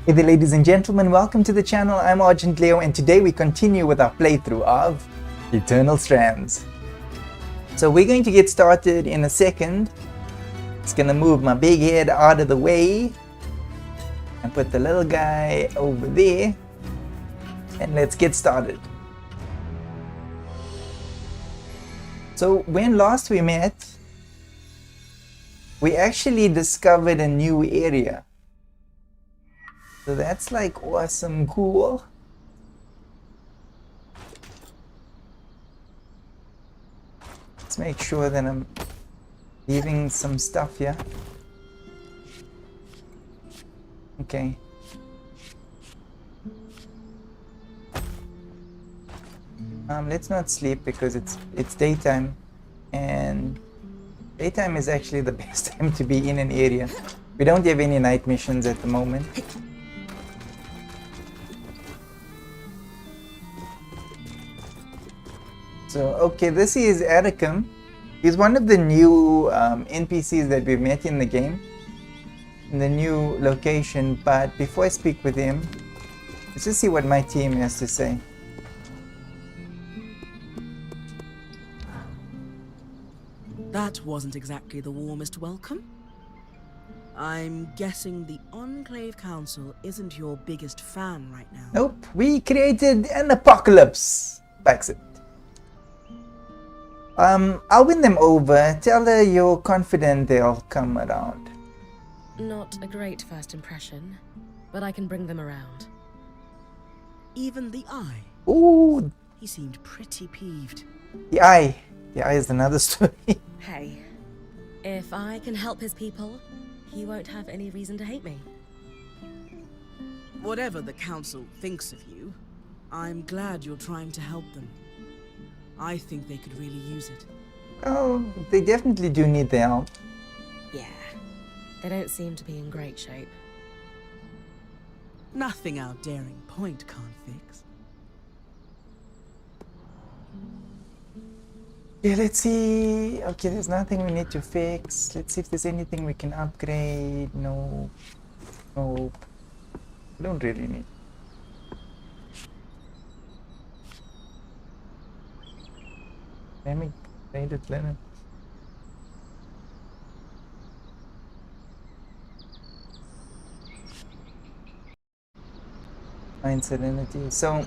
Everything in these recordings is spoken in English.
Hey there ladies and gentlemen, welcome to the channel. I'm Argent Leo and today we continue with our playthrough of Eternal Strands. So we're going to get started in a second. It's gonna move my big head out of the way and put the little guy over there and let's get started. So when last we met, we actually discovered a new area. So that's like awesome cool. Let's make sure that I'm leaving some stuff here. Okay. Let's not sleep because it's daytime, and daytime is actually the best time to be in an area. We don't have any night missions at the moment. So, okay, this is Atticum. He's one of the new NPCs that we've met in the game, in the new location. But before I speak with him, let's just see what my team has to say. That wasn't exactly the warmest welcome. I'm guessing the Enclave Council isn't your biggest fan right now. Nope, we created an apocalypse. That's it. I'll win them over. Tell her you're confident they'll come around. Not a great first impression, but I can bring them around. Even the Eye. Ooh, He seemed pretty peeved. the eye. The eye is another story. Hey, if I can help his people, he won't have any reason to hate me. Whatever the Council thinks of you, I'm glad you're trying to help them. I think they could really use it. Oh, they definitely do need the help. Yeah, they don't seem to be in great shape. Nothing our daring point can't fix. Yeah, let's see. Okay, there's nothing we need to fix. Let's see if there's anything we can upgrade. No. Nope. We don't really need. Let me trade it, Lennon. Find Serenity. So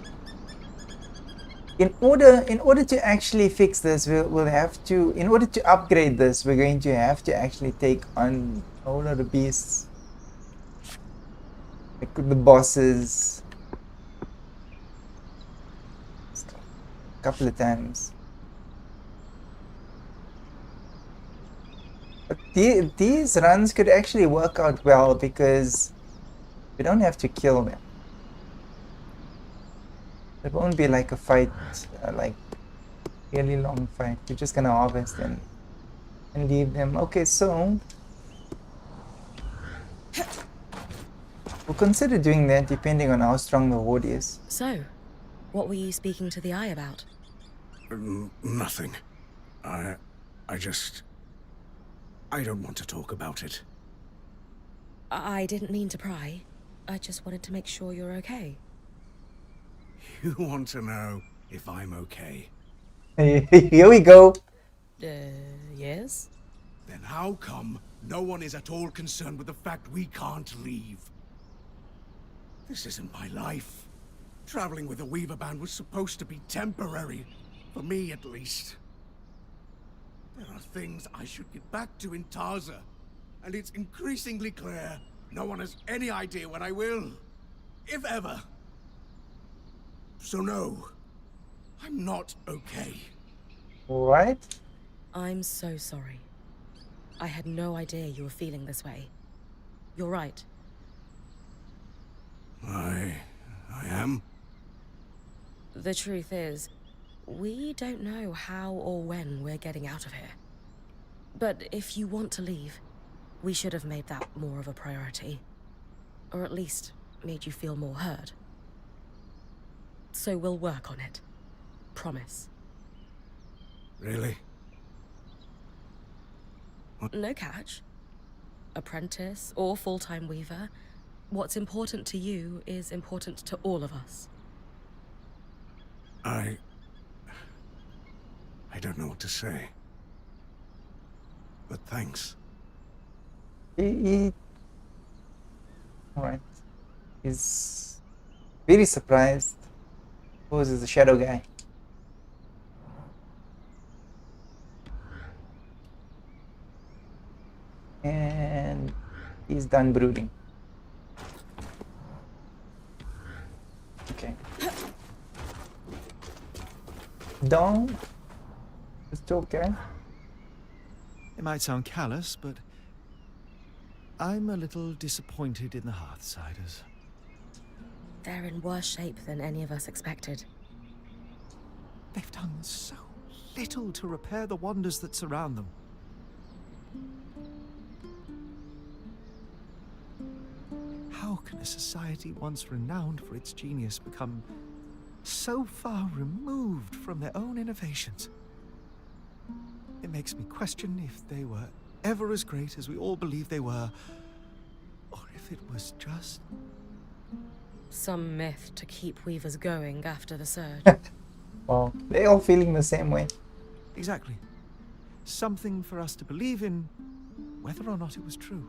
in order to actually fix this, we'll have to, in order to upgrade this, we're going to have to actually take on a whole lot of beasts. Like the bosses. A couple of times. But these runs could actually work out well because we don't have to kill them. It won't be like a fight, like really long fight. We're just gonna harvest them and leave them. Okay, so we'll consider doing that depending on how strong the horde is. So, what were you speaking to the Eye about? Nothing. I don't want to talk about it. I didn't mean to pry. I just wanted to make sure you're okay. You want to know if I'm okay? Here we go. Yes? Then how come no one is at all concerned with the fact we can't leave? This isn't my life. Traveling with the Weaver Band was supposed to be temporary. For me, at least. There are things I should get back to in Tarza. And it's increasingly clear no one has any idea when I will. If ever. So no, I'm not okay. Right? I'm so sorry. I had no idea you were feeling this way. You're right. I am? The truth is, we don't know how or when we're getting out of here. But if you want to leave, we should have made that more of a priority. Or at least made you feel more heard. So we'll work on it. Promise. Really? No catch. Apprentice or full-time weaver. What's important to you is important to all of us. I don't know what to say. But thanks. Alright. He's very surprised. Suppose he's a shadow guy. And he's done brooding. Okay. Dong? It's okay. It might sound callous, but I'm a little disappointed in the Hearthsiders. They're in worse shape than any of us expected. They've done so little to repair the wonders that surround them. How can a society once renowned for its genius become so far removed from their own innovations? It makes me question if they were ever as great as we all believe they were, or if it was just... Some myth to keep weavers going after the surge. Well, they're all feeling the same way. Exactly. Something for us to believe in, whether or not it was true.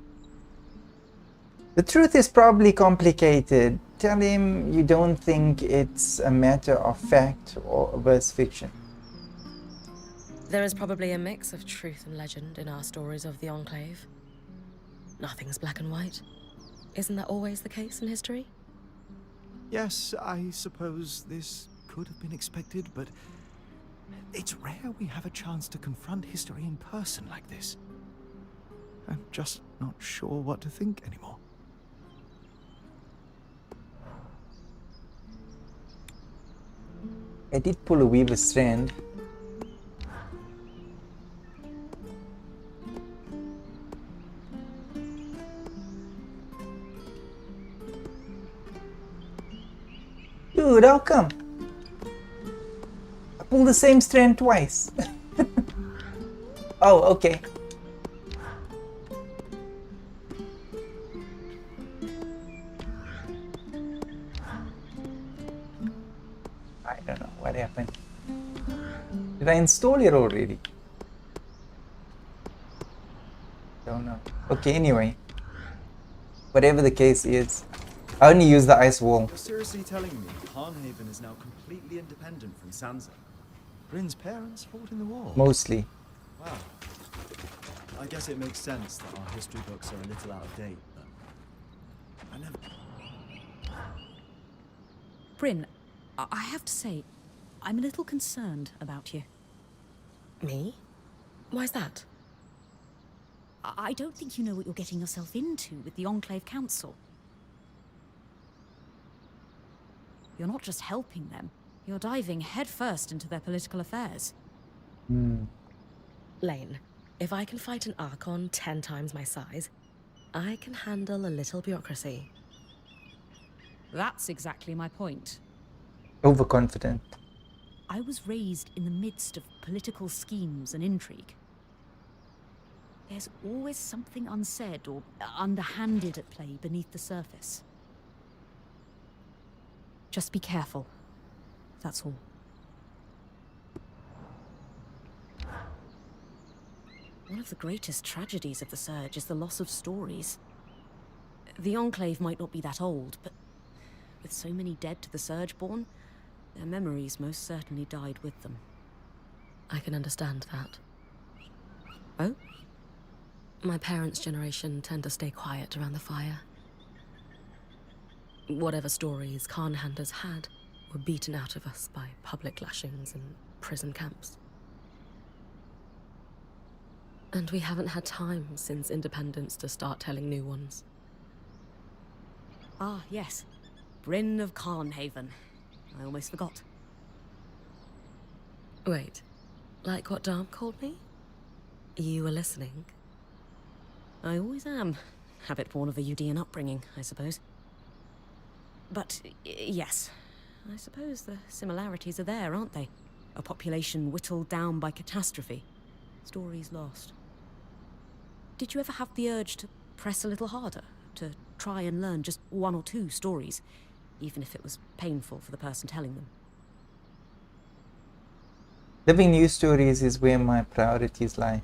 The truth is probably complicated. Tell him you don't think it's a matter of fact or versus fiction. There is probably a mix of truth and legend in our stories of the Enclave. Nothing's black and white. Isn't that always the case in history? Yes, I suppose this could have been expected, but it's rare we have a chance to confront history in person like this. I'm just not sure what to think anymore. I did pull a weaver strand. Dude, how come? I pulled the same strand twice. Oh, okay. I don't know what happened. Did I install it already? Don't know. Okay, anyway. Whatever the case is, I only use the ice wall. You're seriously telling me Carnhaven is now completely independent from Sansa? Bryn's parents fought in the war. Mostly. Wow. I guess it makes sense that our history books are a little out of date, but I never... Bryn, I have to say, I'm a little concerned about you. Me? Why's that? I don't think you know what you're getting yourself into with the Enclave Council. You're not just helping them, you're diving headfirst into their political affairs. Lane, if I can fight an Archon 10 times my size, I can handle a little bureaucracy. That's exactly my point. Overconfident. I was raised in the midst of political schemes and intrigue. There's always something unsaid or underhanded at play beneath the surface. Just be careful. That's all. One of the greatest tragedies of the Surge is the loss of stories. The Enclave might not be that old, but with so many dead to the Surgeborn, their memories most certainly died with them. I can understand that. Oh? My parents' generation tend to stay quiet around the fire. Whatever stories Khanhanders had were beaten out of us by public lashings and prison camps. And we haven't had time since independence to start telling new ones. Ah, yes. Bryn of Carnhaven. I almost forgot. Wait, like what Dom called me? You were listening? I always am. Habit-born of a Udean upbringing, I suppose. But, yes. I suppose the similarities are there, aren't they? A population whittled down by catastrophe. Stories lost. Did you ever have the urge to press a little harder? To try and learn just one or two stories, even if it was painful for the person telling them. Living news stories is where my priorities lie.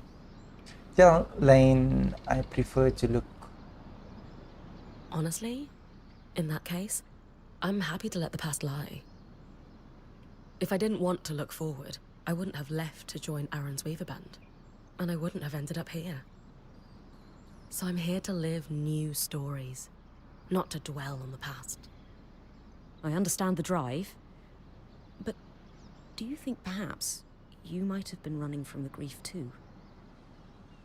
Tell Lane I prefer to look. Honestly, in that case, I'm happy to let the past lie. If I didn't want to look forward, I wouldn't have left to join Aaron's Weaver Band, and I wouldn't have ended up here. So I'm here to live new stories, not to dwell on the past. I understand the drive, but do you think perhaps you might have been running from the grief too?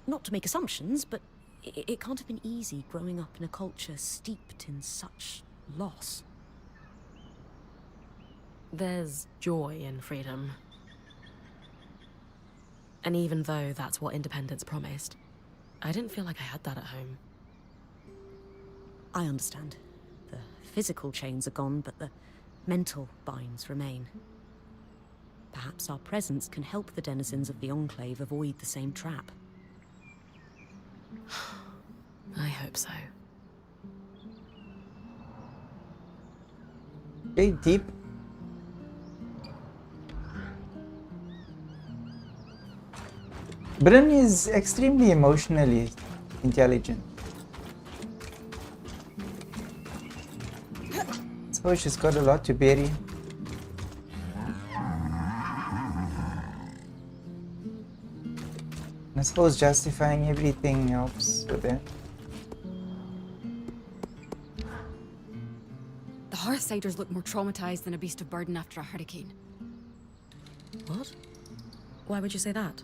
Not to make assumptions, but it can't have been easy growing up in a culture steeped in such loss. There's joy in freedom. And even though that's what independence promised, I didn't feel like I had that at home. I understand. The physical chains are gone, but the mental binds remain. Perhaps our presence can help the denizens of the Enclave avoid the same trap. I hope so. Okay, deep. Bryn is extremely emotionally intelligent. So she's got a lot to bury. I suppose justifying everything helps with that. The Hearthsiders look more traumatized than a beast of burden after a hurricane. What? Why would you say that?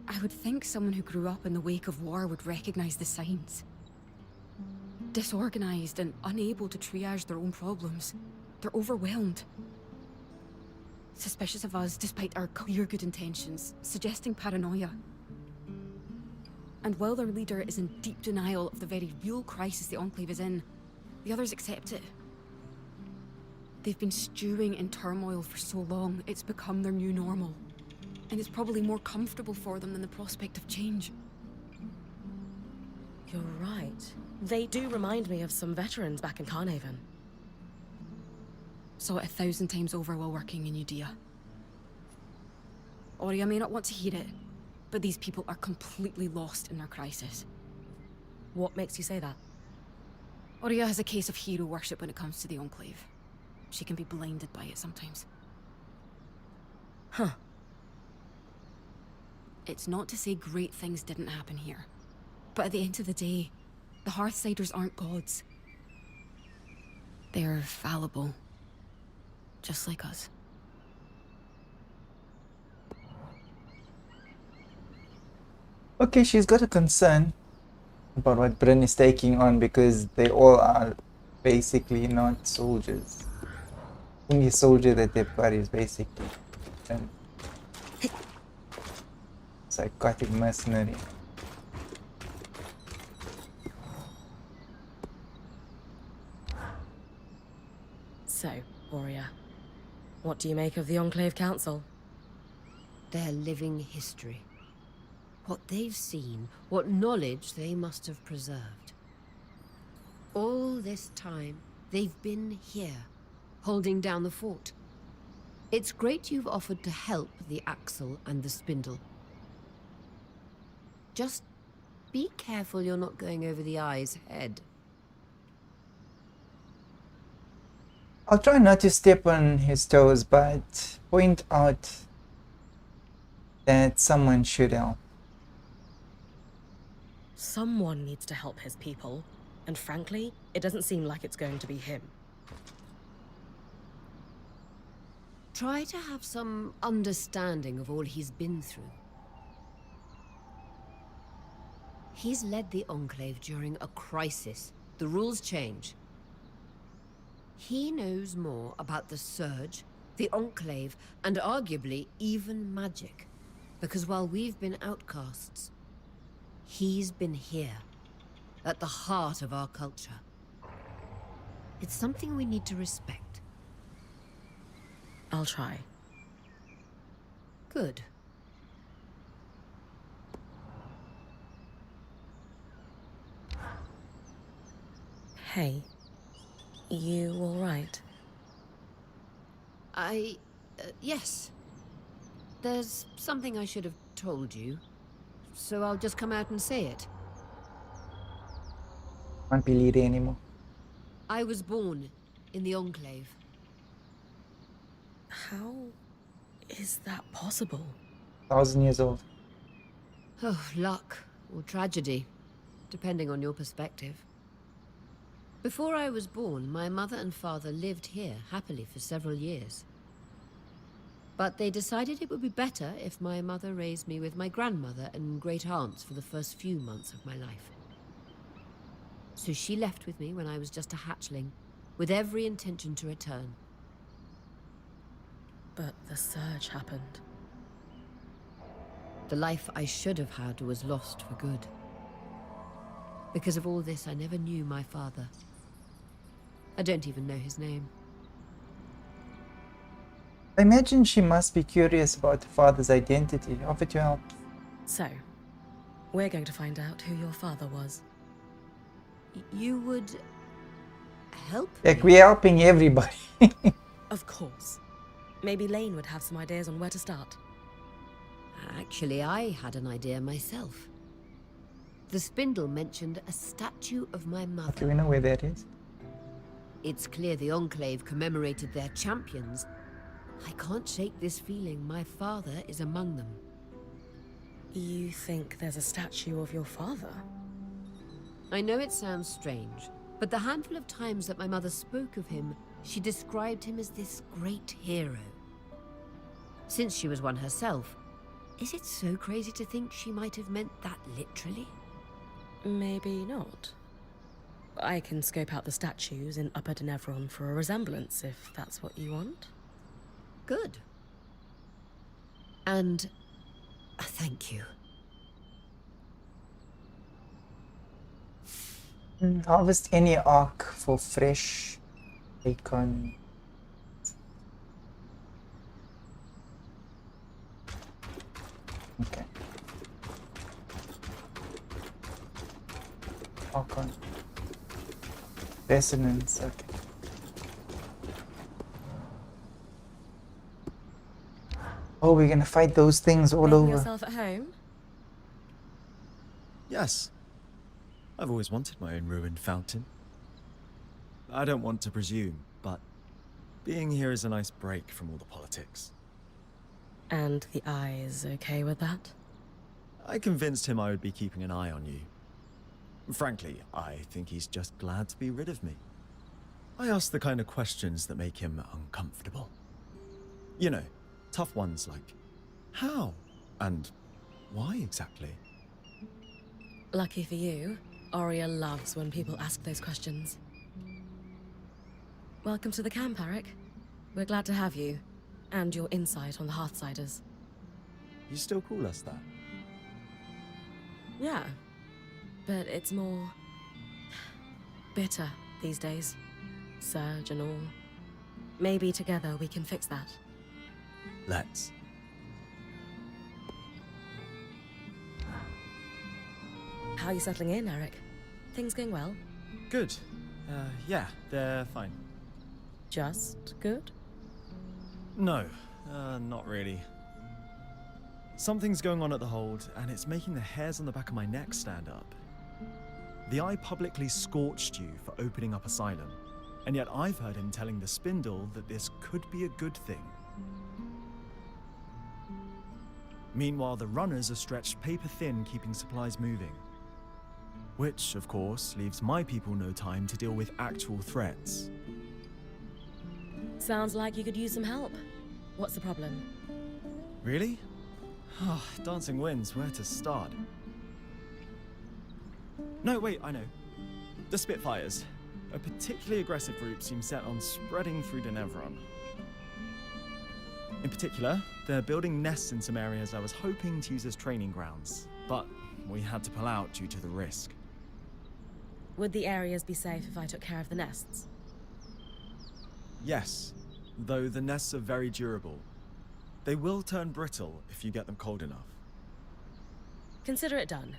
I would think someone who grew up in the wake of war would recognize the signs. Disorganized and unable to triage their own problems. They're overwhelmed. Suspicious of us despite our clear good intentions, suggesting paranoia. And while their leader is in deep denial of the very real crisis the Enclave is in, the others accept it. They've been stewing in turmoil for so long, it's become their new normal. And it's probably more comfortable for them than the prospect of change. You're right. They do remind me of some veterans back in Carnhaven. Saw it 1,000 times over while working in Udea. Aurea may not want to hear it, but these people are completely lost in their crisis. What makes you say that? Aurea has a case of hero worship when it comes to the Enclave. She can be blinded by it sometimes. Huh. It's not to say great things didn't happen here. But at the end of the day, the Hearthsiders aren't gods. They're fallible. Just like us. Okay, she's got a concern about what Bryn is taking on because they all are basically not soldiers. The only soldier that they've got is basically a psychotic mercenary. So, Aurea, what do you make of the Enclave Council? Their living history. What they've seen, what knowledge they must have preserved. All this time, they've been here, holding down the fort. It's great you've offered to help the Axle and the Spindle. Just be careful you're not going over the eye's head. I'll try not to step on his toes, but point out that someone should help. Someone needs to help his people, and frankly, it doesn't seem like it's going to be him. Try to have some understanding of all he's been through. He's led the Enclave during a crisis. The rules change. He knows more about the Surge, the Enclave, and arguably even magic. Because while we've been outcasts, he's been here, at the heart of our culture. It's something we need to respect. I'll try. Good. Hey, you alright? Yes. There's something I should have told you, so I'll just come out and say it. Can't be leader anymore. I was born in the Enclave. How is that possible? 1,000 years old. Oh, luck or tragedy, depending on your perspective. Before I was born, my mother and father lived here happily for several years. But they decided it would be better if my mother raised me with my grandmother and great aunts for the first few months of my life. So she left with me when I was just a hatchling, with every intention to return. But the surge happened. The life I should have had was lost for good. Because of all this, I never knew my father. I don't even know his name. I imagine she must be curious about her father's identity. Offer to help. So, we're going to find out who your father was. You would... help Like, me? we're helping everybody. Of course. Maybe Lane would have some ideas on where to start. Actually, I had an idea myself. The spindle mentioned a statue of my mother. Do we know where that is? It's clear the Enclave commemorated their champions. I can't shake this feeling my father is among them. You think there's a statue of your father? I know it sounds strange, but the handful of times that my mother spoke of him, she described him as this great hero. Since she was one herself, is it so crazy to think she might have meant that literally? Maybe not. I can scope out the statues in Upper Denevron for a resemblance, if that's what you want. Good. And thank you. Harvest any arc for fresh acorn. Okay. Acorn. Resonance, okay. Oh, we're gonna fight those things all Making over. yourself at home? Yes. I've always wanted my own ruined fountain. I don't want to presume, but being here is a nice break from all the politics. And the eye is okay with that? I convinced him I would be keeping an eye on you. Frankly, I think he's just glad to be rid of me. I ask the kind of questions that make him uncomfortable. You know, tough ones like, how? And why exactly? Lucky for you, Aria loves when people ask those questions. Welcome to the camp, Eric. We're glad to have you, and your insight on the Hearthsiders. You still call us that? Yeah, but it's more bitter these days. Surge and all. Maybe together we can fix that. Let's. How are you settling in, Eric? Things going well? Good. Yeah, they're fine. Just good? No, not really. Something's going on at the hold, and it's making the hairs on the back of my neck stand up. The Eye publicly scorched you for opening up Asylum, and yet I've heard him telling the Spindle that this could be a good thing. Meanwhile, the runners are stretched paper thin keeping supplies moving. Which, of course, leaves my people no time to deal with actual threats. Sounds like you could use some help. What's the problem? Really? Oh, dancing winds, where to start? No, wait, I know. The Spitfires. A particularly aggressive group seems set on spreading through Denevron. In particular, they're building nests in some areas I was hoping to use as training grounds, but we had to pull out due to the risk. Would the areas be safe if I took care of the nests? Yes, though the nests are very durable. They will turn brittle if you get them cold enough. Consider it done.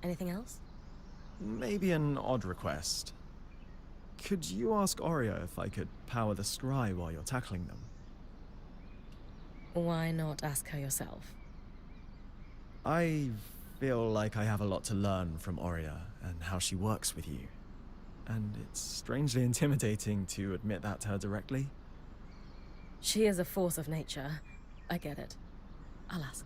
Anything else? Maybe an odd request. Could you ask Oria if I could power the scry while you're tackling them? Why not ask her yourself? I feel like I have a lot to learn from Oria and how she works with you. And it's strangely intimidating to admit that to her directly. She is a force of nature. I get it. I'll ask.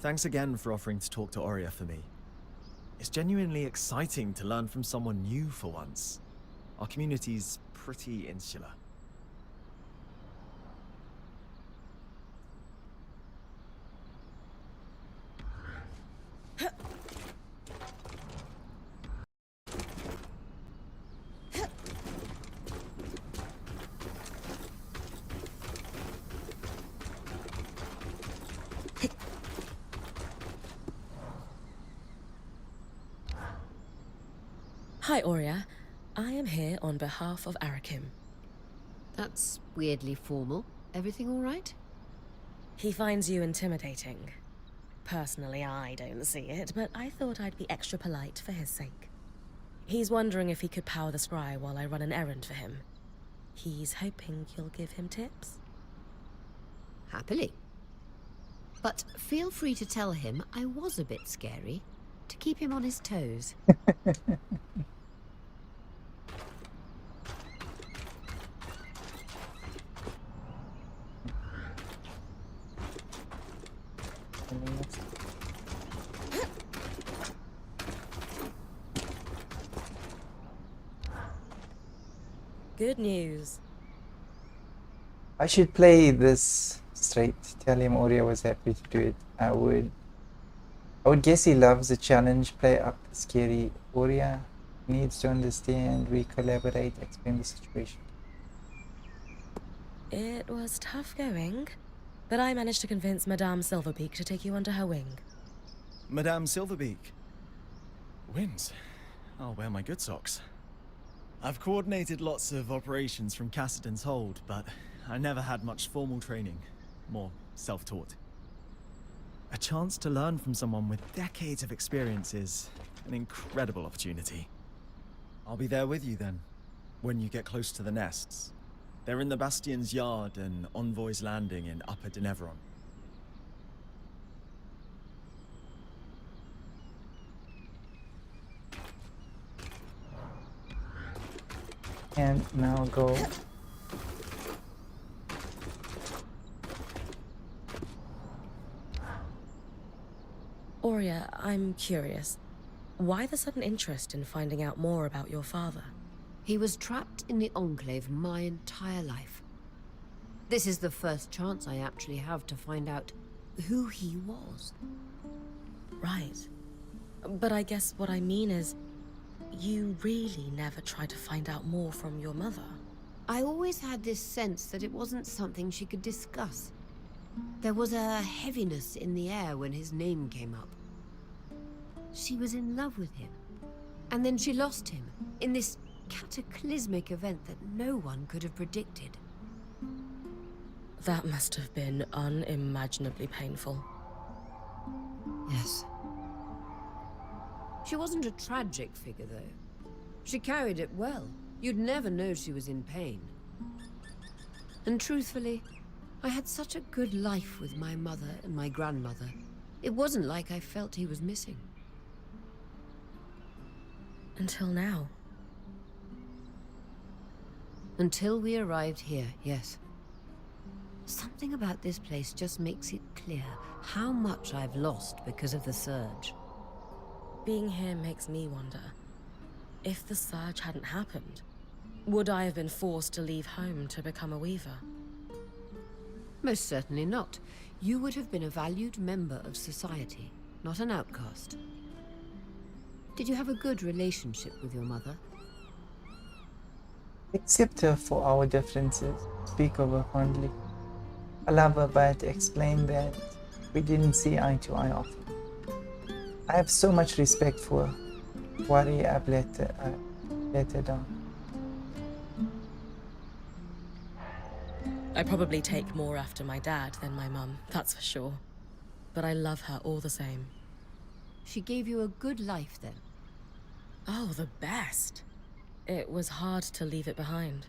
Thanks again for offering to talk to Oria for me. It's genuinely exciting to learn from someone new for once. Our community's pretty insular. Hi, Oria. I am here on behalf of Arakim. That's weirdly formal. Everything all right? He finds you intimidating. Personally, I don't see it, but I thought I'd be extra polite for his sake. He's wondering if he could power the scry while I run an errand for him. He's hoping you'll give him tips. Happily. But feel free to tell him I was a bit scary, to keep him on his toes. Good news. I should play this straight. Tell him Oria was happy to do it. I would guess he loves the challenge. Play up scary. Oria needs to understand. We collaborate. Explain the situation. It was tough going, but I managed to convince Madame Silverbeak to take you under her wing. Madame Silverbeak. Wins. I'll wear my good socks. I've coordinated lots of operations from Cassidy's hold, but I never had much formal training. More self-taught. A chance to learn from someone with decades of experience is an incredible opportunity. I'll be there with you then, when you get close to the nests. They're in the Bastion's yard and Envoy's Landing in Upper Denevron. And now go. Oria, I'm curious. Why the sudden interest in finding out more about your father? He was trapped in the Enclave my entire life. This is the first chance I actually have to find out who he was. Right. But I guess what I mean is, you really never tried to find out more from your mother. I always had this sense that it wasn't something she could discuss. There was a heaviness in the air when his name came up. She was in love with him. And then she lost him in this cataclysmic event that no one could have predicted. That must have been unimaginably painful. Yes. She wasn't a tragic figure, though. She carried it well. You'd never know she was in pain. And truthfully, I had such a good life with my mother and my grandmother. It wasn't like I felt he was missing. Until now. Until we arrived here, yes. Something about this place just makes it clear how much I've lost because of the surge. Being here makes me wonder, if the surge hadn't happened, would I have been forced to leave home to become a weaver? Most certainly not. You would have been a valued member of society, not an outcast. Did you have a good relationship with your mother? Accept her for our differences. Speak of her fondly. I love her, but explain that we didn't see eye to eye often. I have so much respect for her. Worry I've let her down. I probably take more after my dad than my mum, that's for sure. but I love her all the same. She gave you a good life then. Oh, the best. It was hard to leave it behind.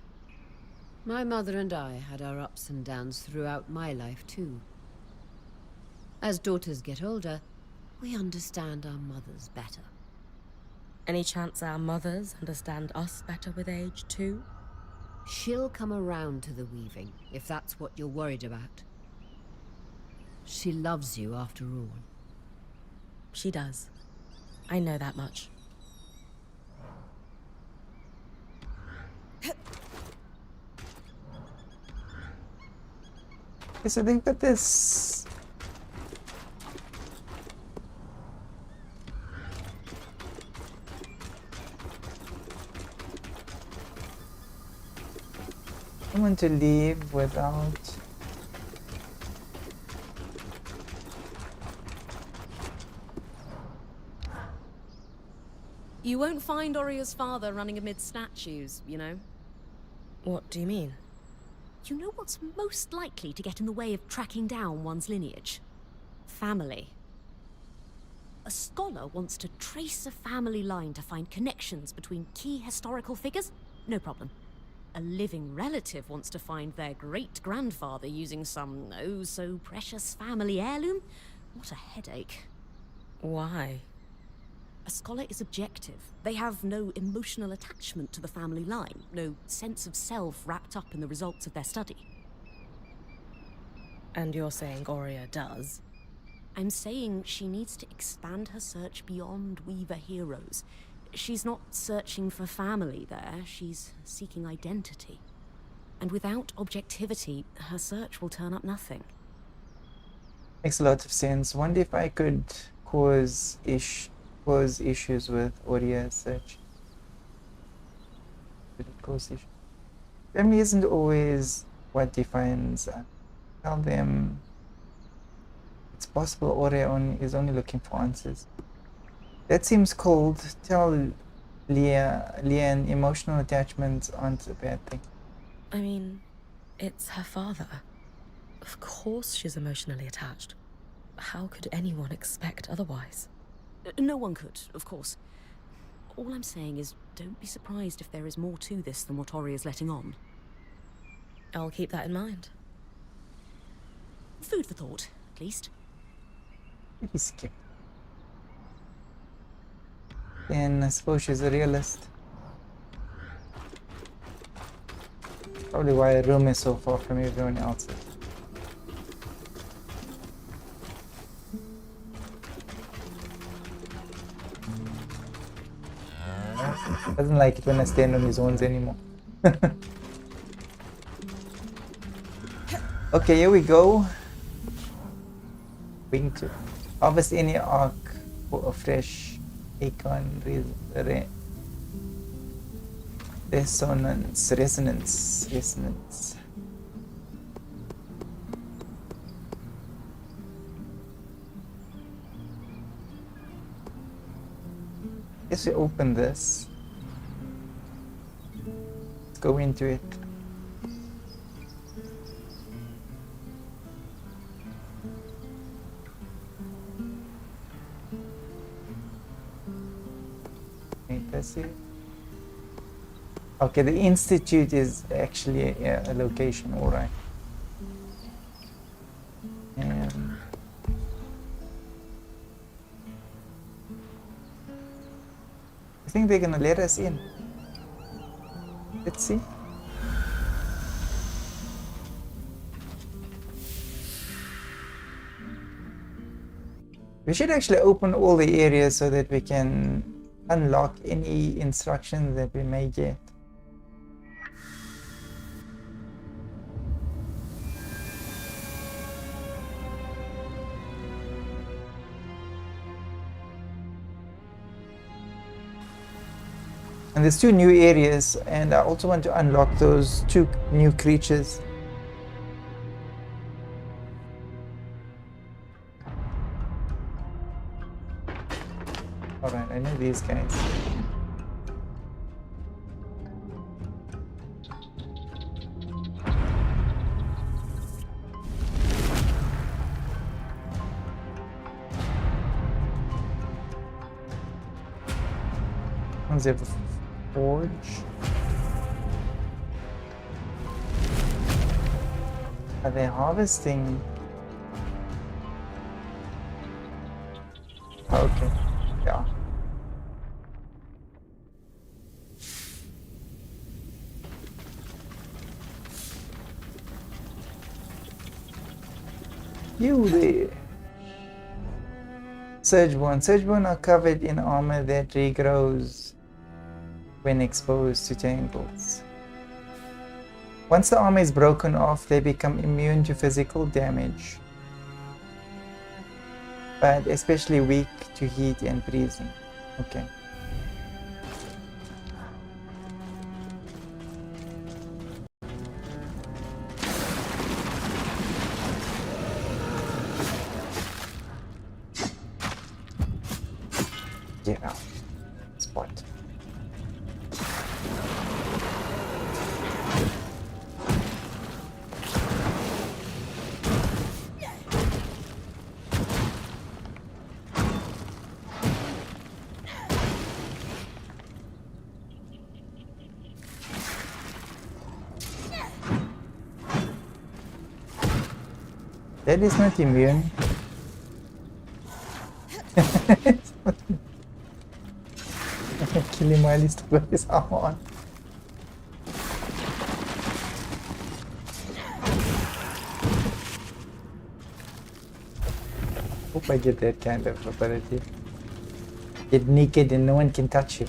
My mother and I had our ups and downs throughout my life too. As daughters get older, we understand our mothers better. Any chance our mothers understand us better with age too? She'll come around to the weaving, if that's what you're worried about. She loves you after all. She does. I know that much. Okay, so they've got this. I want to leave without. You won't find Oria's father running amid statues, you know. What do you mean? You know what's most likely to get in the way of tracking down one's lineage? Family. A scholar wants to trace a family line to find connections between key historical figures? No problem. A living relative wants to find their great-grandfather using some oh-so-precious family heirloom? What a headache. Why? A scholar is objective. They have no emotional attachment to the family line, no sense of self wrapped up in the results of their study. And you're saying Oria does? I'm saying she needs to expand her search beyond Weaver heroes. She's not searching for family there, she's seeking identity. And without objectivity, her search will turn up nothing. Makes a lot of sense. Wonder if I could cause issues with Oria's search. Could it cause issues? Family isn't always what defines. Tell them it's possible Oria is only looking for answers. That seems cold. Tell Leanne emotional attachments aren't a bad thing. I mean, it's her father. Of course she's emotionally attached. How could anyone expect otherwise? No one could, of course. All I'm saying is, don't be surprised if there is more to this than what Oria's letting on. I'll keep that in mind. Food for thought, at least. Pretty skip. Then I suppose she's a realist. Probably why her room is so far from everyone else's. Doesn't like it when I stand on his ones anymore. Okay, here we go. Wintory. Harvest any arc for a fresh acorn resonance. Guess we open this. Let's go into it. Wait, that's it. Okay, the institute is actually a location, alright. I think they're gonna let us in. Let's see. We should actually open all the areas so that we can unlock any instructions that we may get. And there's 2 new areas, and I also want to unlock those 2 new creatures. Alright, I know these guys. Does he have a forge? Are they harvesting? Okay, yeah. You there. Surgeborn. Surgeborn are covered in armor that regrows when exposed to tangles. Once the armor is broken off, they become immune to physical damage, but especially weak to heat and freezing. Okay. Yeah. Spot. That is not immune. Kill him while he's still with his armor on. Hope I get that kind of ability. Get naked and no one can touch you.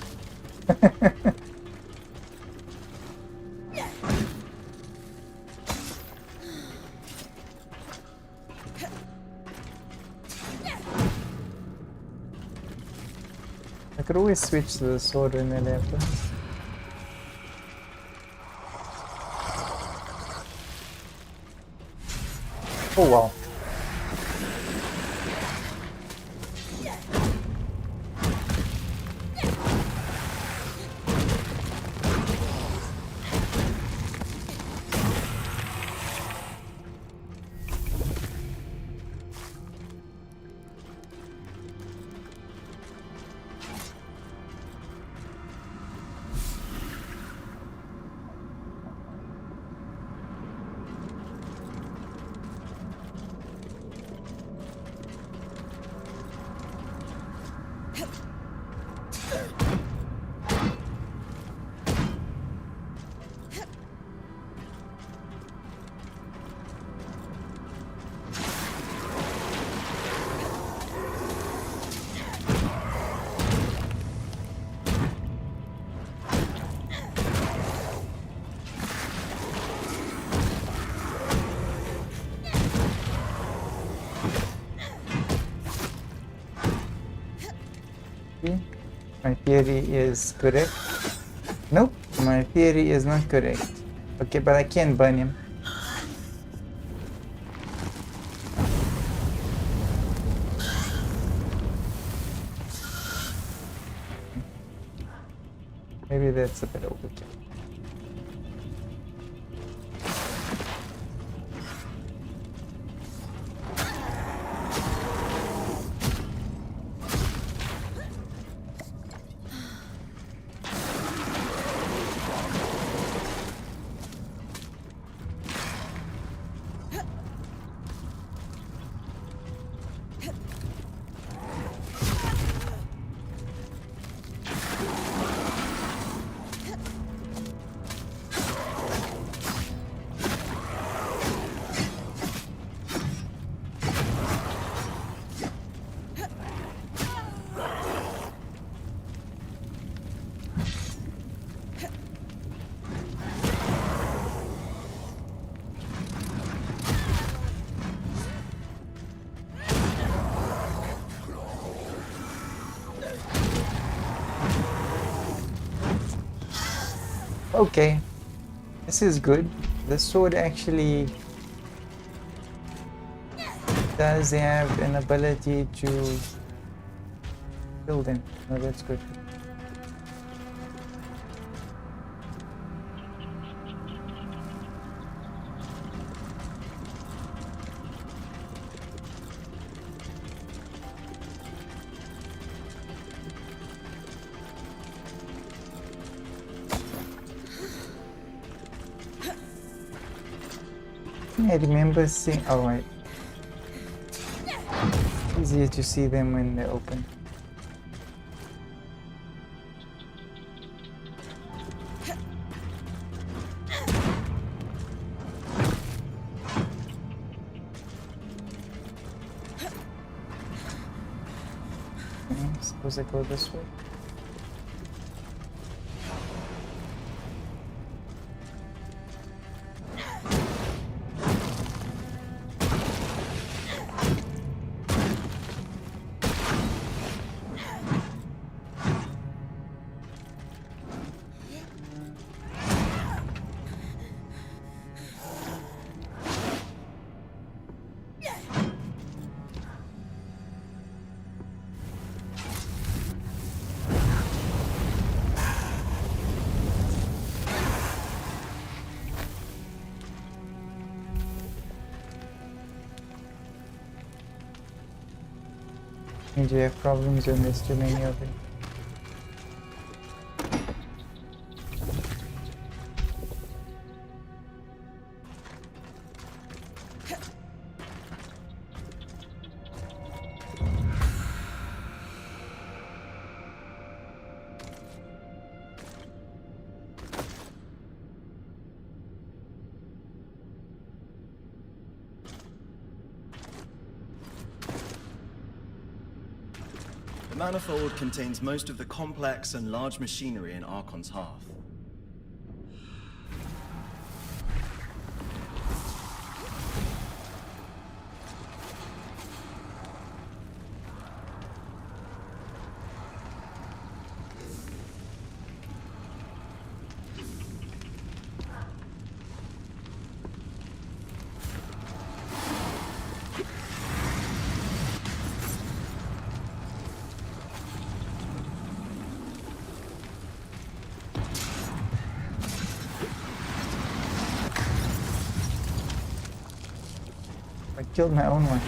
I could always switch to the sword when that happens. Oh wow. My theory is correct. Nope, my theory is not correct. Okay, but I can burn him. Maybe that's a bit overkill. Okay, this is good. The sword actually does have an ability to kill them. Oh, that's good. I remember seeing. Oh wait. Easier to see them when they're open. Suppose I go this way. And you have problems when there's too many of them. The manifold contains most of the complex and large machinery in Archon's hearth. I killed my own one.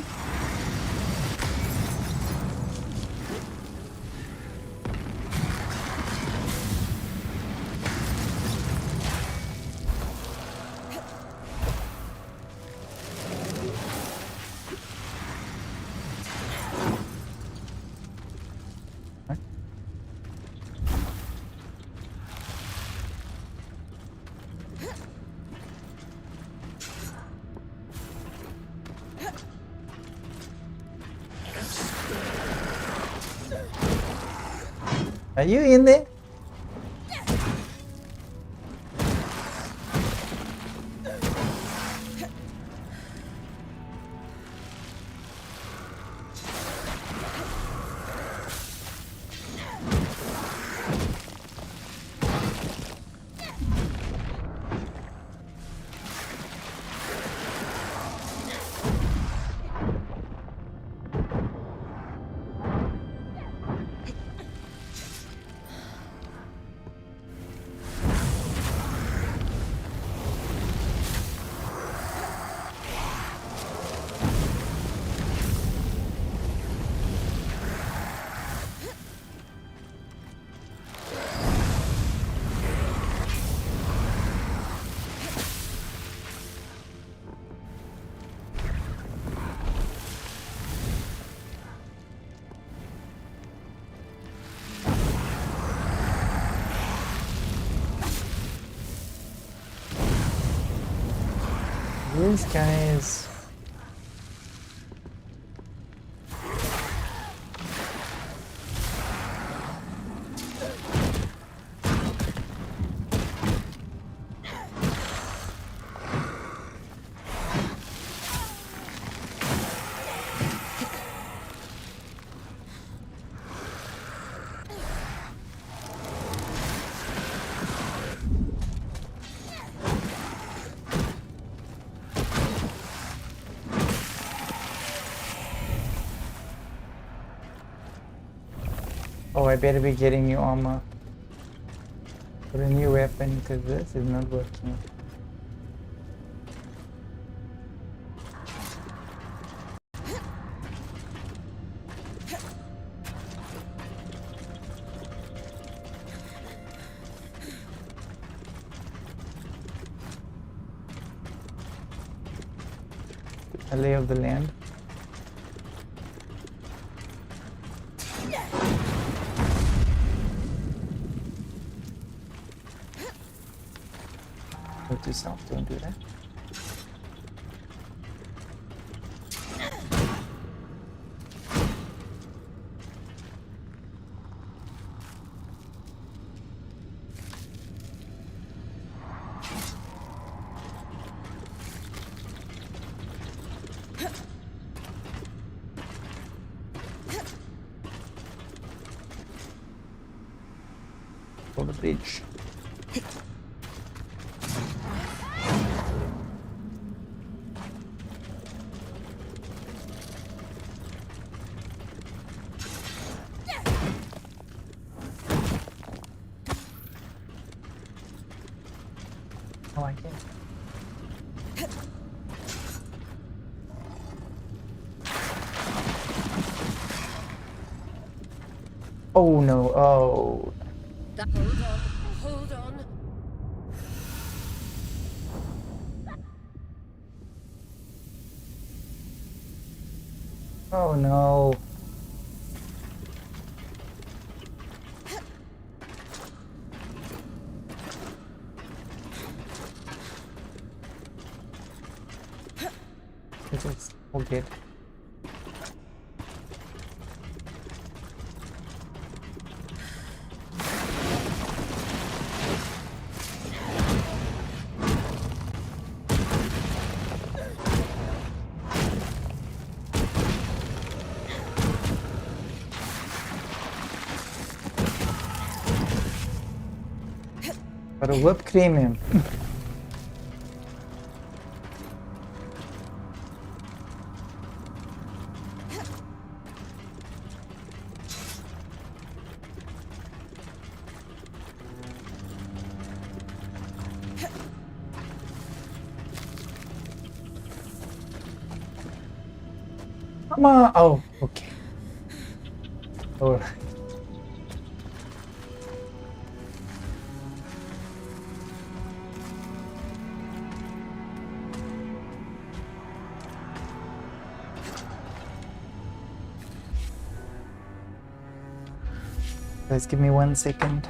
Are you in there? These guys. Oh, I better be getting new armor for a new weapon because this is not working. a lay of the land. Go to south, don't do that. For the bridge. Oh, I can. Oh no, oh. Hold on. Oh no. This is okay. Gotta whip cream him. Come on. Oh, okay. Oh. Guys, give me 1 second.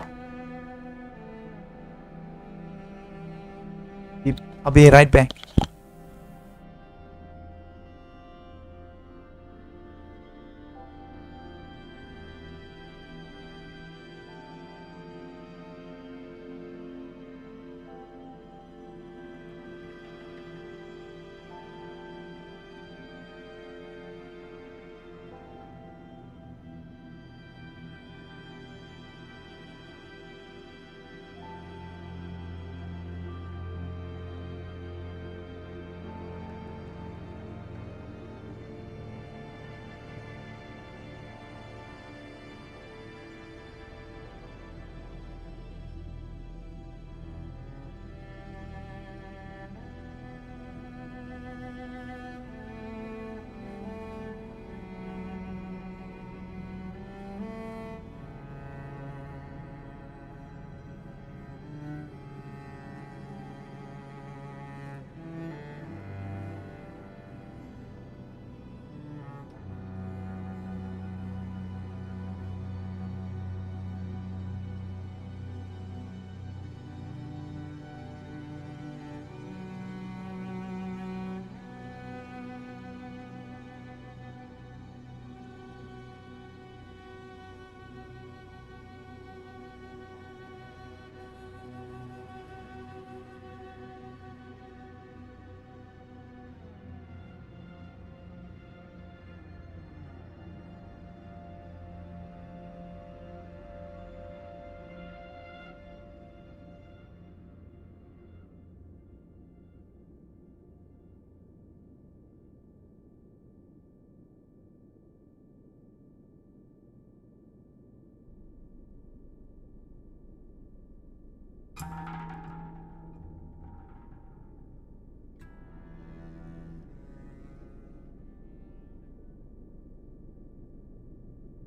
I'll be right back.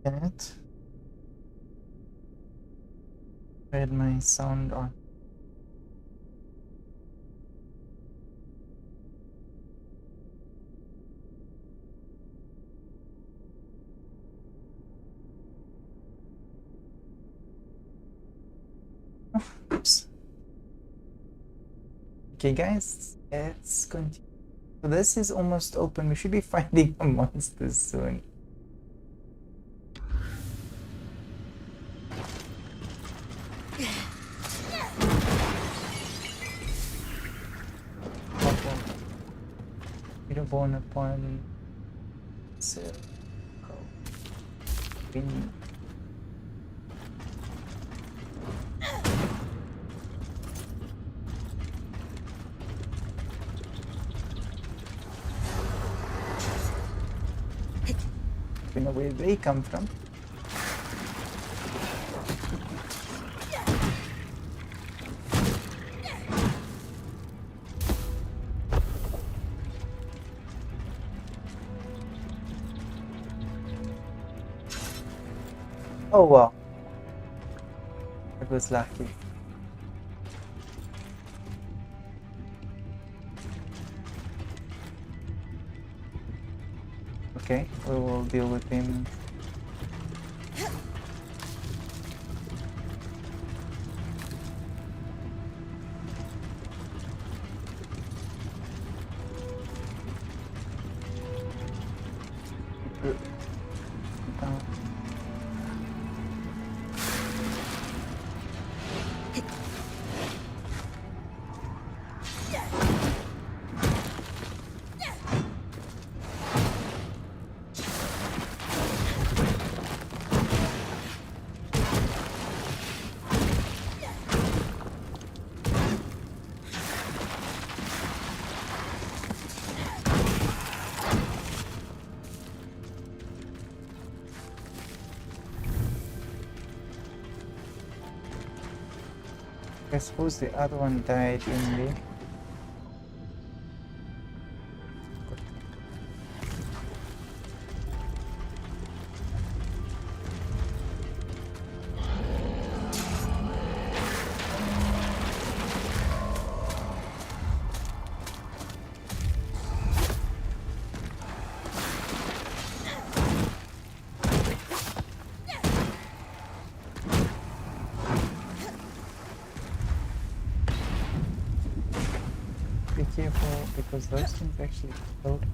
It. Read my sound on. Okay guys, let's continue. So this is almost open. We should be finding a monster soon. We don't want upon circle. Win. You know where they come from. Oh wow, that was lucky. Okay, we will deal with him. I suppose the other one died in the... Be careful because those things actually explode.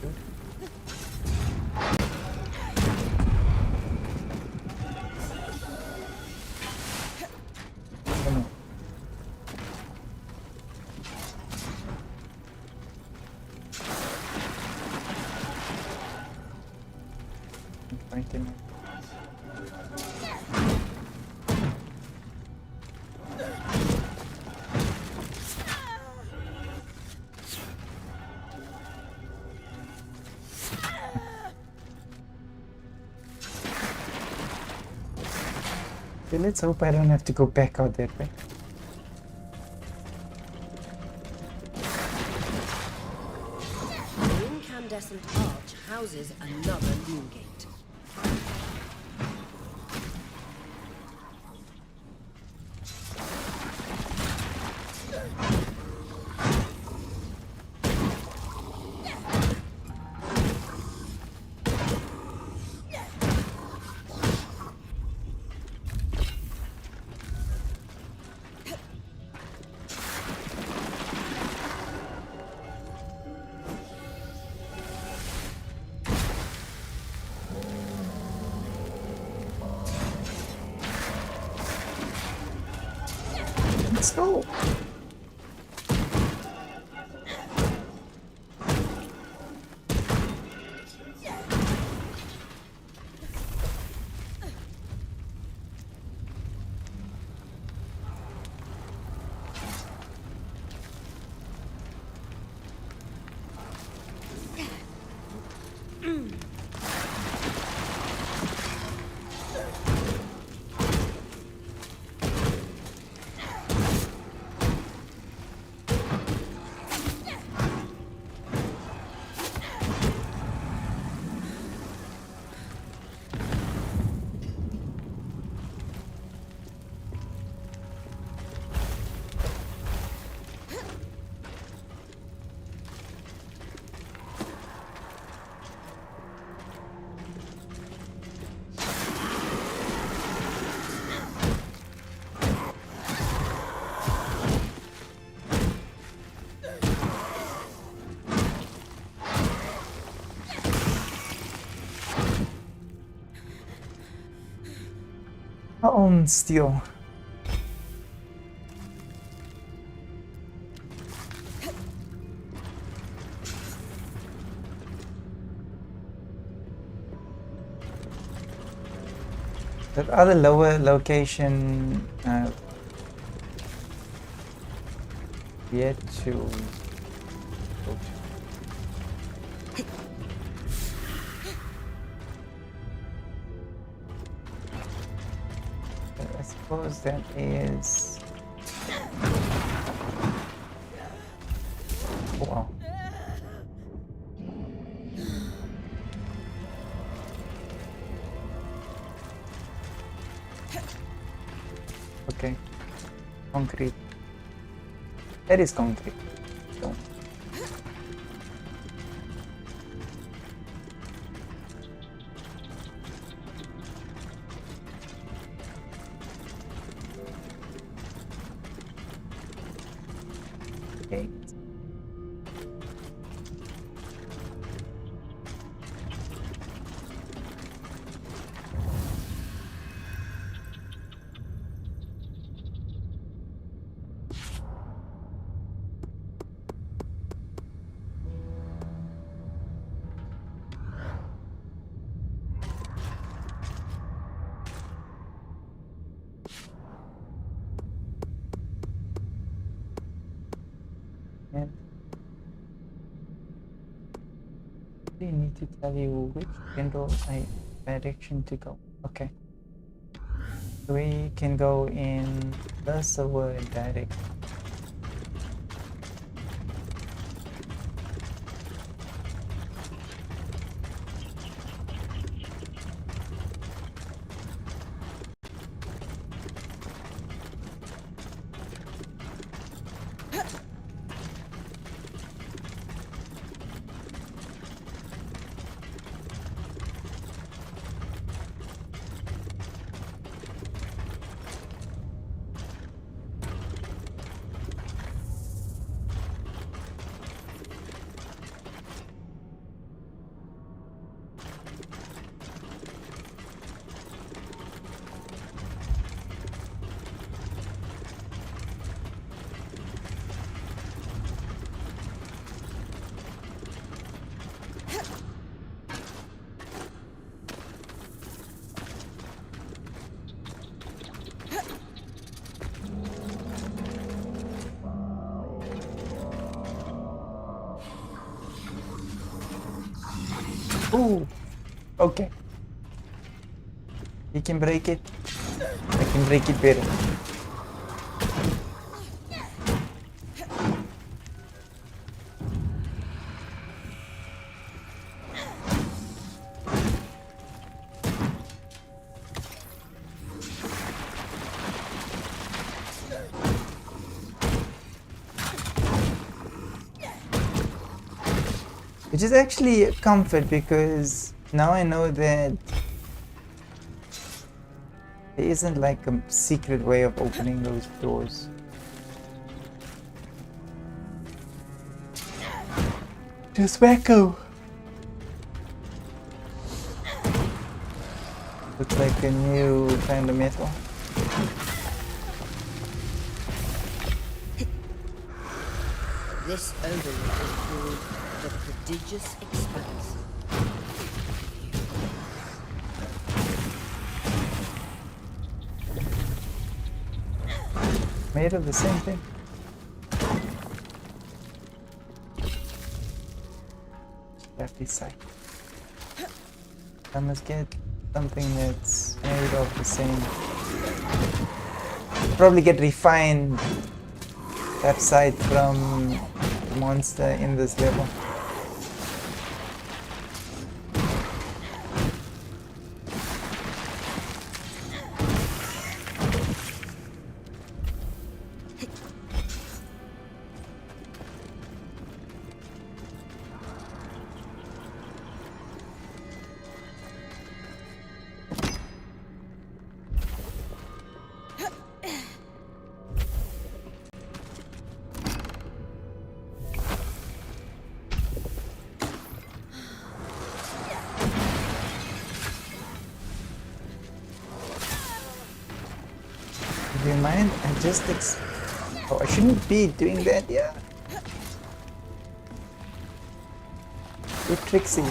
Good. Oh no. I'm fighting it. Okay, let's hope I don't have to go back out that way. The incandescent arch houses another loom gate. Let's go! Steel. That other lower location yet to go to. I suppose that is. Wow. Okay. Concrete. That is concrete. So. Okay. And I need to tell you which general direction to go. Okay. We can go in the server direction. Ooh, okay. You can break it. I can break it better. Which is actually a comfort because now I know that there isn't like a secret way of opening those doors. Just wacko! Looks like a new kind of metal. This overlook is called the Prodigious Expanse. Made of the same thing. Left this side. I must get something that's made of the same. Probably get refined that side from the monster in this level. Do you mind? I just oh, I shouldn't be doing that, yeah. Too tricksy.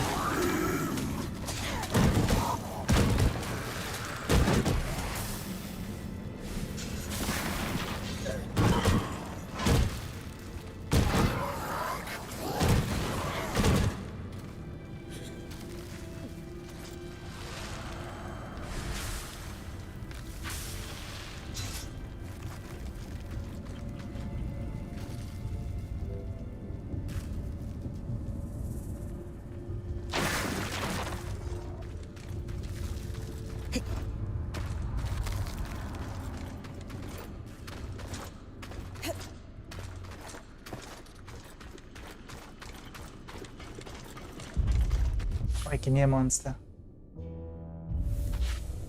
I can hear monster.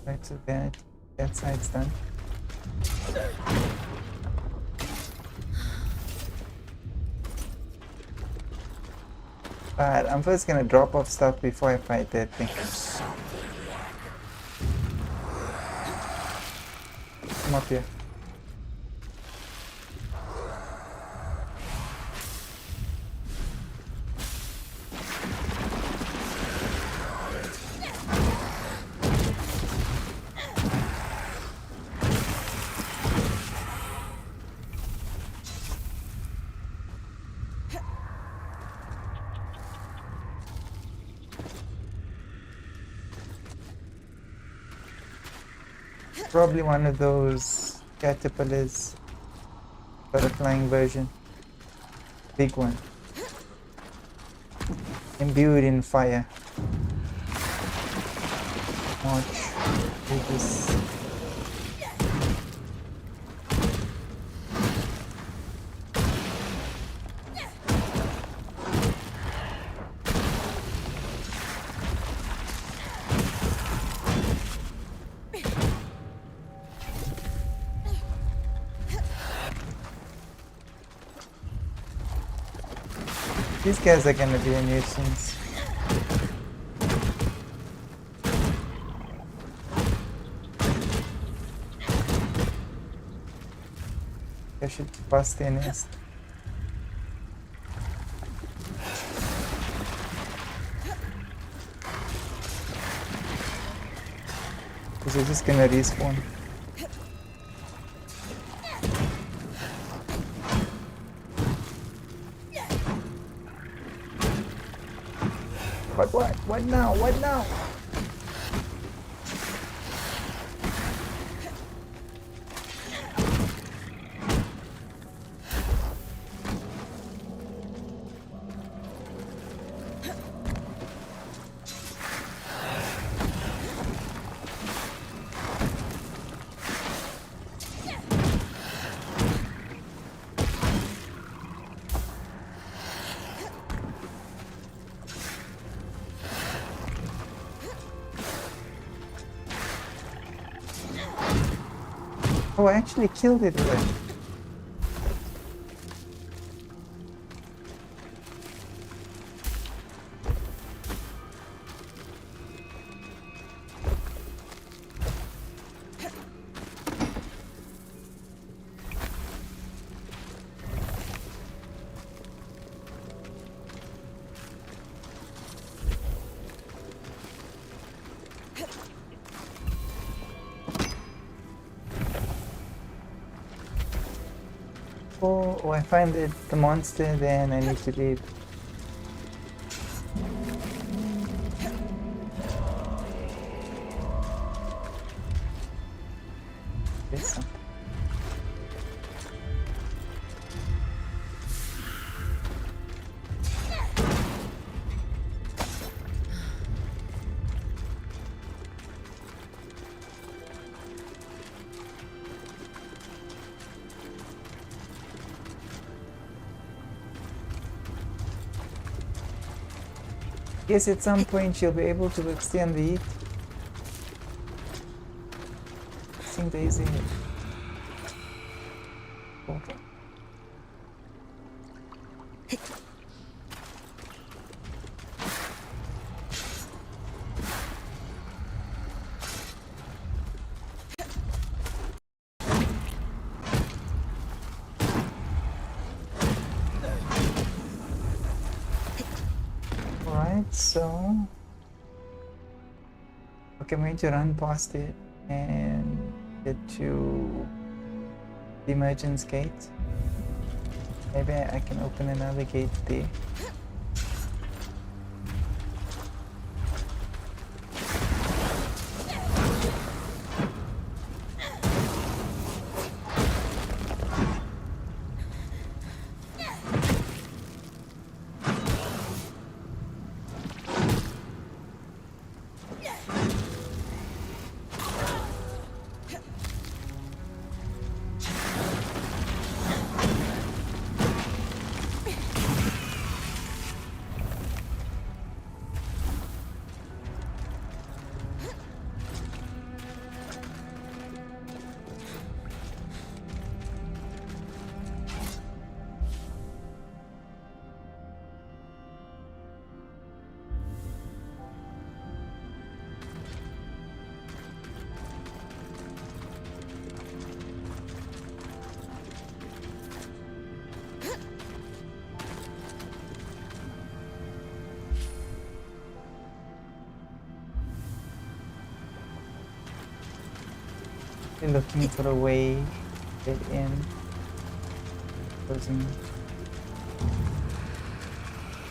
Right, so that side's done. But I'm first gonna drop off stuff before I fight that thing. Come up here. Probably one of those caterpillars, but a flying version. Big one. Imbued in fire. Watch. Do this. These guys are gonna be a nuisance. I should bust their nest. Because they're just gonna respawn. What? What now? What now? Oh, I actually killed it already. Oh, I find the monster, then I need to leave. There's something. Guess at some point she'll be able to extend the heat. I think there is a portal. so okay, I'm going to run past it and get to the emergence gate. Maybe I can open another gate there. Looking for a way to get in. Closing.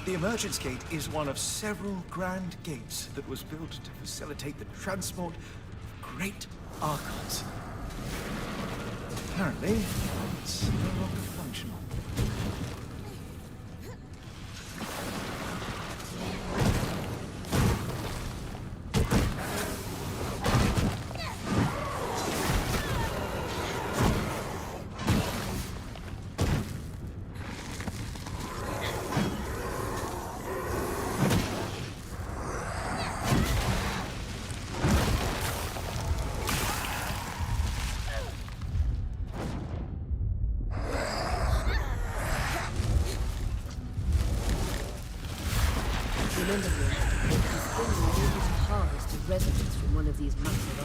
The emergence gate is one of several grand gates that was built to facilitate the transport of great archons. Apparently, it's no longer functional. Remember me, it's only able to harvest the residents from one of these massive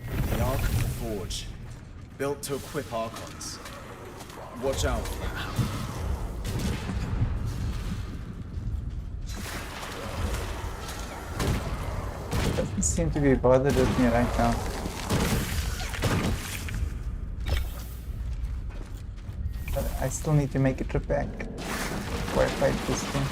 arcs. The Ark of the Forge, built to equip Archons. Watch out. Doesn't seem to be bothered with me right now. But I still need to make a trip back before I fight this thing.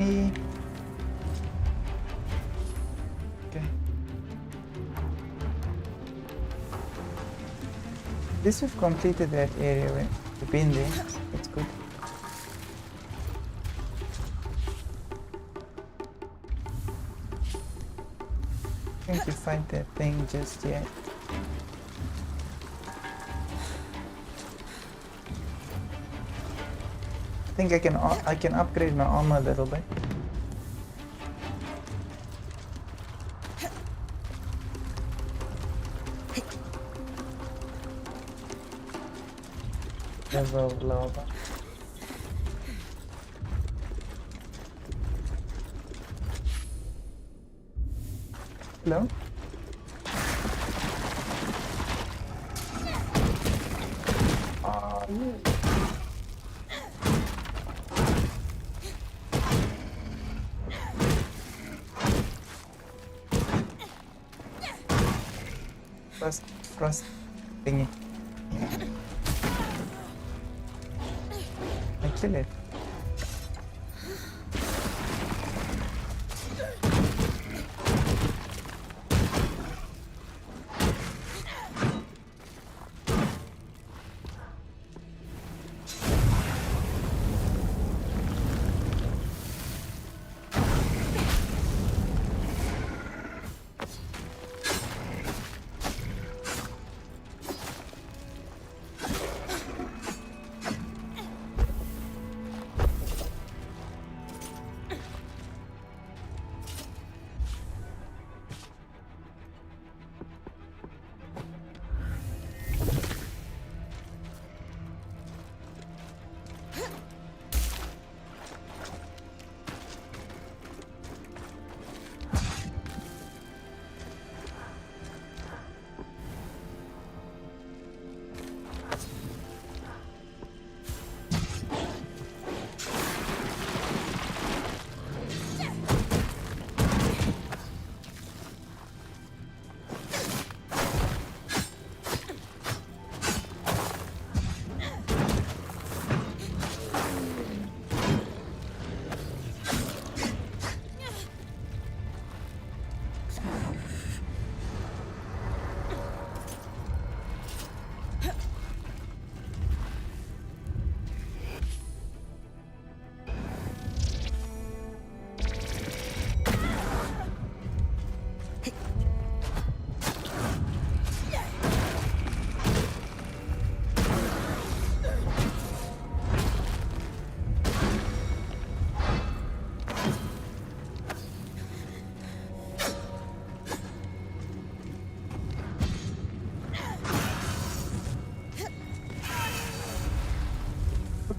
me. Okay. This we've completed that area, right? We've been there. That's good. I'm going to fight that thing just yet. I think I can upgrade my armor a little bit. Level of lava. Hello? Frost thingy. I kill it.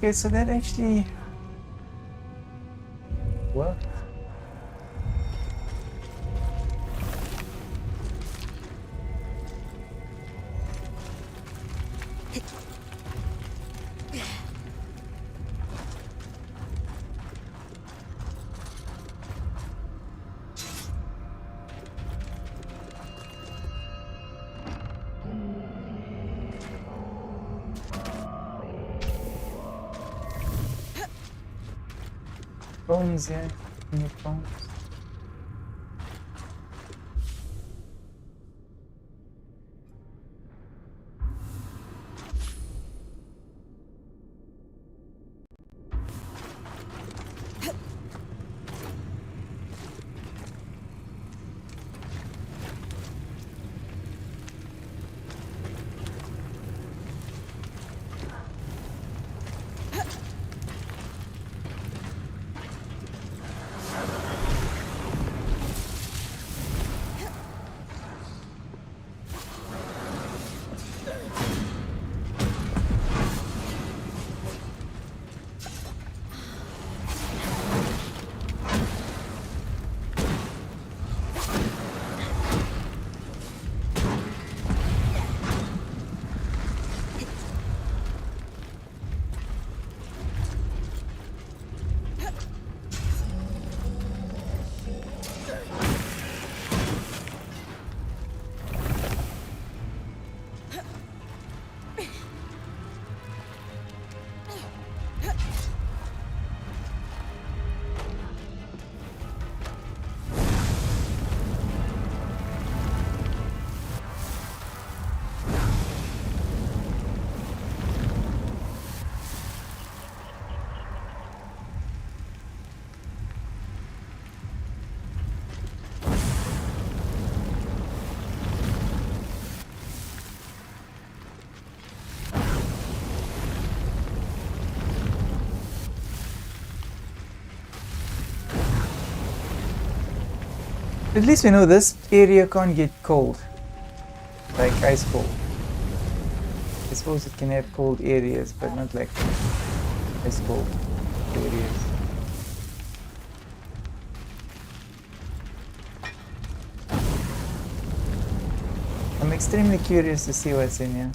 Okay, so that actually worked. Bones, yeah, new bones. At least we know this area can't get cold. Like ice cold. I suppose it can have cold areas, but not like ice cold areas. I'm extremely curious to see what's in here.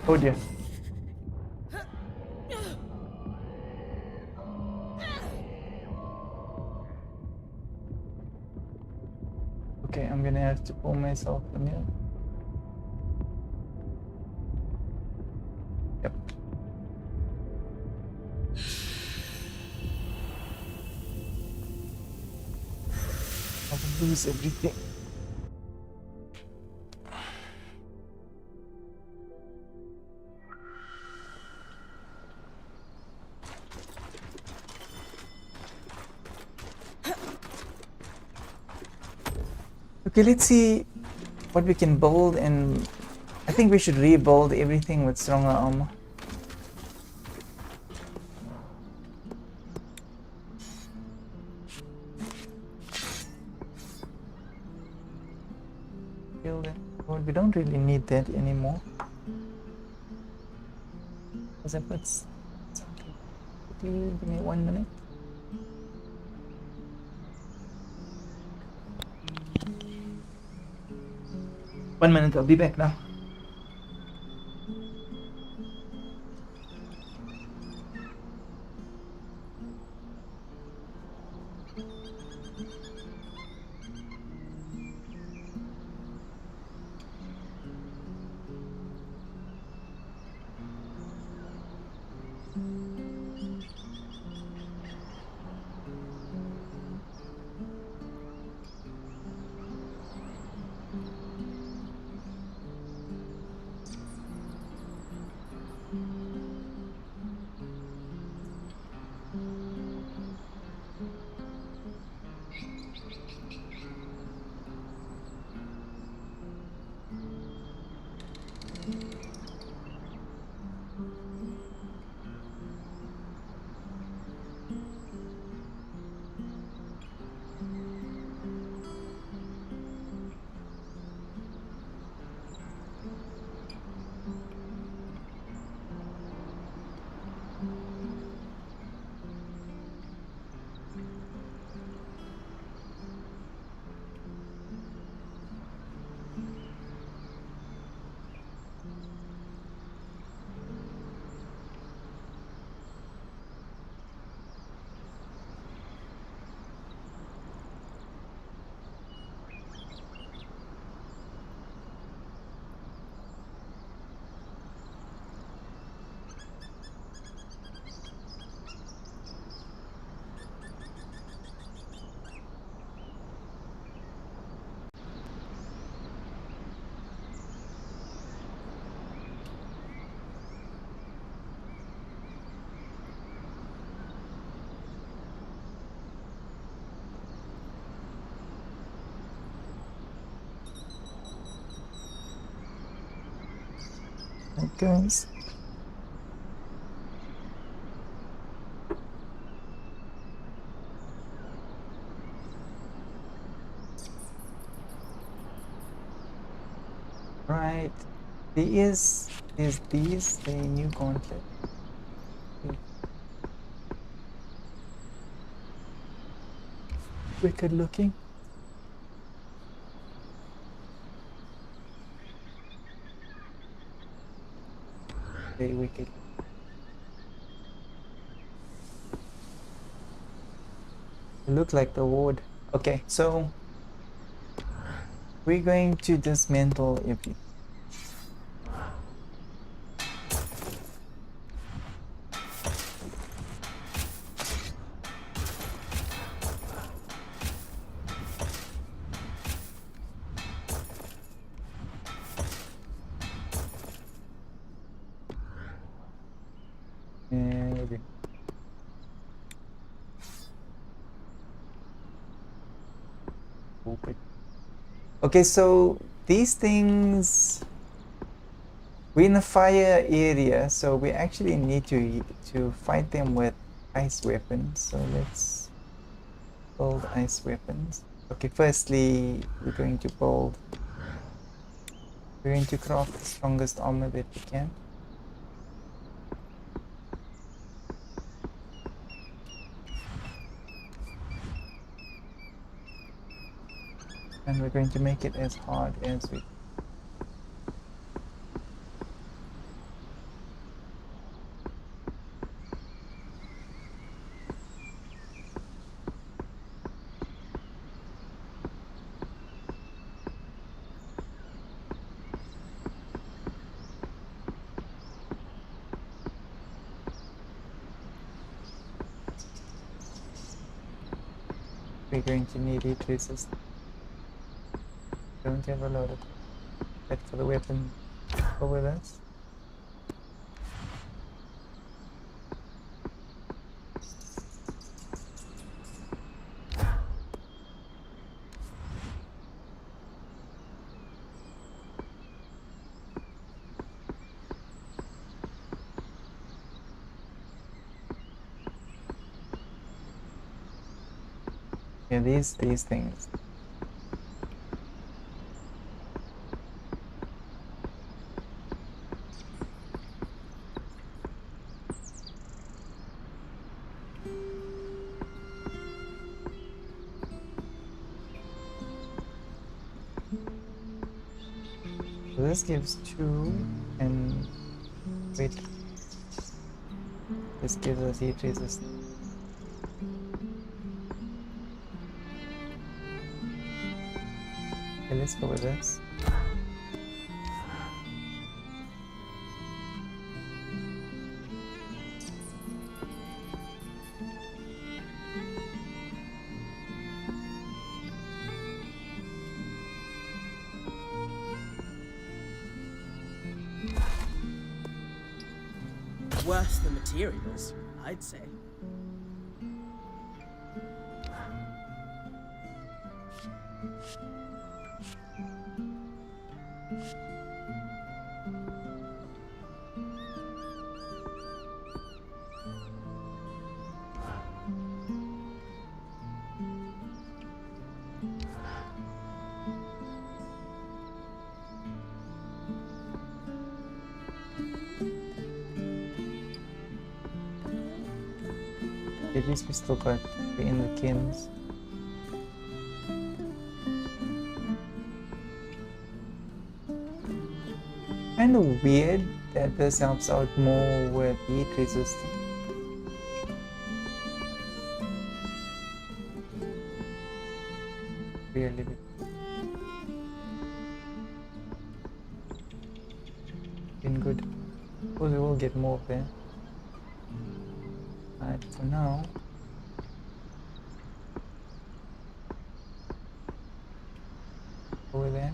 Oh dear. Okay, I'm gonna have to pull myself from here. Yep. I will lose everything. Okay, let's see what we can build, and I think we should rebuild everything with stronger armor. Build it. Well, we don't really need that anymore. Because I put something. Give me 1 minute. One minute, I'll be back now. goes. Right. There's these, the new gauntlet. Wicked looking. Very wicked. It look like the ward. Okay, so we're going to dismantle everything. Okay, so these things, we're in a fire area, so we actually need to fight them with ice weapons. So let's build ice weapons. Okay, firstly we're going to craft the strongest armor that we can. And we're going to make it as hard as we can. We're going to need heat resistance. Don't have a lot of that for the weapon. Go with us. Yeah, these things. So this gives 2, and wait, this gives us heat resistance. Okay, let's go with this. Worse than materials, I'd say. At least we still got in the kilns. Kind of weird that this helps out more with heat resistance. Really been good. Suppose we will get more of that. Alright, for now. Over there.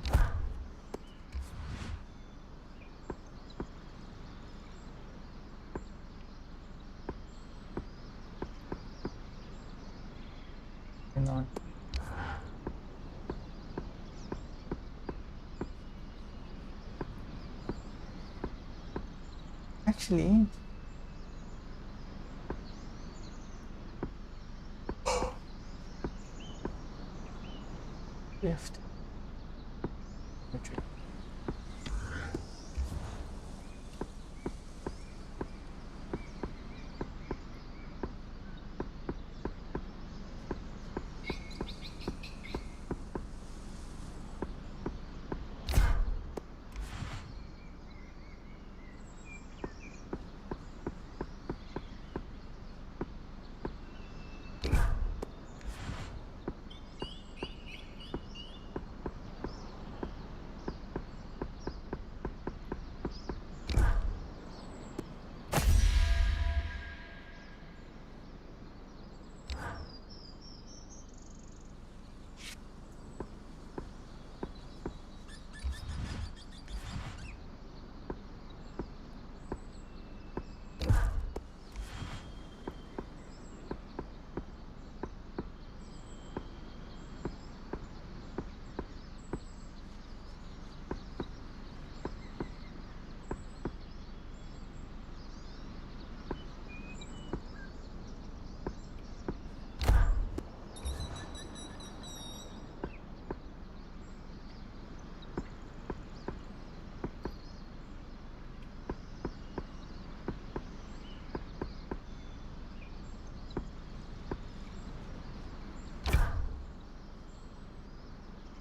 Hang on. actually. Left.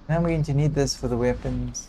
Now I'm going to need this for the weapons.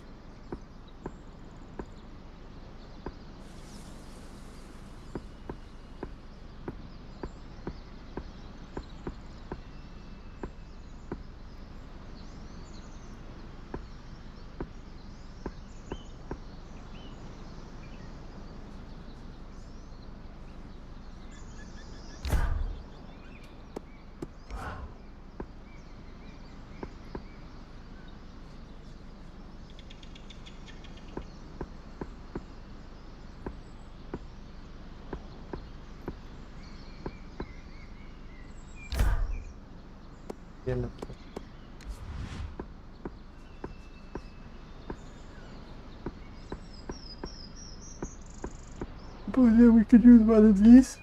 Yellow. But yeah, we could use one of these.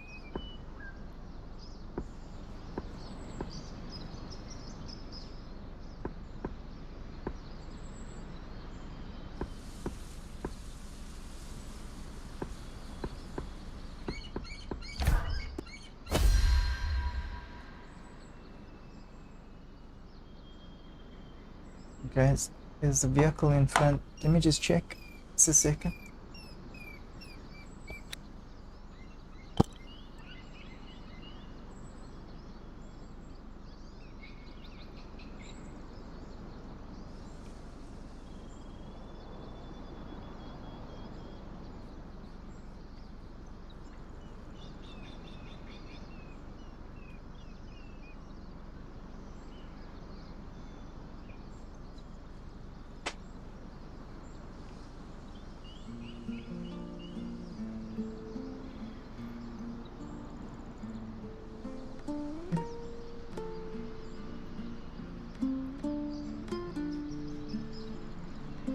Guys, there's a vehicle in front. Let me just check. Just a second.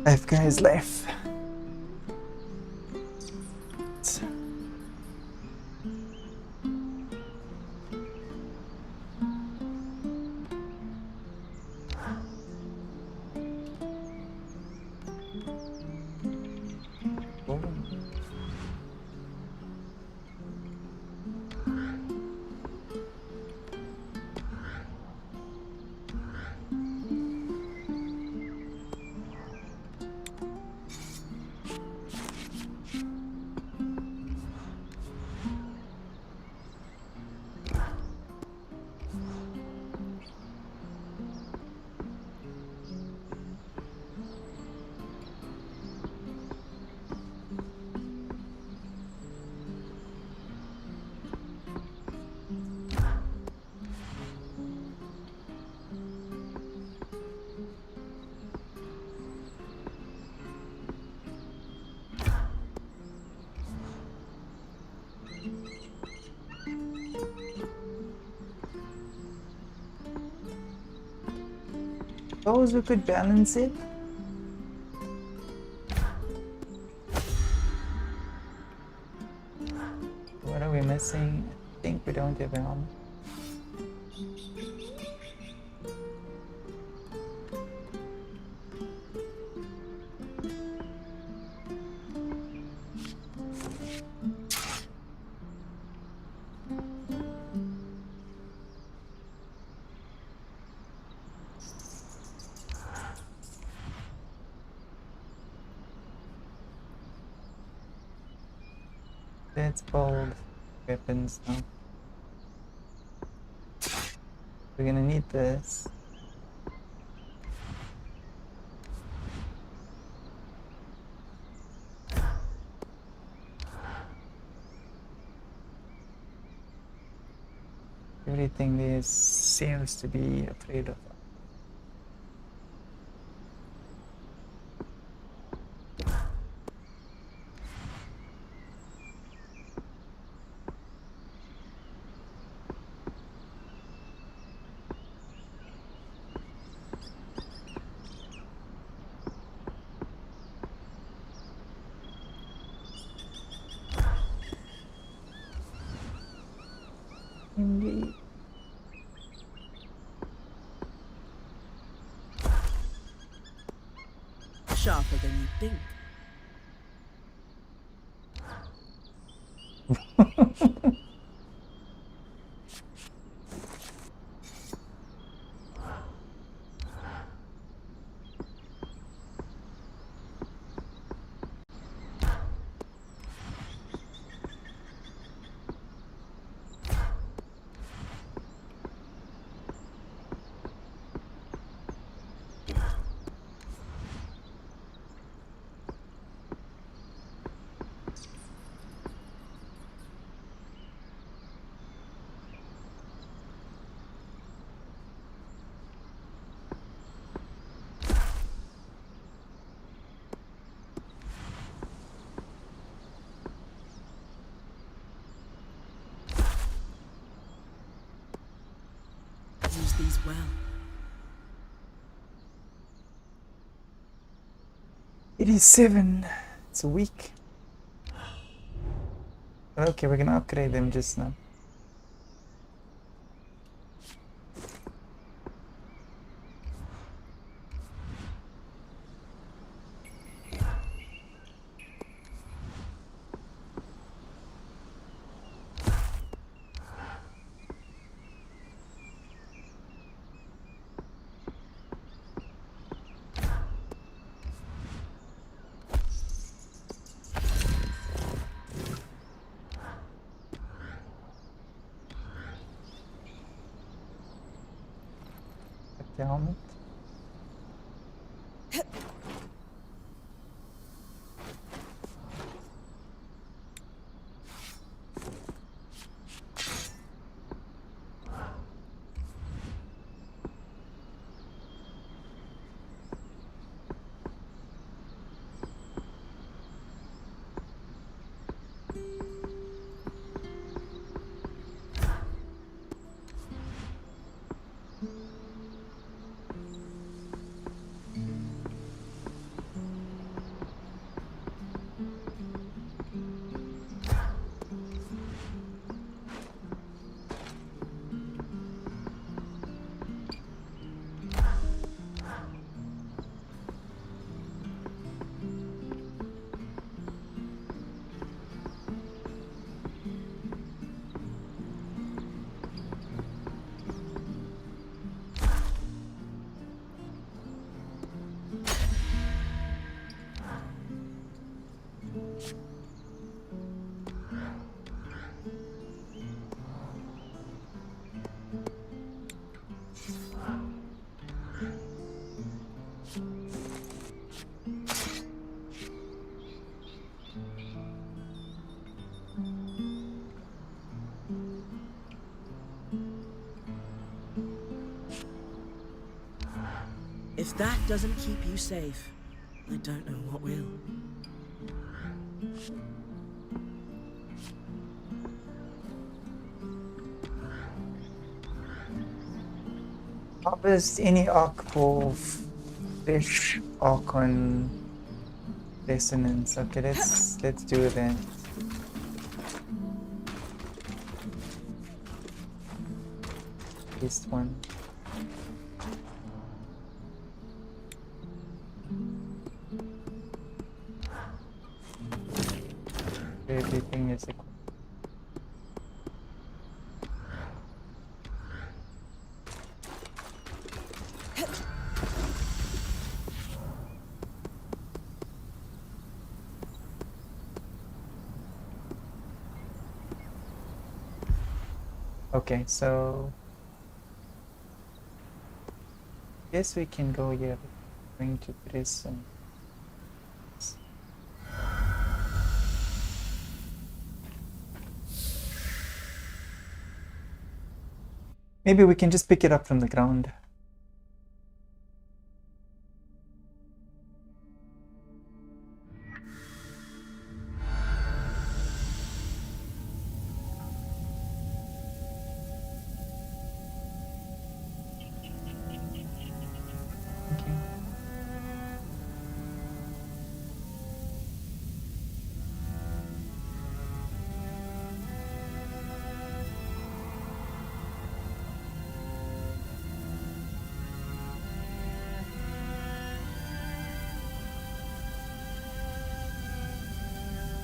Five guys left. Suppose we could balance it. missing? I think we don't have helmet. Let's build weapons now. We're gonna need this. Everything there seems to be afraid of us. Indeed. Sharper than you think. Use these well. It is 7. It's a week. Okay, we're gonna upgrade them just now. The helmet. If that doesn't keep you safe, I don't know what will. Harvest any arc for fish archon resonance. Okay, let's do that. This one. Everything is equipped. Okay, so guess we can go here. I'm going to press some. Maybe we can just pick it up from the ground.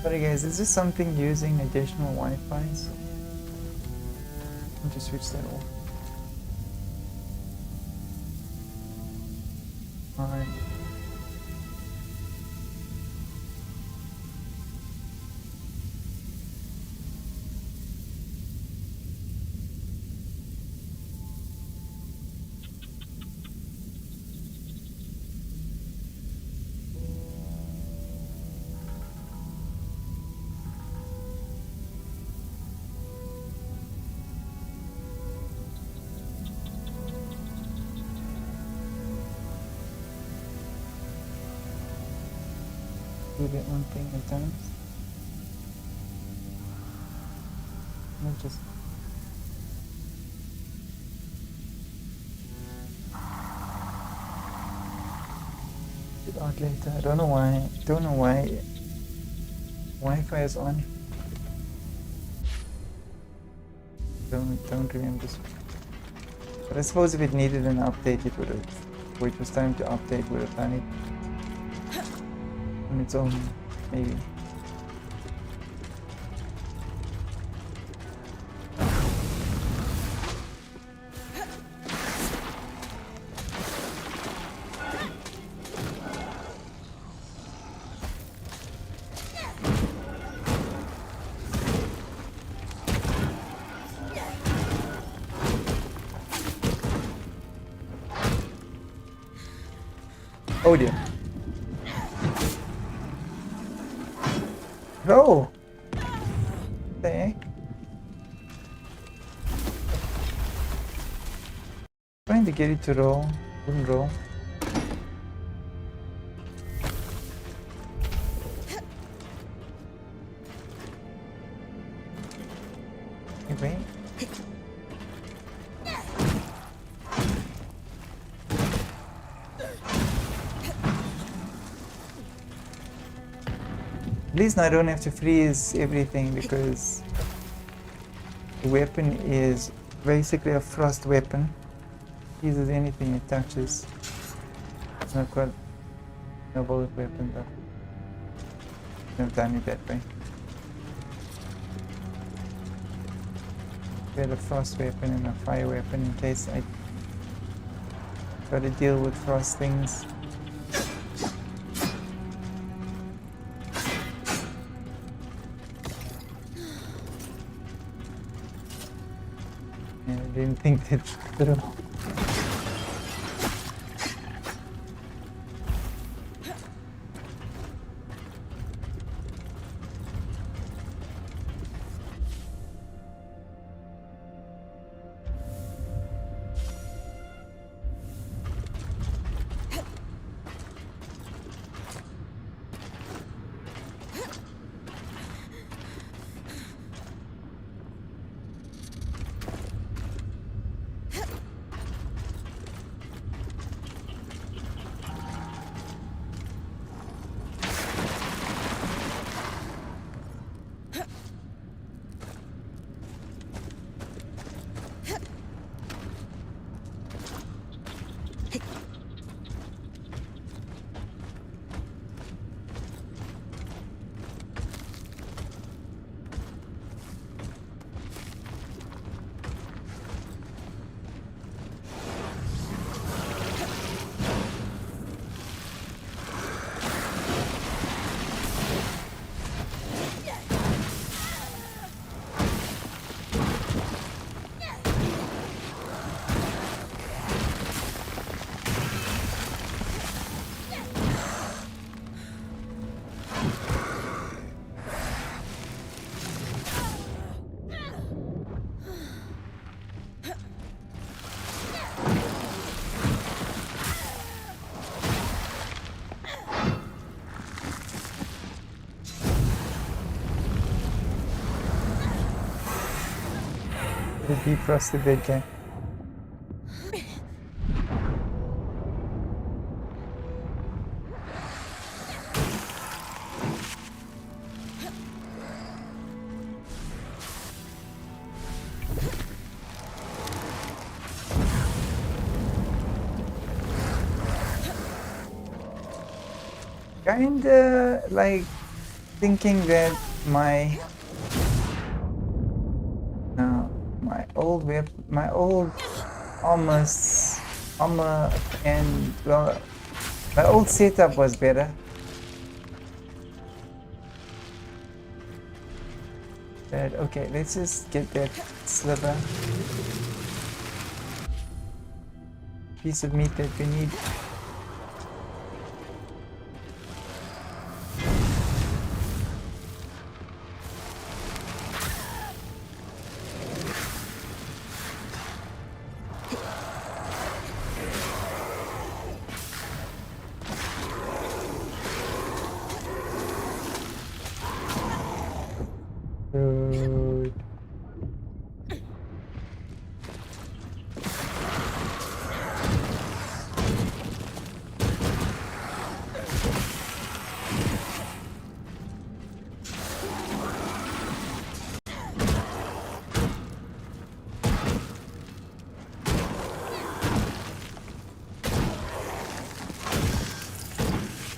Sorry guys, is this something using additional Wi-Fi? So I'll just switch that off. Alright. Do that one thing at times. Not just it out later. I don't know why. Don't know why Wi-Fi is on. Don't remember. But I suppose if it needed an update, it would have. Or it was time to update, would have done it. On its own, maybe. Oh dear. Roll! The heck? Trying to get it to roll. Wouldn't roll. Wait. At least now I don't have to freeze everything because the weapon is basically a frost weapon. Freezes anything it touches. It's not quite a bullet weapon, but I've done it that way. We had a frost weapon and a fire weapon in case I try to deal with frost things. Yeah, I didn't think that through. The defrosted bed guy. Kinda like thinking that my old armor and well, my old setup was better. But okay, let's just get that sliver piece of meat that we need. Good.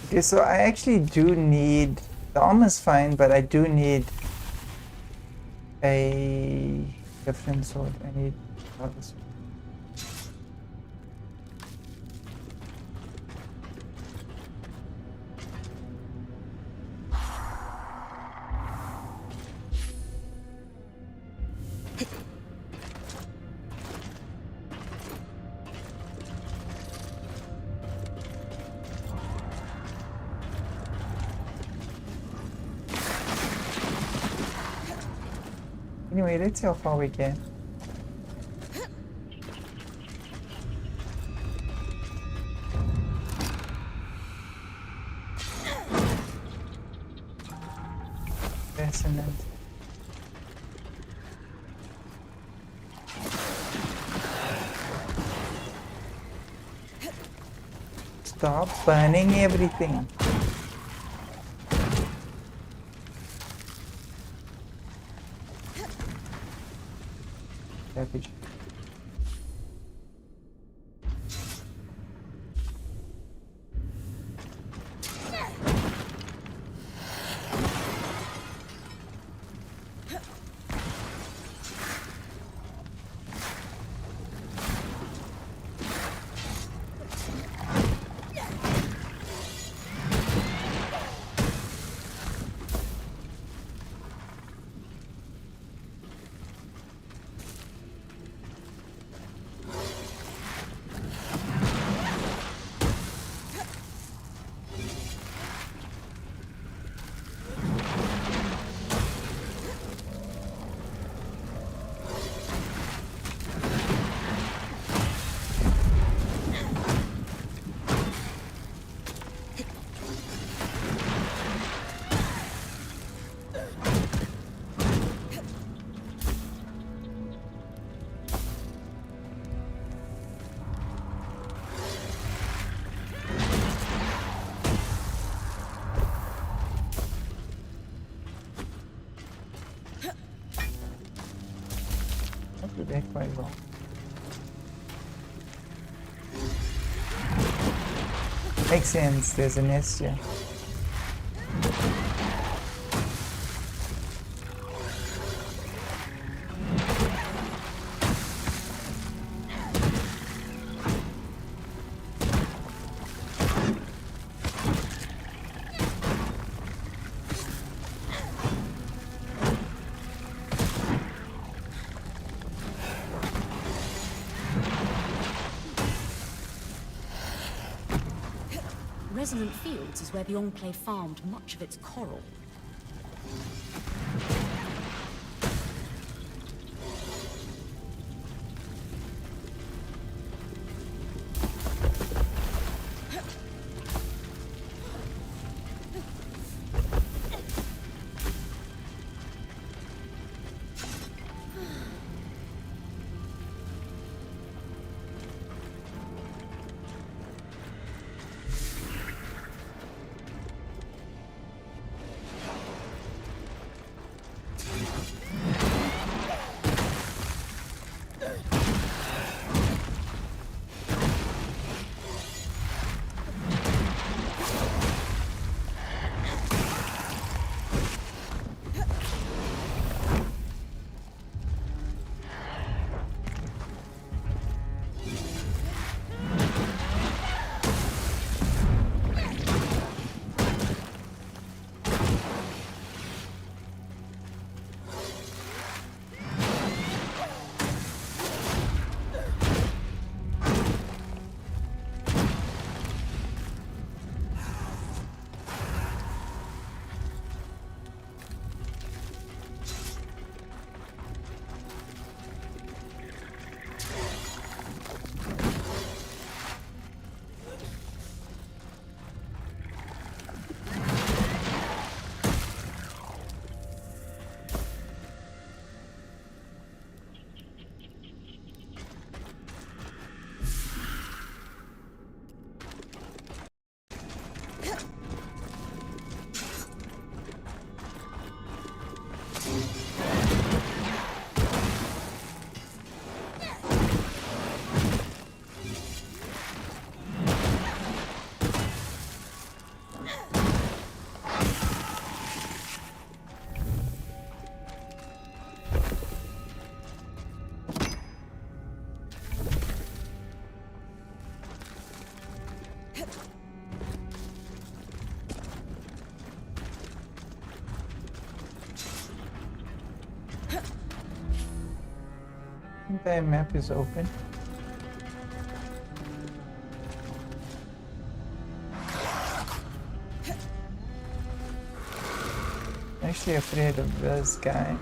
Okay, so I actually do need, the armor's fine, but I do need a different sword. I need another sword. Anyway, let's see how far we get. Fascinating. Stop burning everything. Savage. That quite well. Makes sense, there's a nest here. Resonant Fields is where the Enclave farmed much of its coral. The map is open. Actually afraid of this guy.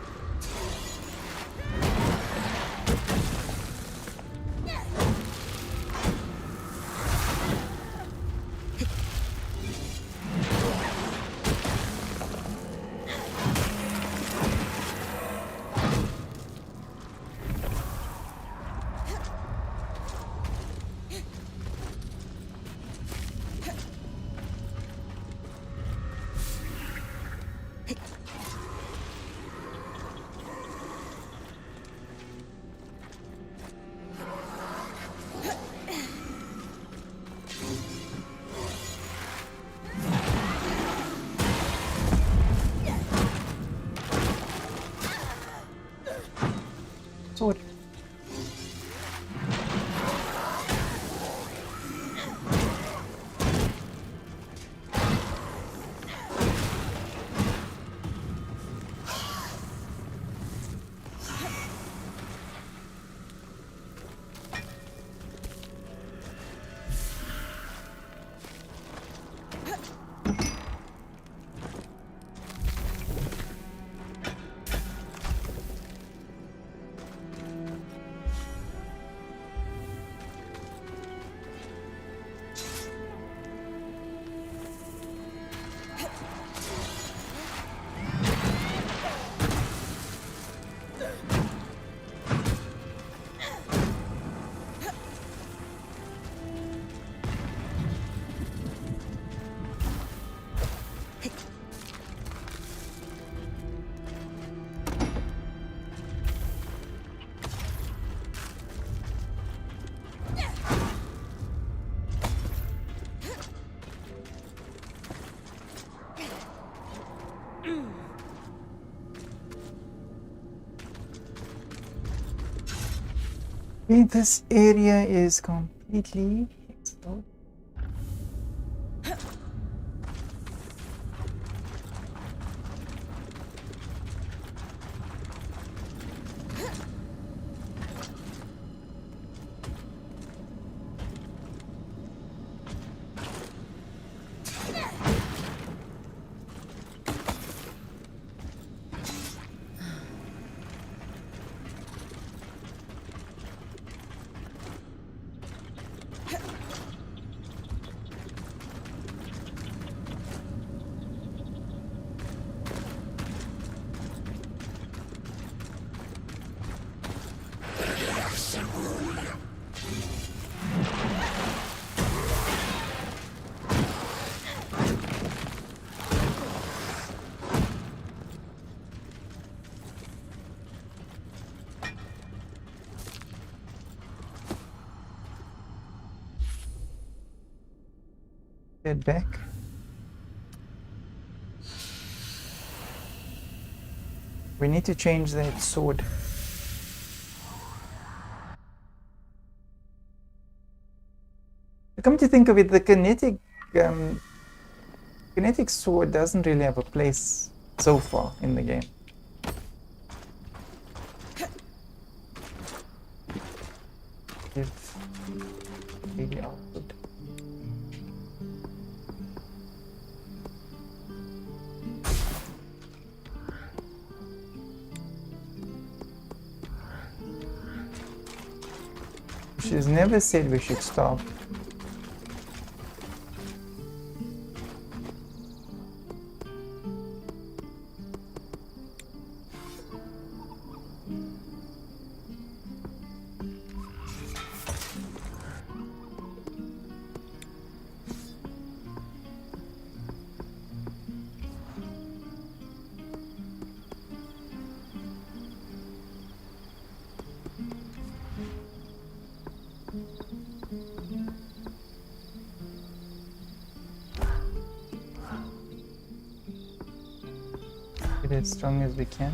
Sword. Okay, this area is completely explored. Get back. We need to change that sword. Come to think of it, the kinetic sword doesn't really have a place so far in the game. Give daily output. She's never said we should stop. Get it as strong as we can.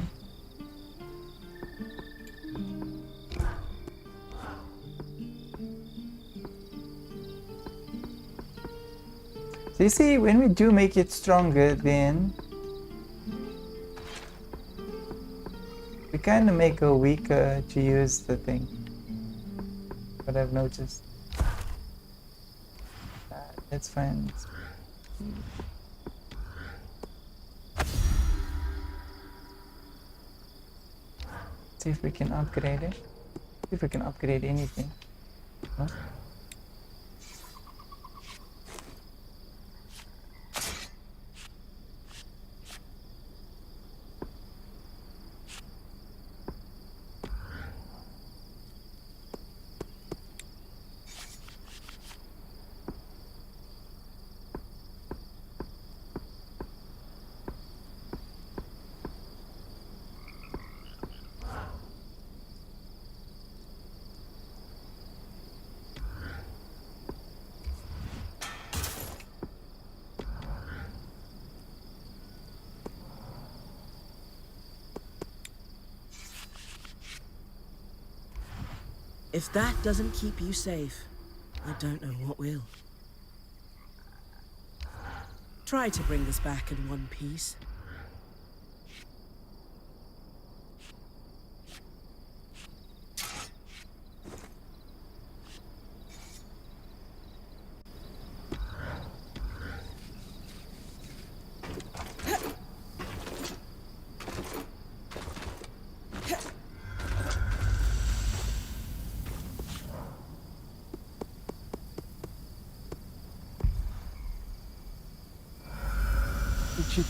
So you see, when we do make it stronger, then We kind of make her weaker to use the thing. What I've noticed. That's fine. See if we can upgrade it. See if we can upgrade anything. Huh? If that doesn't keep you safe, I don't know what will. Try to bring this back in one piece.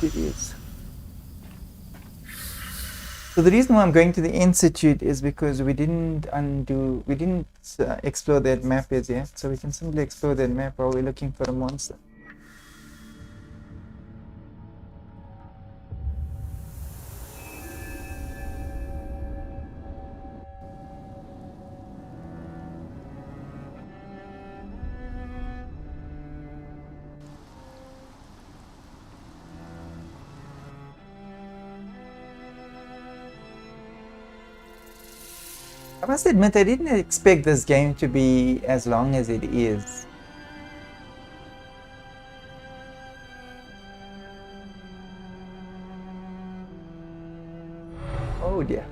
It is. So the reason why I'm going to the Institute is because we didn't explore that map as yet, so we can simply explore that map while we're looking for a monster. I must admit, I didn't expect this game to be as long as it is. Oh dear.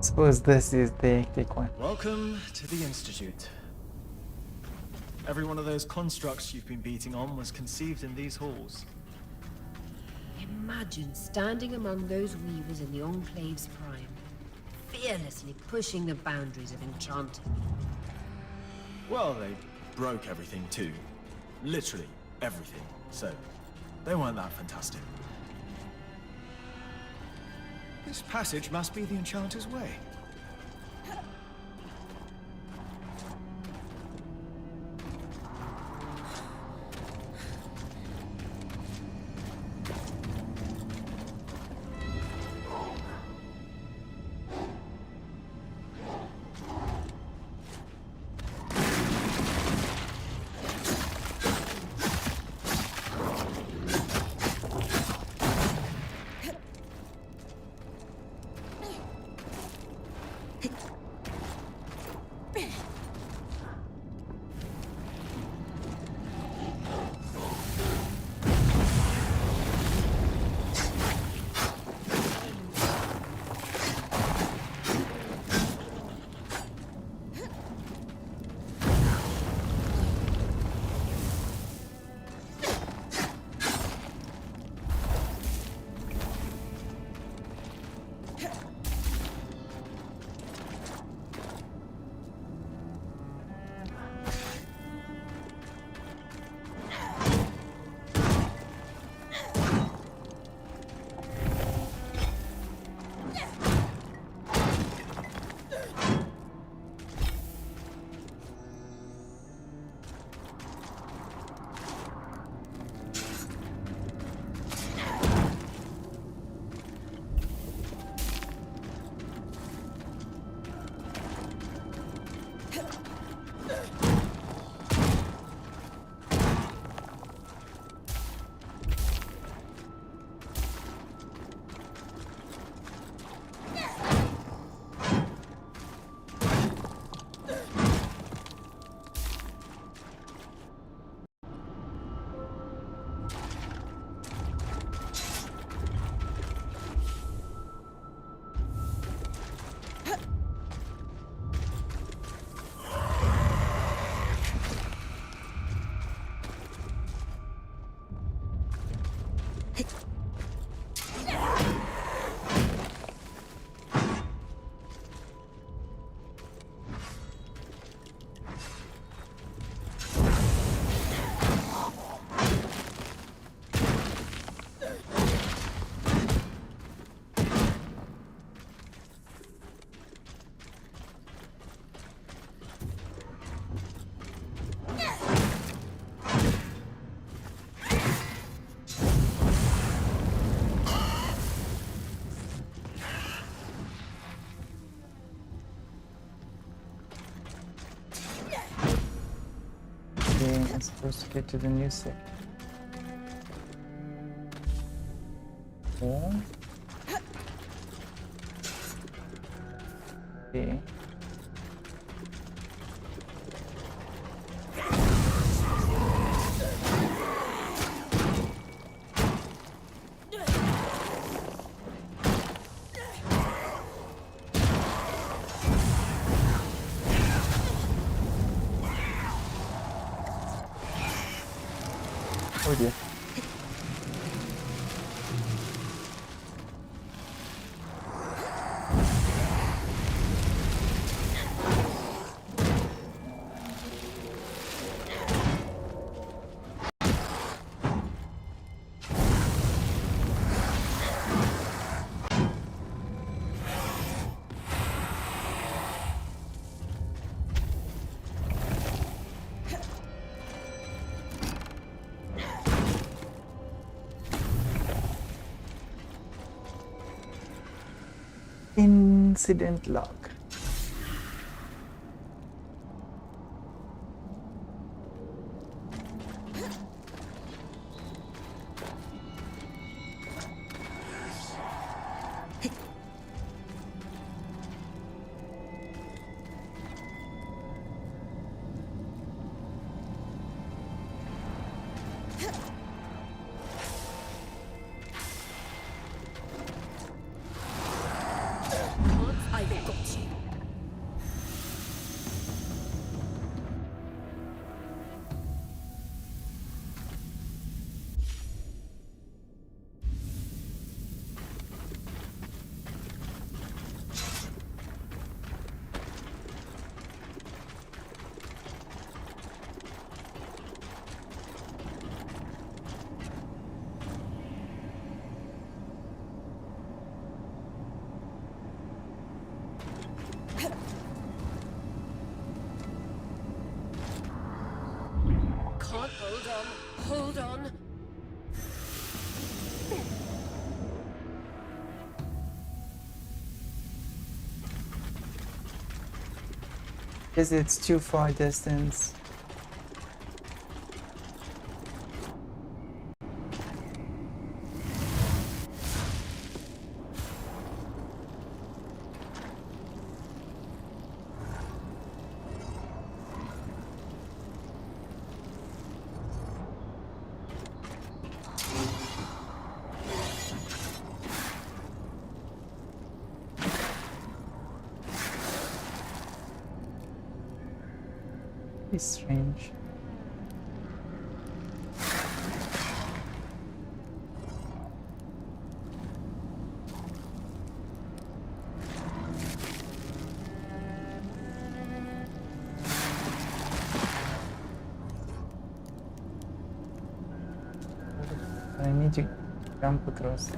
Suppose this is the hectic one. Welcome to the Institute. Every one of those constructs you've been beating on was conceived in these halls. Imagine standing among those weavers in the Enclave's prime, fearlessly pushing the boundaries of enchanting. Well, they broke everything too. Literally everything. So, they weren't that fantastic. This passage must be the Enchanter's Way. Okay, I'm supposed to get to the new sector. Oh. Okay. Oh dear. Incident log. I've got you. Can't hold on. Hold on. Because it's too far distance. It's strange. I need to jump across.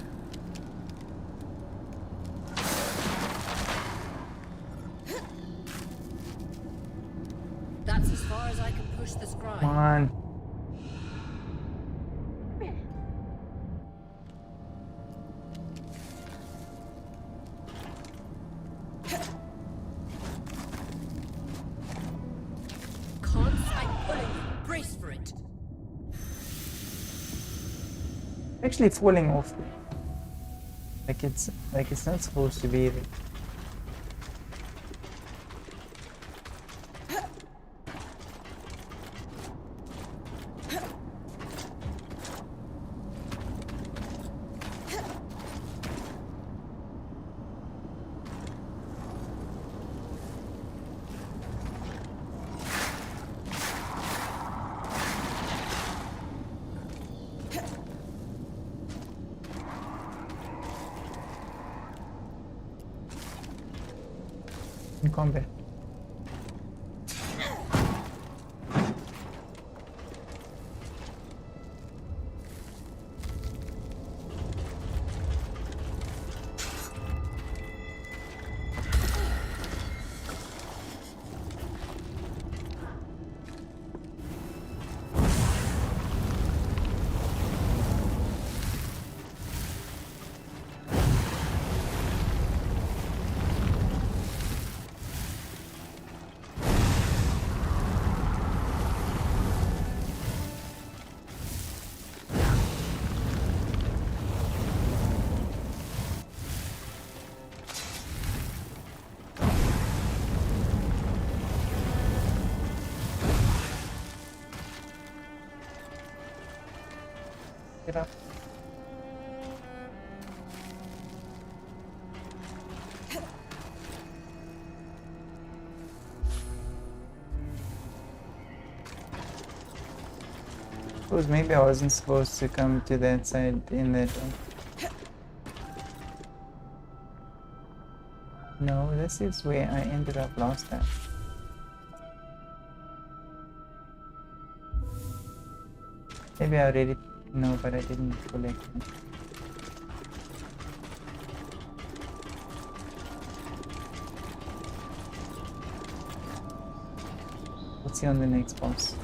That's as far as I can push the scribe. Come on. Can't I'm pulling you. Brace for it. Actually falling off. Like it's not supposed to be there. In combat. Get up. Suppose maybe I wasn't supposed to come to that side in that way. No, this is where I ended up last time. Maybe I already know, but I didn't collect it. Let's see on the next boss.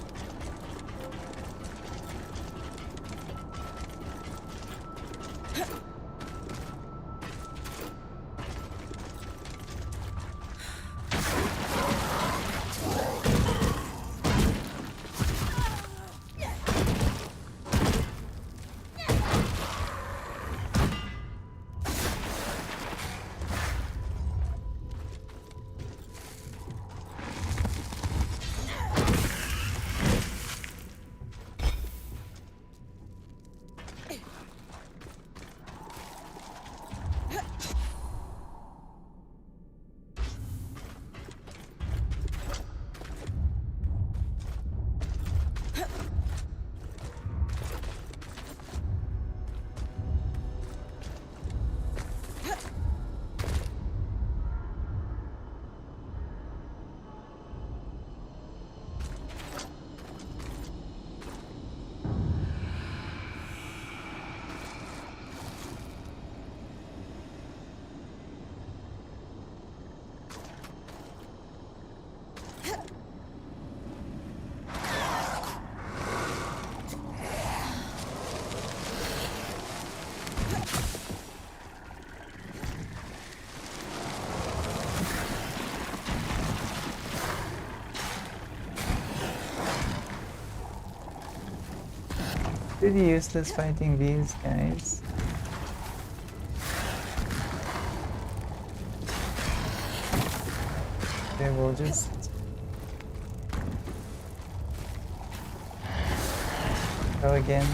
Pretty useless fighting these guys. They will just go again.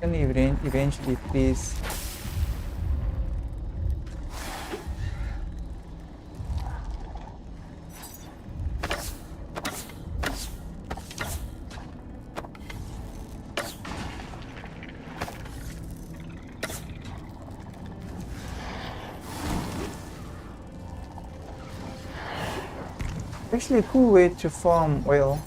Can you eventually please? Actually a cool way to farm oil.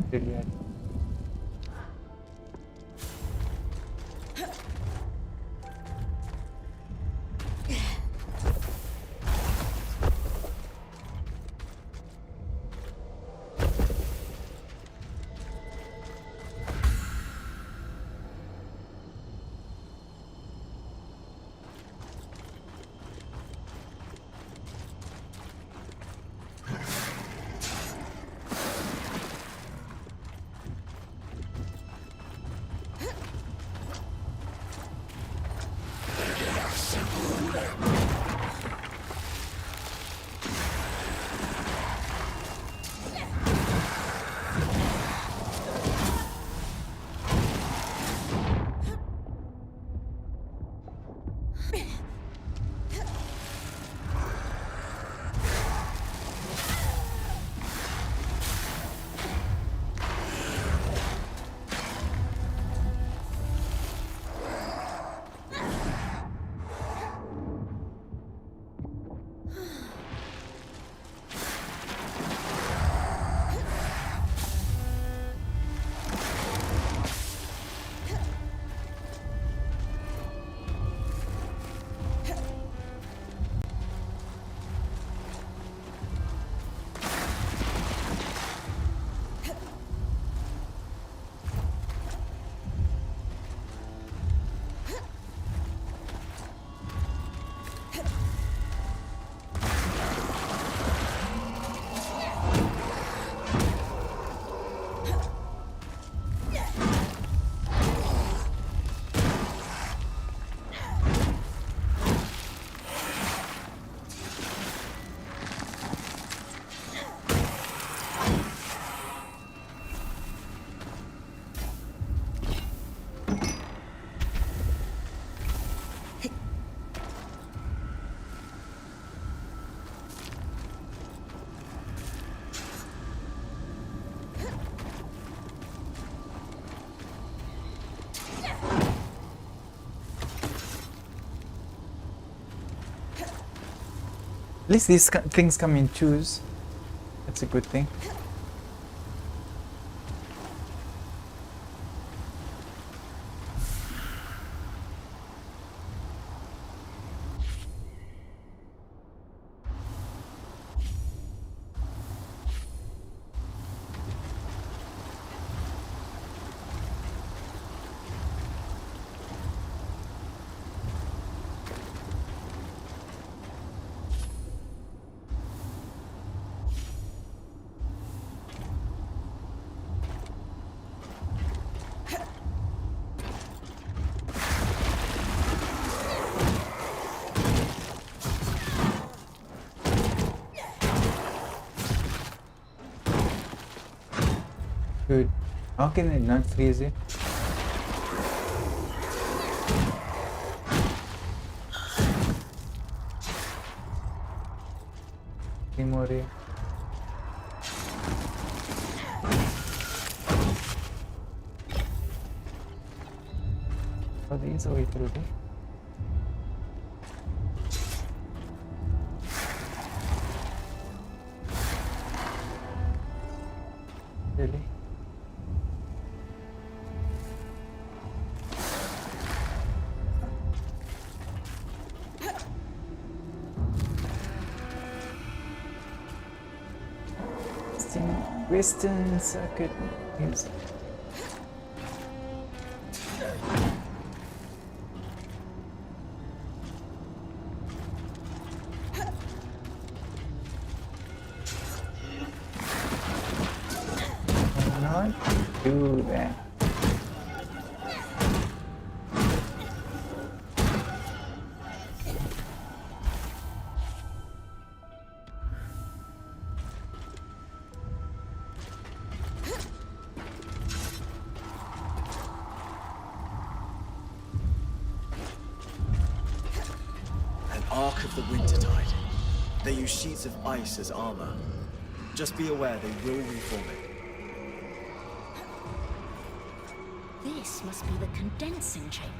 Brilliant. At least these things come in twos. That's a good thing. Dude, how can it not freeze it? These away through there. Really? Western circuit music. Not do that. Ark of the Wintertide. They use sheets of ice as armor. Just be aware they will reform it. This must be the condensing chamber.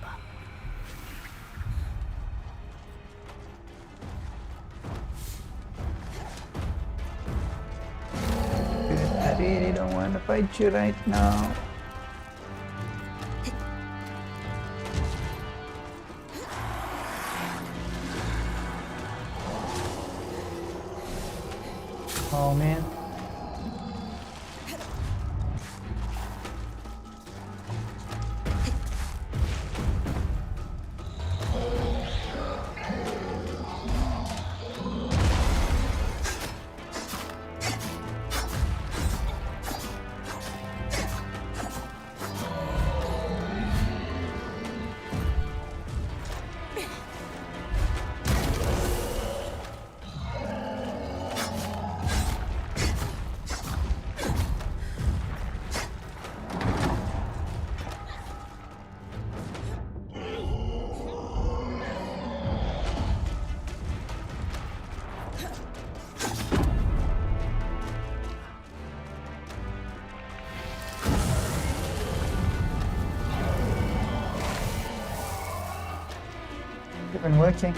I really don't want to fight you right now. Oh man. Been working.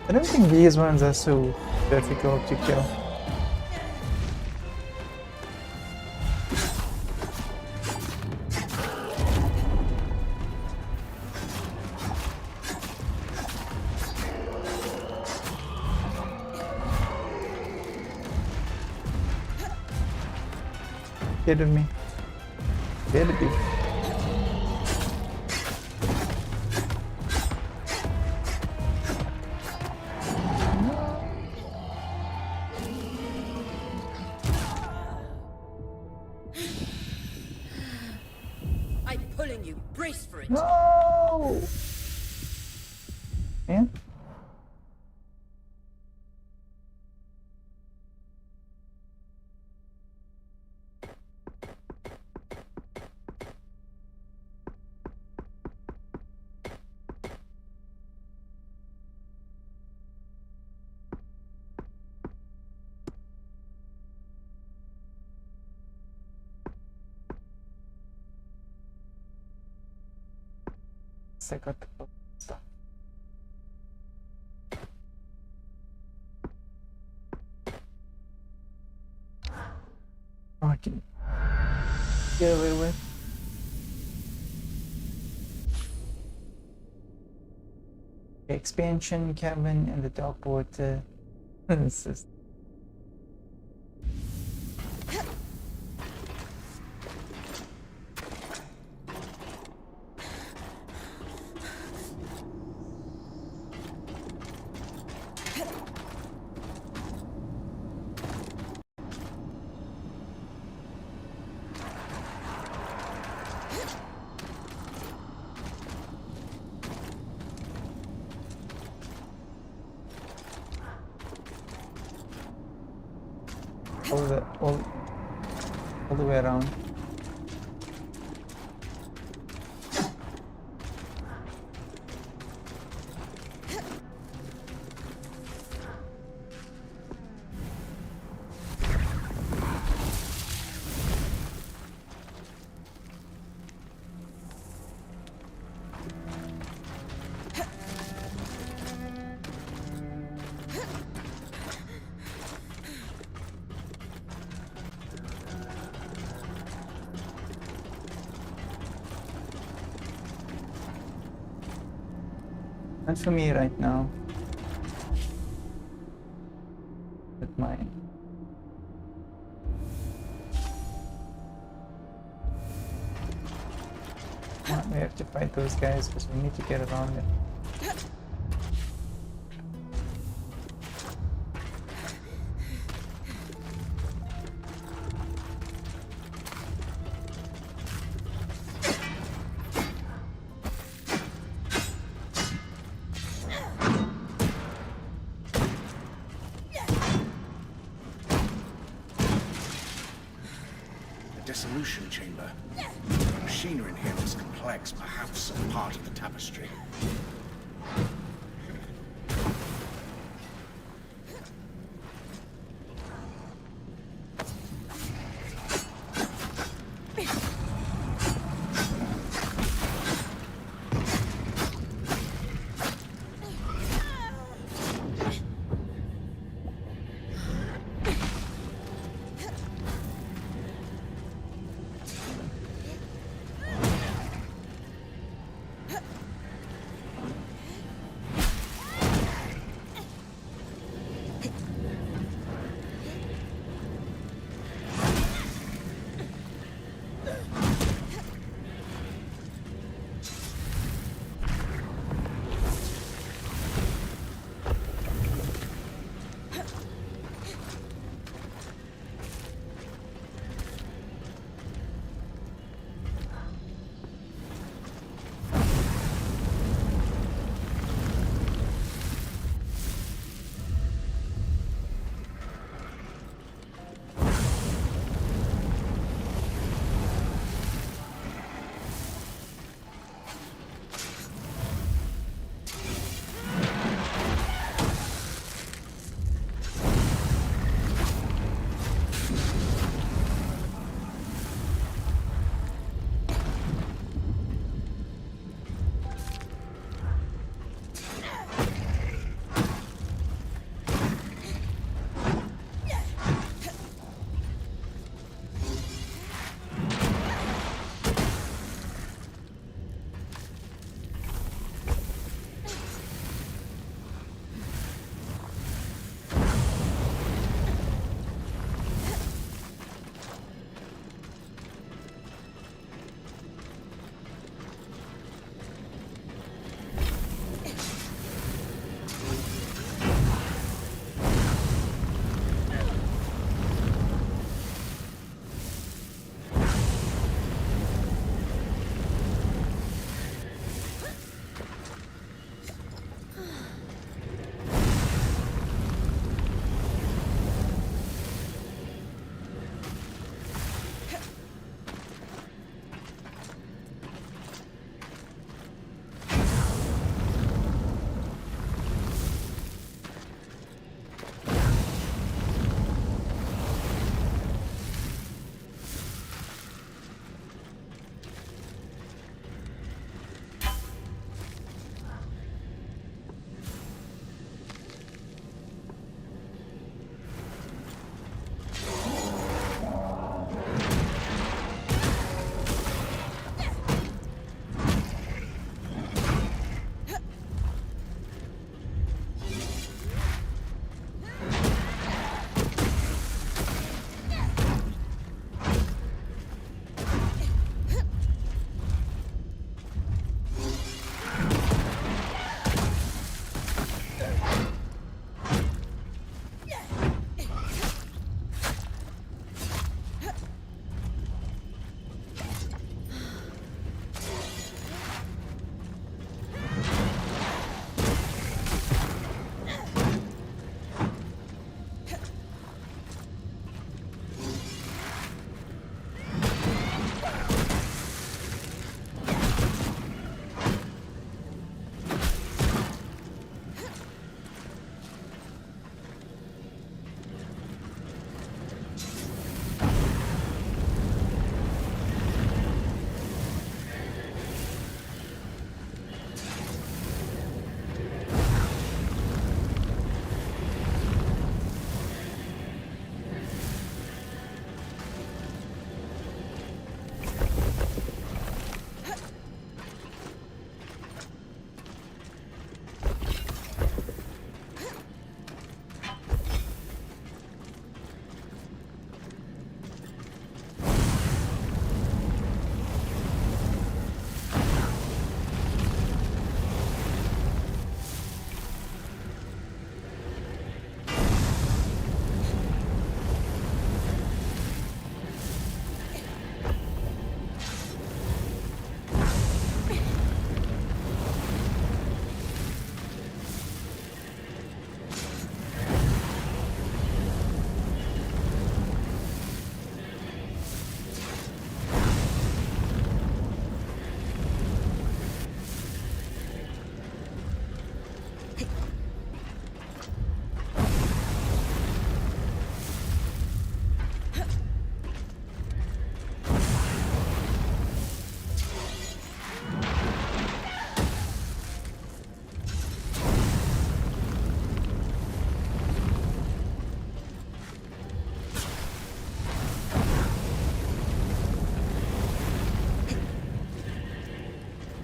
I don't think these ones are so difficult to kill. Kidding me? Better be. No! Man? I got the stuff. Oh, I can get away with. Expansion cabin and the dark water. This is all the way around. Not for me right now. But mine. We have to fight those guys because we need to get around it. Dissolution chamber. The machinery in here is complex, perhaps a part of the tapestry.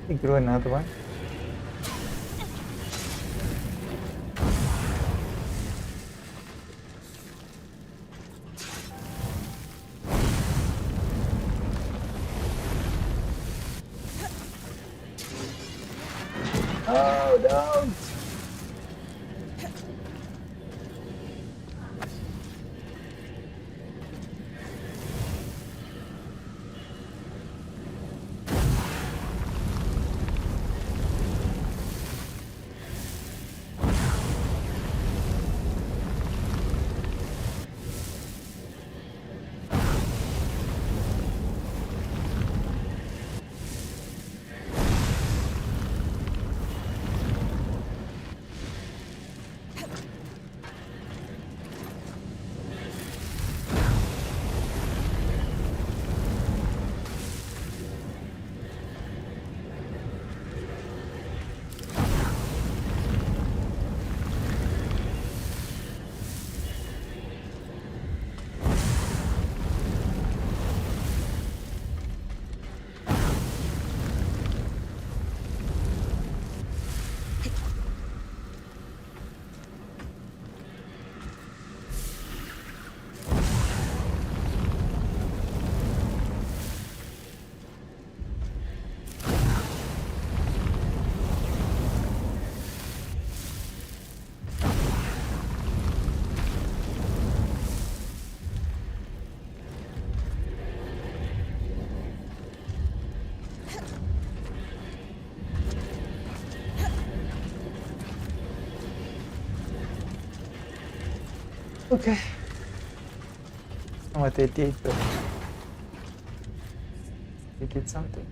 He grew another one. Oh, don't! Okay. That's not what they did, but they did something.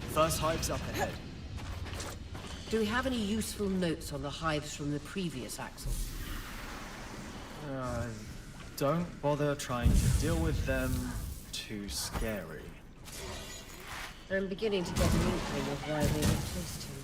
First hive's up ahead. Do we have any useful notes on the hives from the previous Axel? Don't bother trying to deal with them. Too scary. I'm beginning to get an inkling of why they replaced him.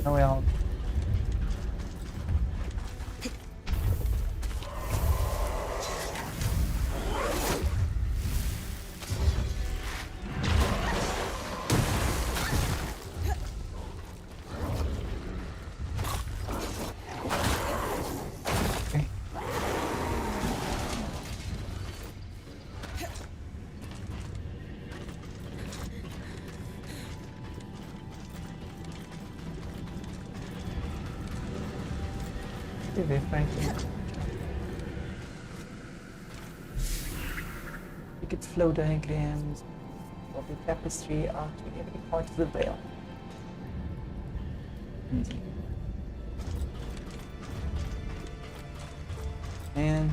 Oh well. Ticket flow diagrams of the tapestry are to every part of the veil. And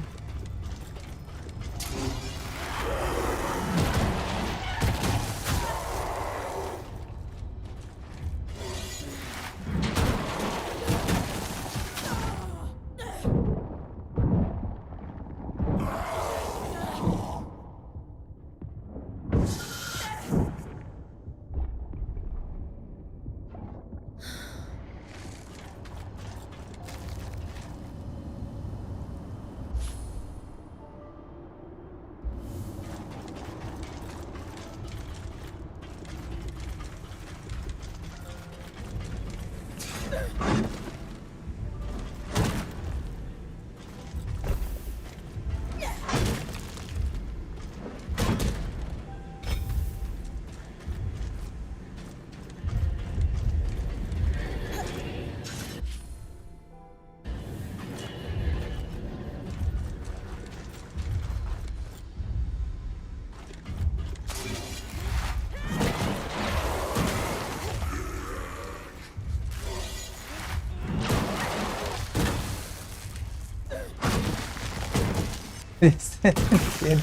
This kid.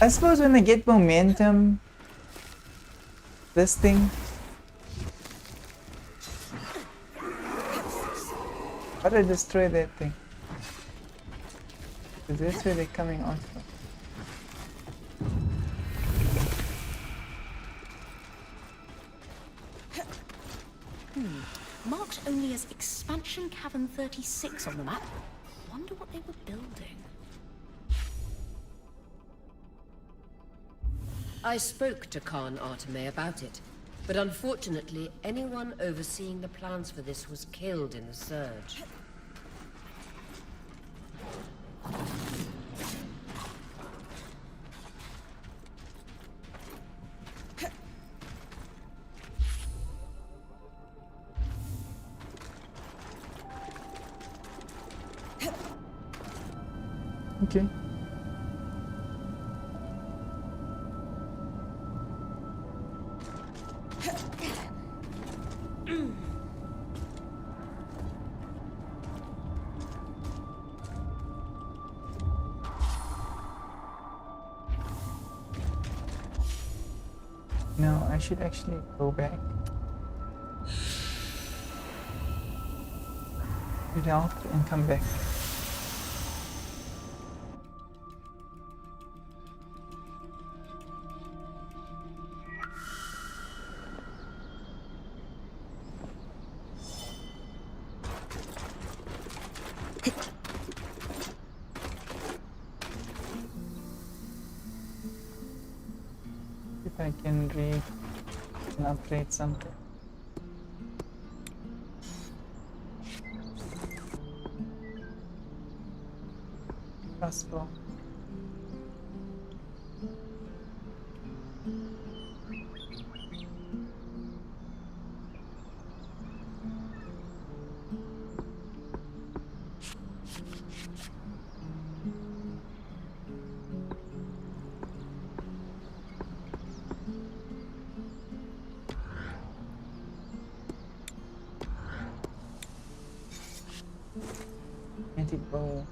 I suppose when I get momentum, this thing. How do I destroy that thing? Is this where they're coming on from? Marked only as Expansion Cavern 36 on the map. Wonder what they were building. I spoke to Khan Arteme about it, but unfortunately anyone overseeing the plans for this was killed in the surge. Okay. No, I should actually go back. Get out and come back. If I can read and upgrade something. Crossbow. Anti-bow.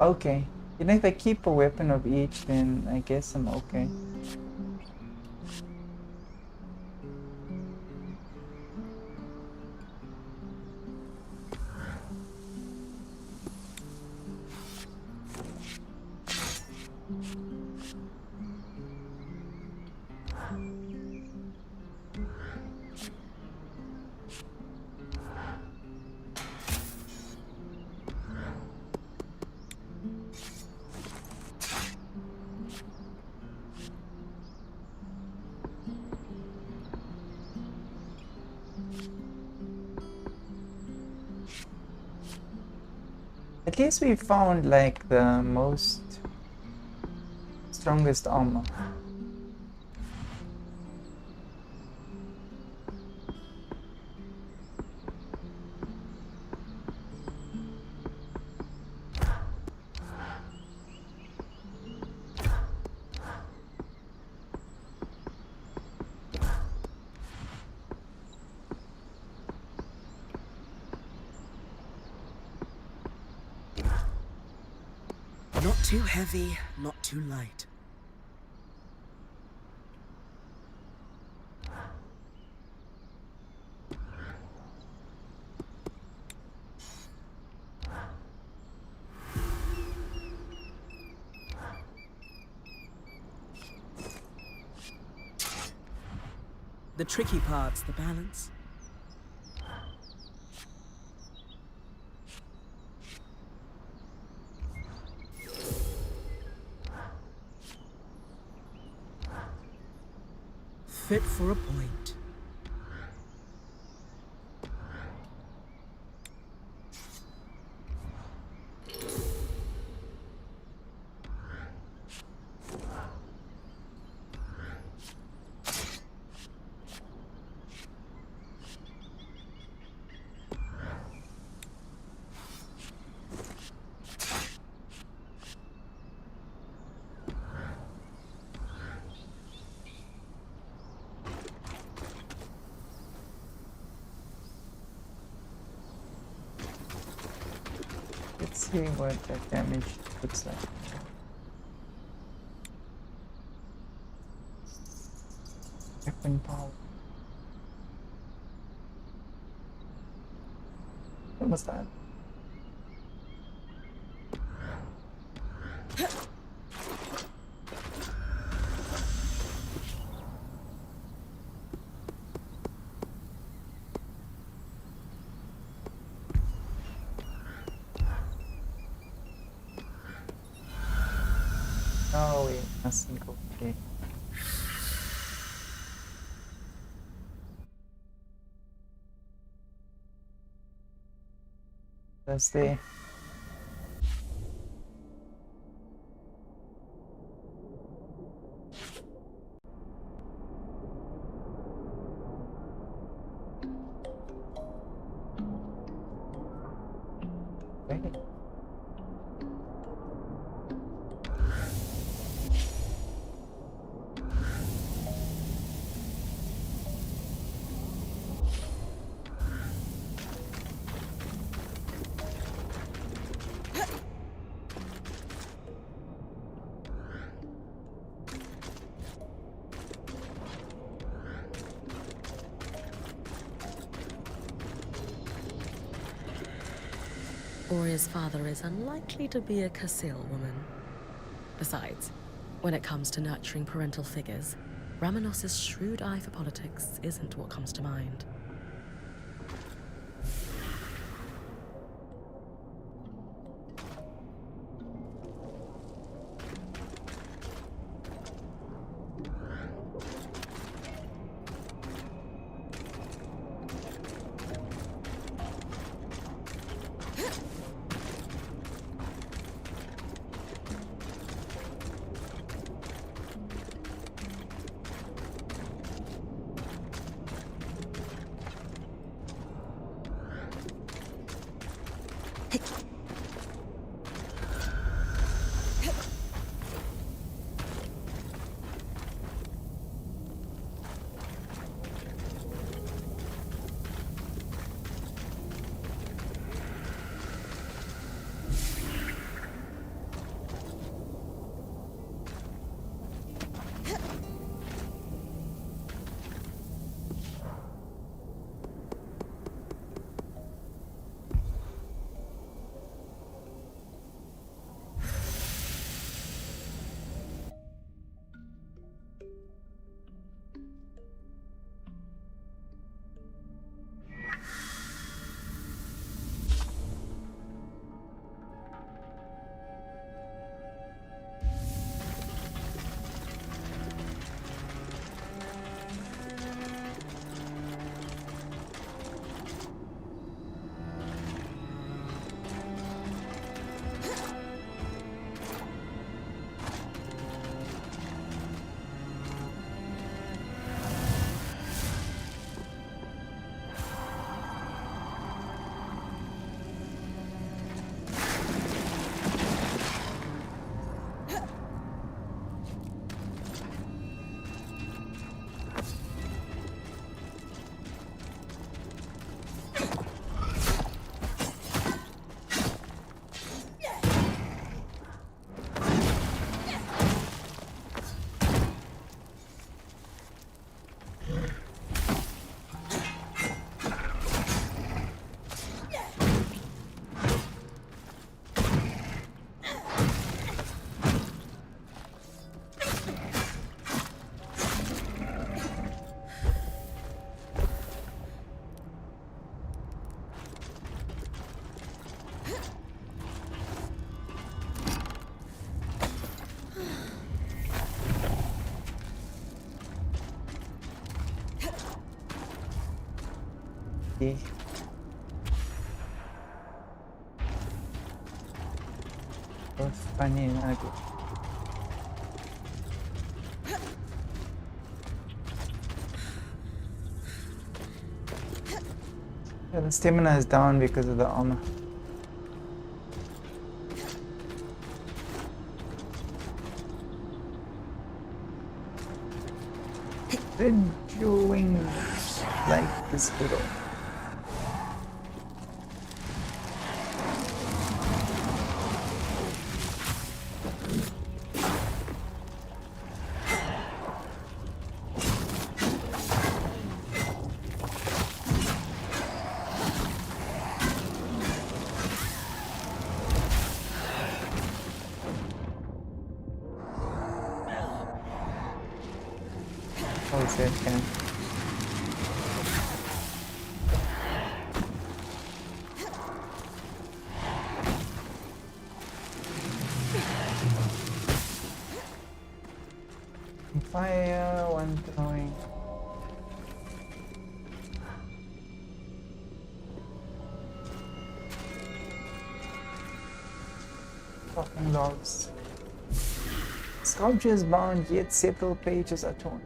Okay. You know, if I keep a weapon of each, then I guess I'm okay. At least we found like the most strongest armor. Not too heavy, not too light. The tricky part's the balance. Fit for a point. Let's see what that damage looks like. Weapon power. What was that? Oh wait, mustn't go. Okay. Let's see. Wait. Oria's father is unlikely to be a Casil woman. Besides, when it comes to nurturing parental figures, Ramenos's shrewd eye for politics isn't what comes to mind. Okay. Both funny and ugly. Yeah, the stamina is down because of the armor. Then your wings like this little. that can. Fire, one throwing. Fucking logs. Sculpture is bound, yet several pages are torn.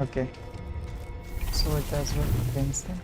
Okay, so it does work against them.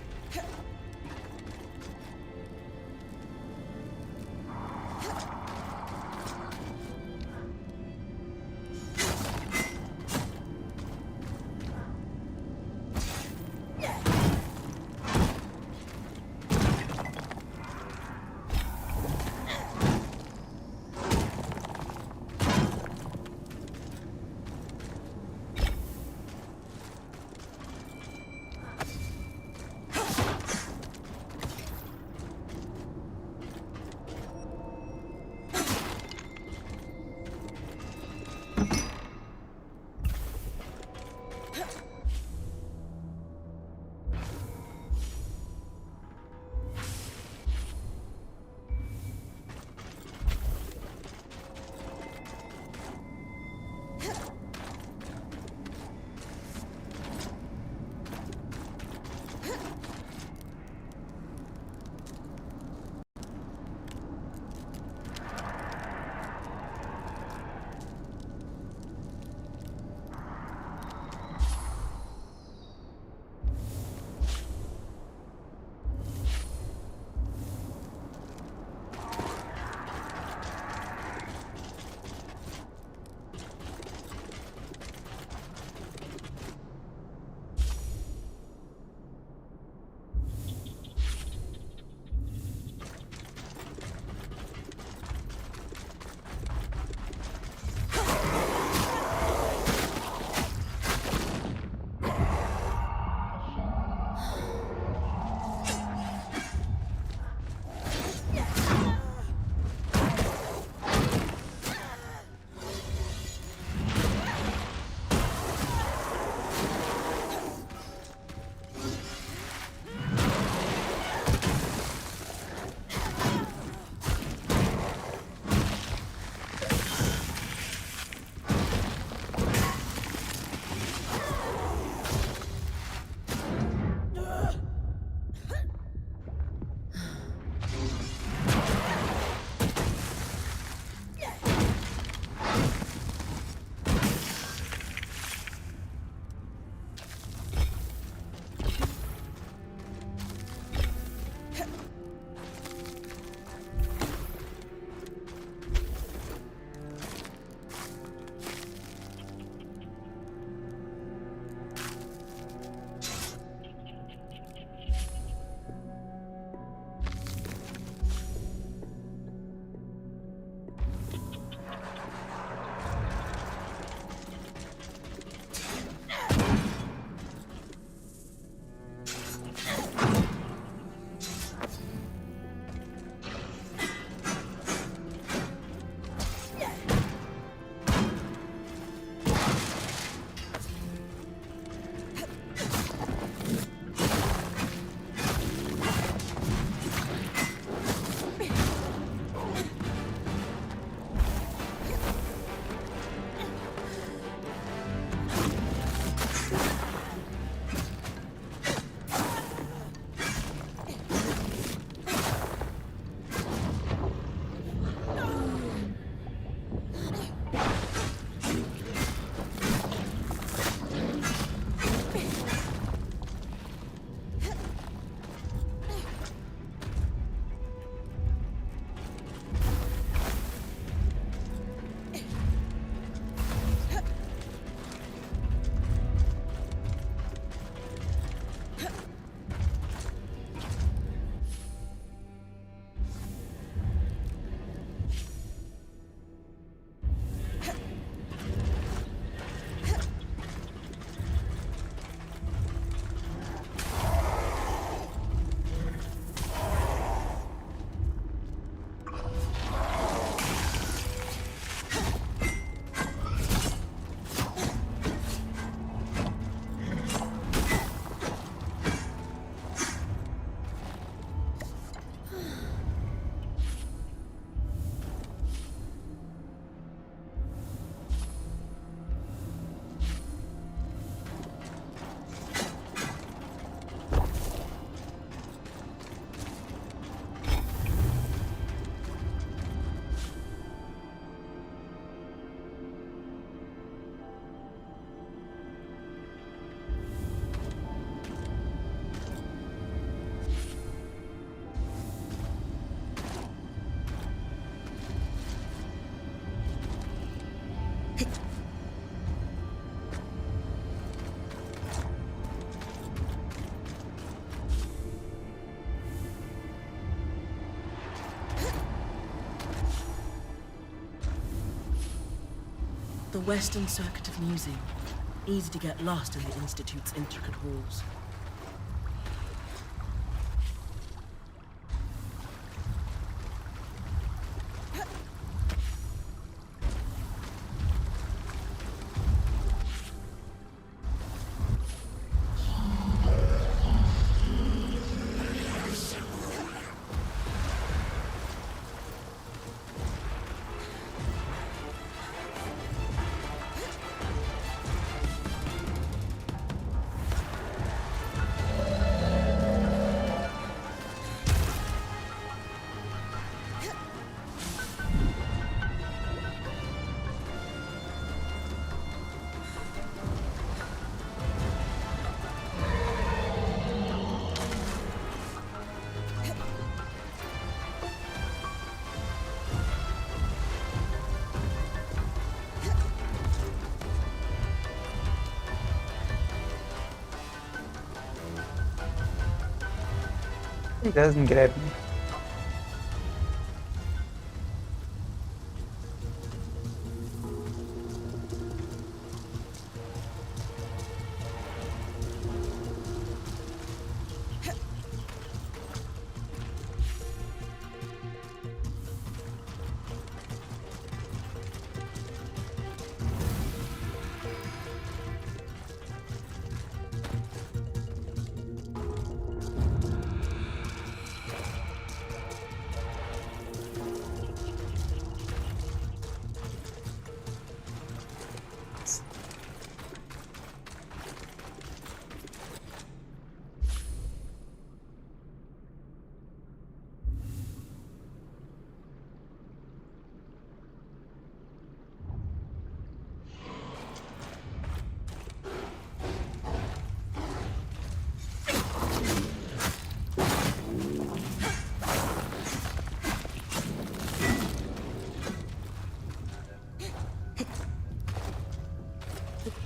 western circuit of musing. Easy to get lost in the Institute's intricate halls. He doesn't grab me.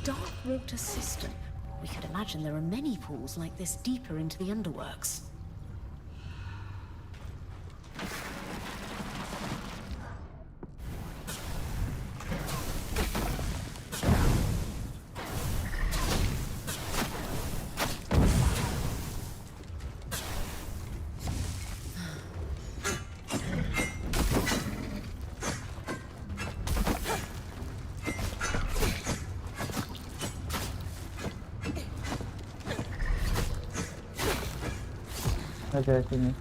Dark water cistern. We could imagine there are many pools like this deeper into the underworks. Hadi.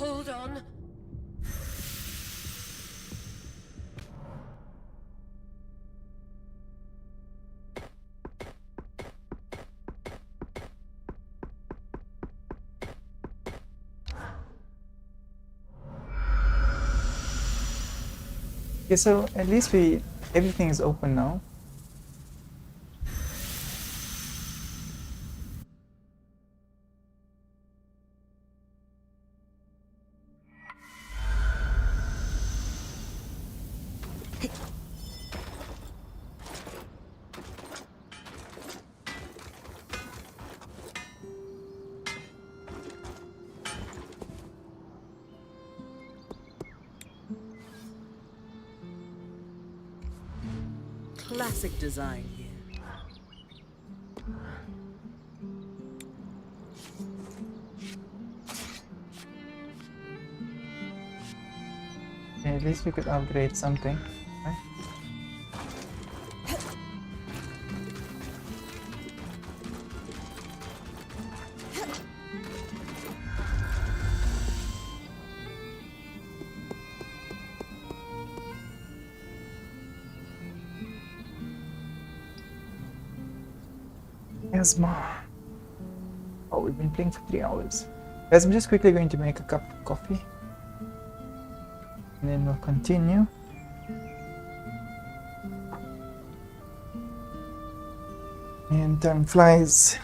Hold on. Okay, so at least everything is open now. Classic design here. Okay, at least we could upgrade something, right? Esma. Oh, we've been playing for 3 hours. Guys, I'm just quickly going to make a cup of coffee. And then we'll continue. And time flies.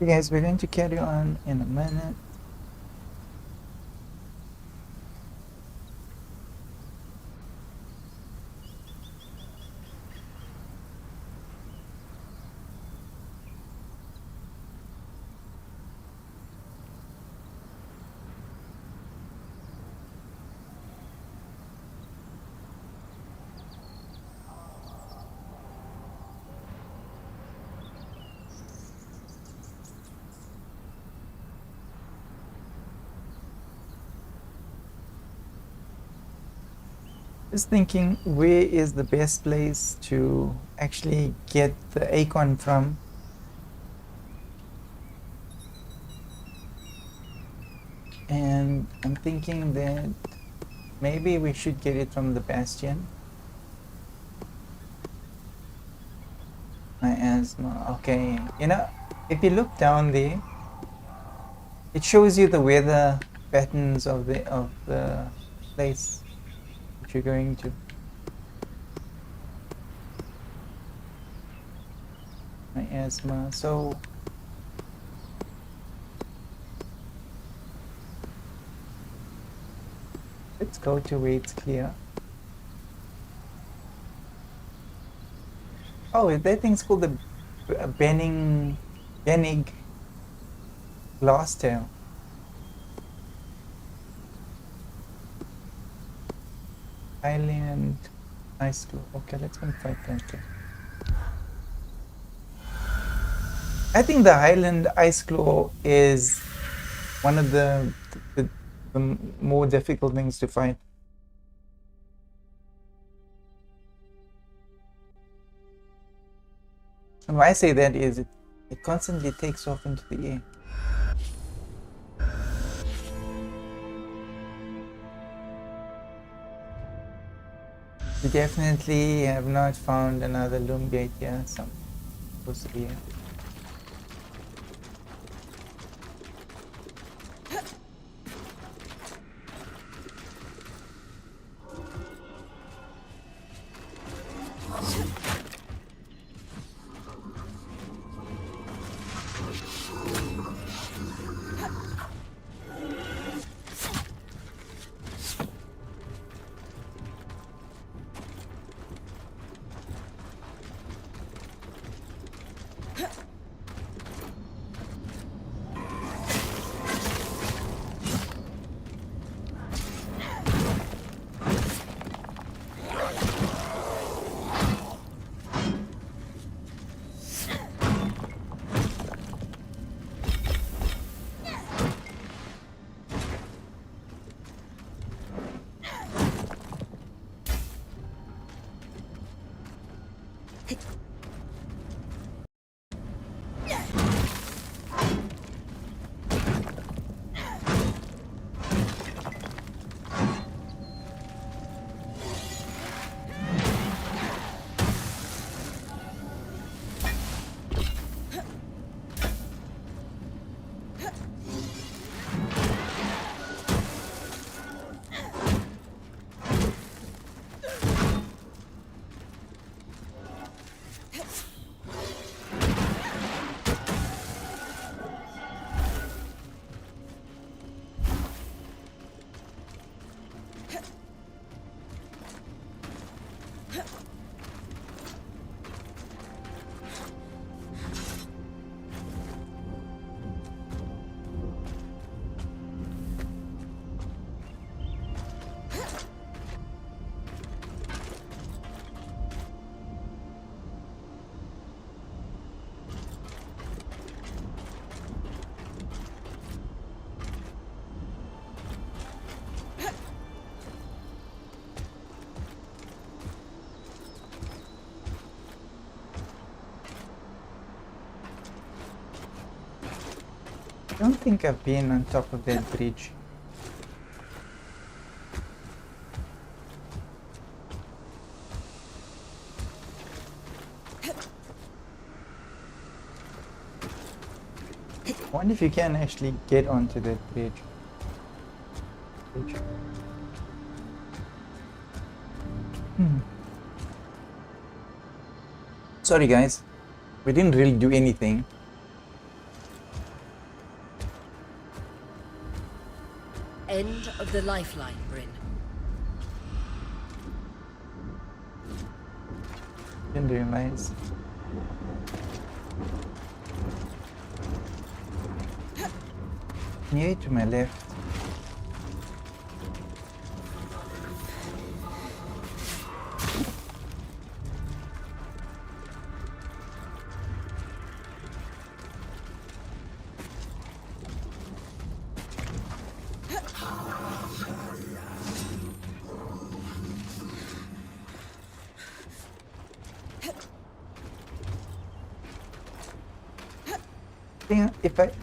Okay guys, we're going to carry on in a minute. Just thinking, where is the best place to actually get the acorn from? And I'm thinking that maybe we should get it from the bastion. My asthma. Okay, you know, if you look down there, it shows you the weather patterns of the place that you're going to. My asthma. So let's go to where it's clear. Oh, that thing's called the Bennig Glasstail. Island Ice Claw. Okay, let's go and fight that thing. I think the Highland Ice Claw is one of the more difficult things to fight. And why I say that is it constantly takes off into the air. We definitely have not found another loom gate here. Some supposed to be here. I don't think I've been on top of that bridge. I wonder if you can actually get onto that bridge. Sorry guys, we didn't really do anything. end of the lifeline, Bryn. Didn't realize. Near to my left.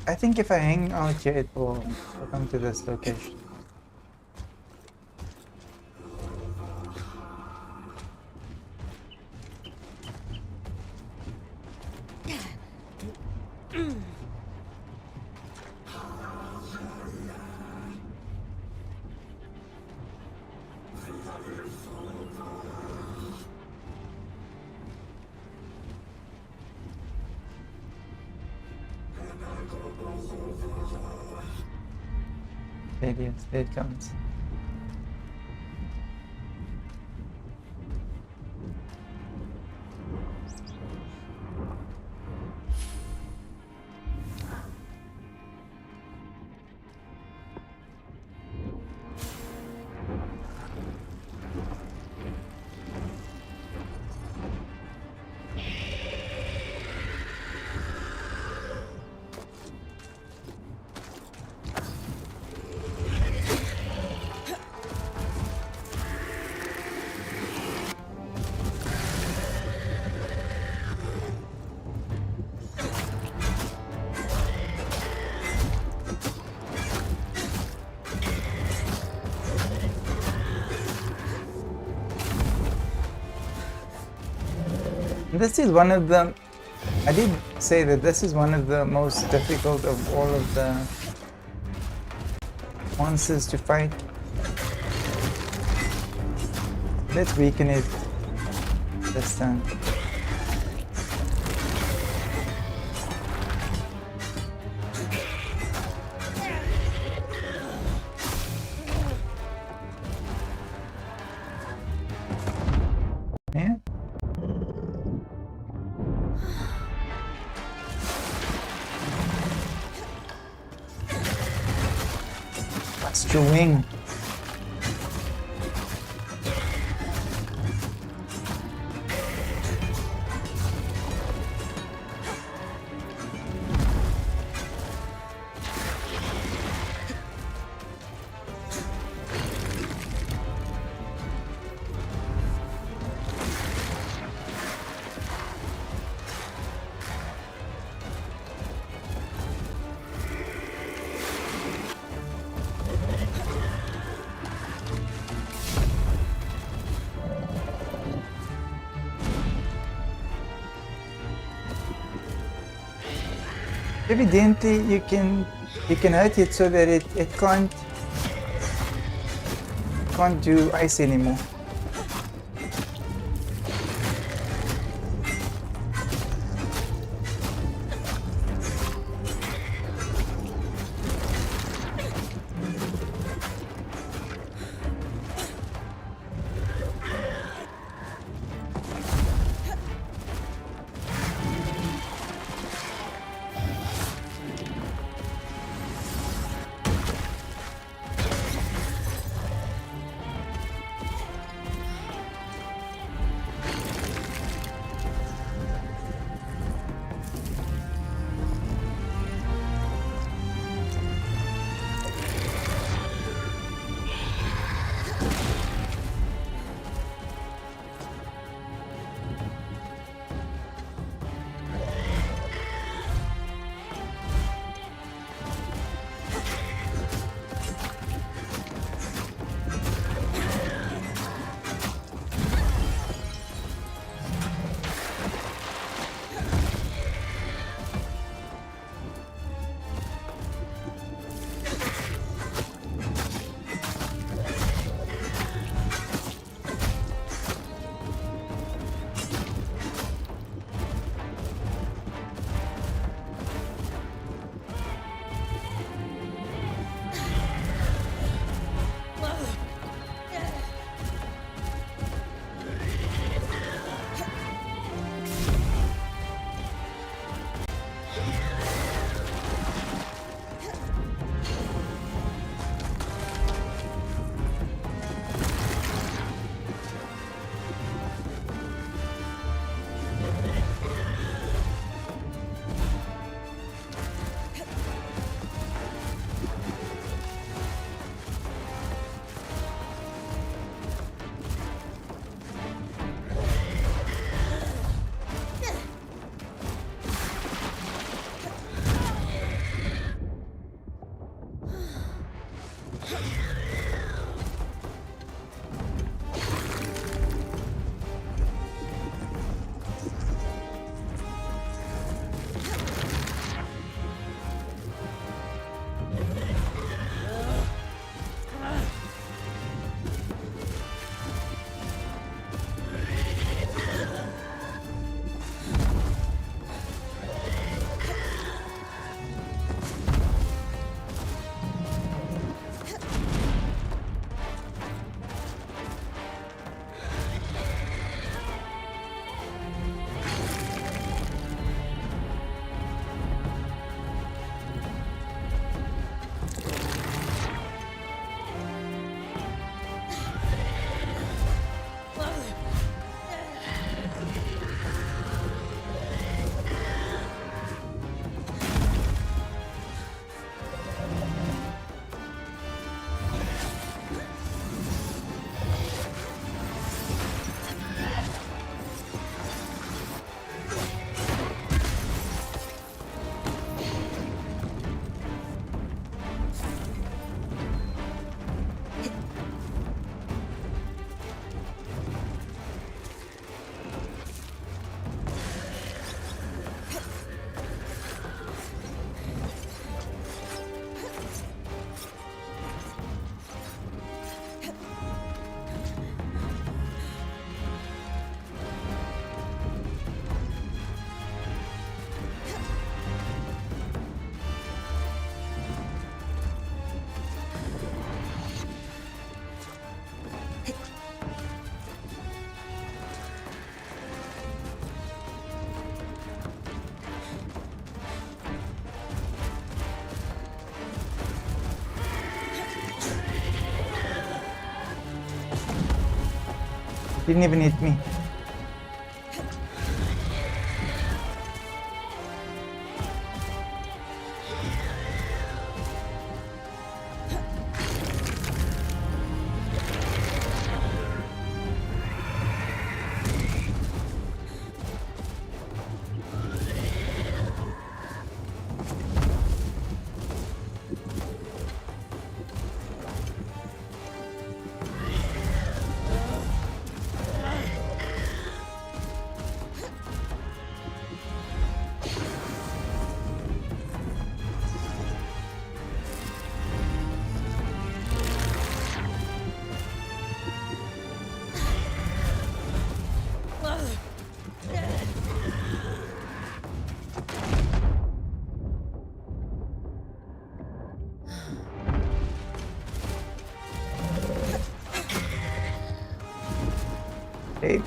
I think if I hang out here, it will come to this location. There it comes. This is one of the, I did say that this is one of the most difficult of all of the monsters to fight. Let's weaken it this time. Yeah. Wing. Evidently you can hurt it so that it can't do ice anymore. Didn't even hit me. Okay.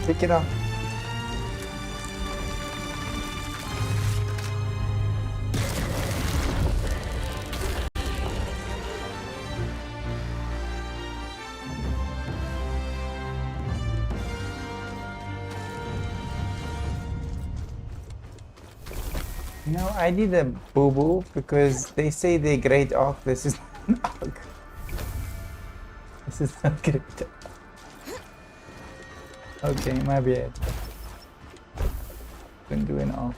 Pick it up. You know, I did a boo-boo because they say they're great arc. This is not an arc. This is not great. Okay, my bad. Couldn't do an arc.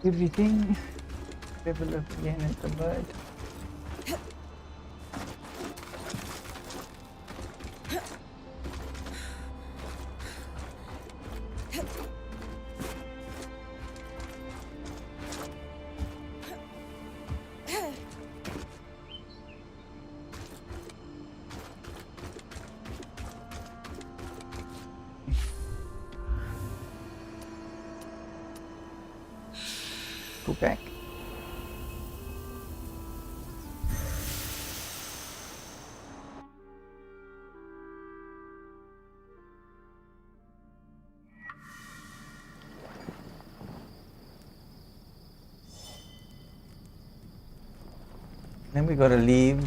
Everything. Level up again at the bird. Go back. Then we gotta leave.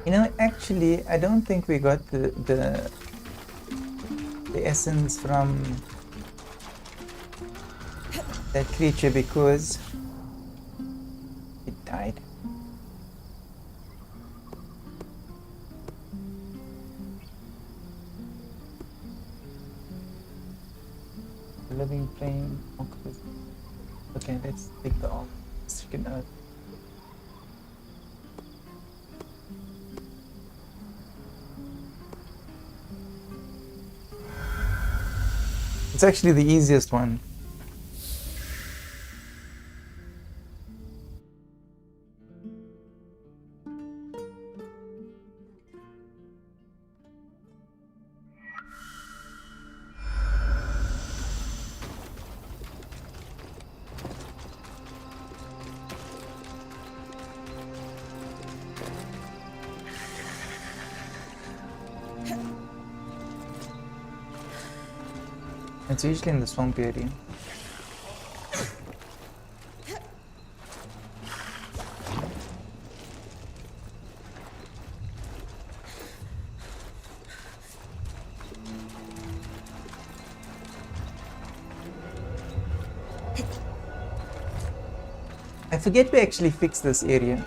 You know, actually, I don't think we got the essence from that creature because it died. Living flame, octopus. Okay, let's take the second earth. It's actually the easiest one. It's usually in the swamp area. I forget we actually fixed this area.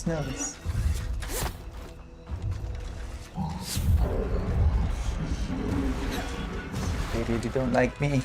nervous. They really don't like me.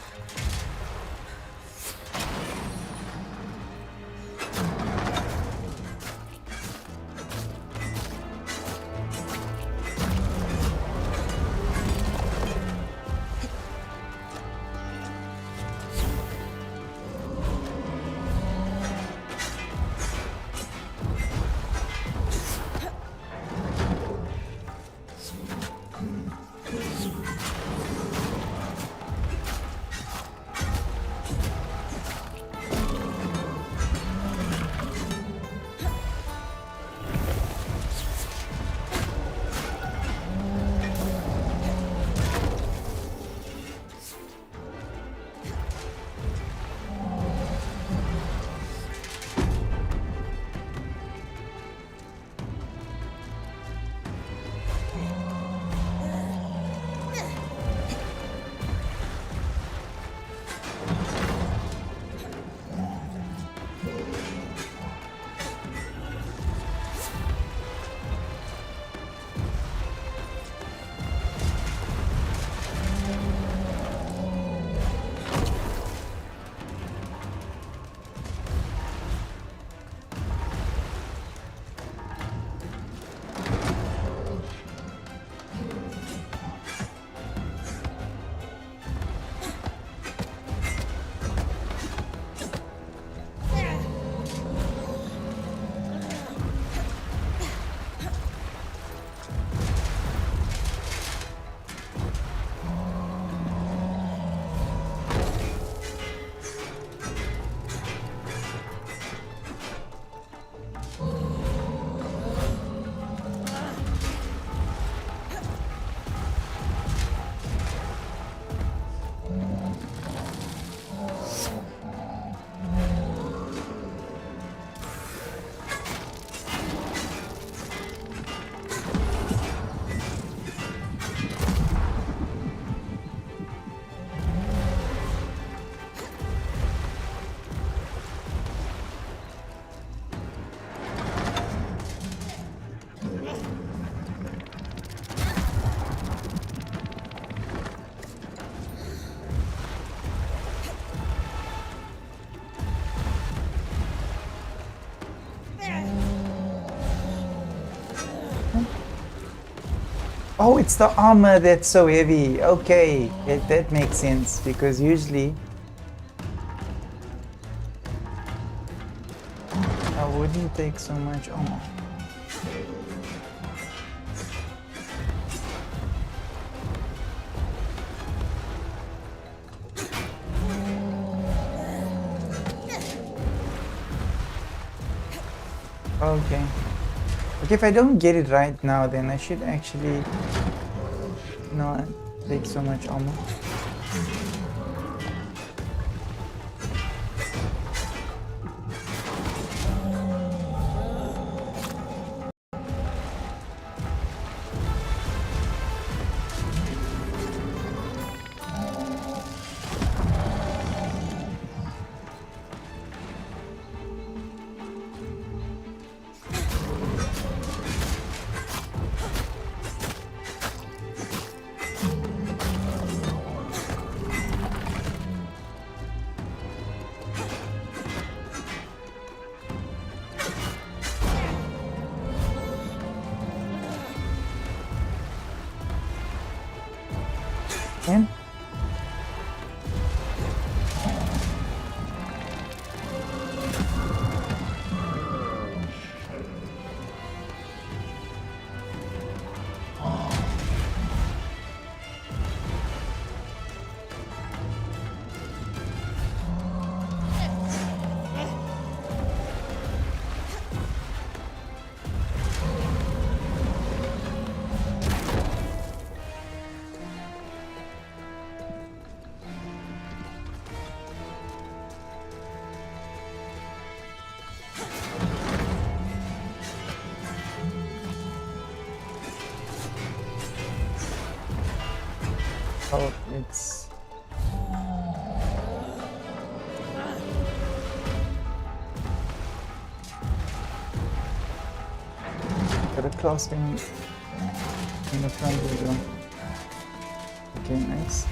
Oh, it's the armor that's so heavy. Okay, that makes sense because usually I wouldn't take so much armor. Okay. Okay, if I don't get it right now, then I should actually not take so much armor. In. Oh, it's... Got a clasp in the front, there we go. Okay, nice.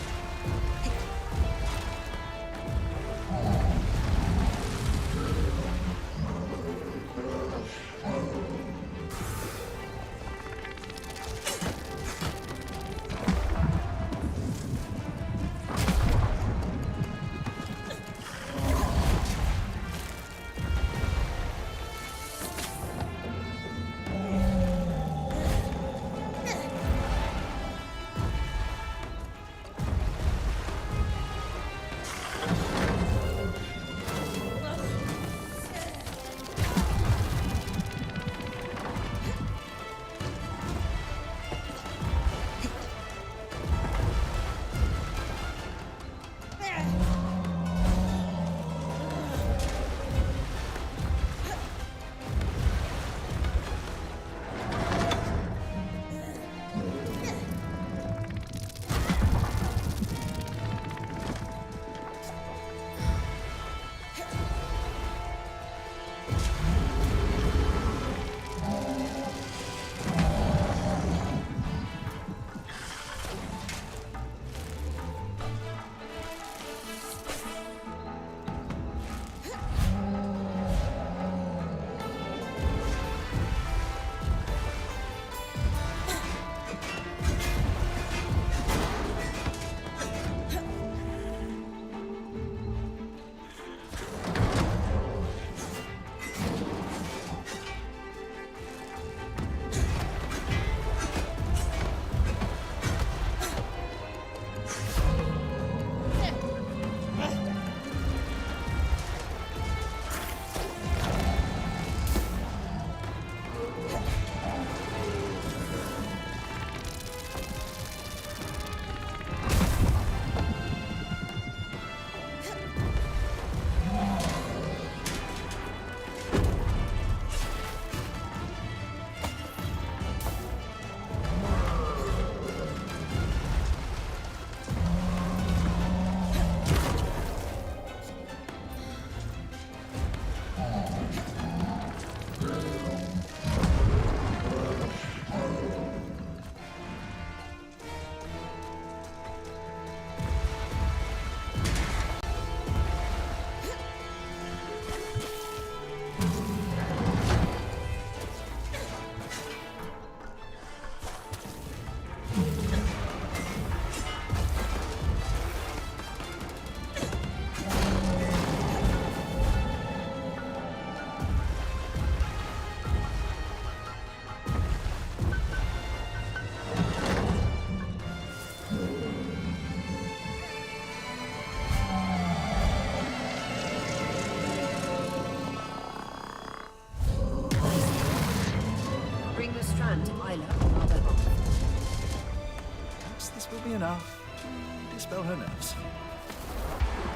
Perhaps this will be enough to dispel her nerves.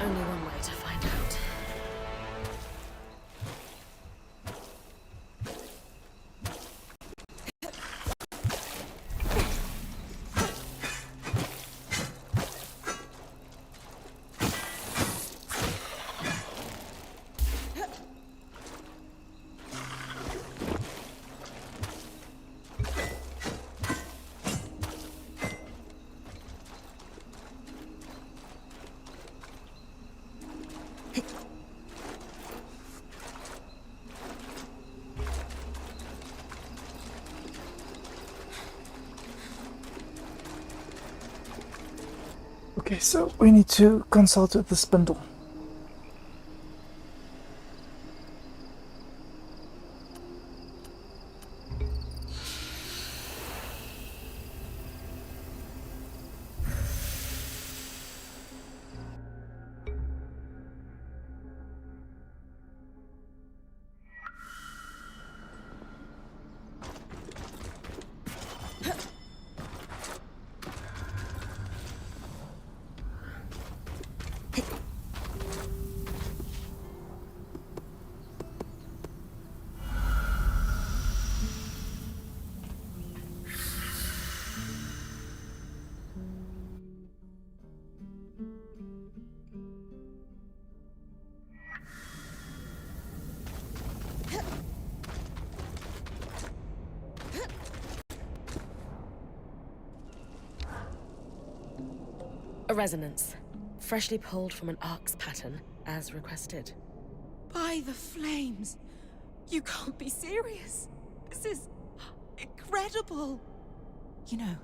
Only one way to find out. Okay, so we need to consult with the spindle. A resonance, freshly pulled from an ark's pattern, as requested. By the flames! You can't be serious! This is incredible! You know,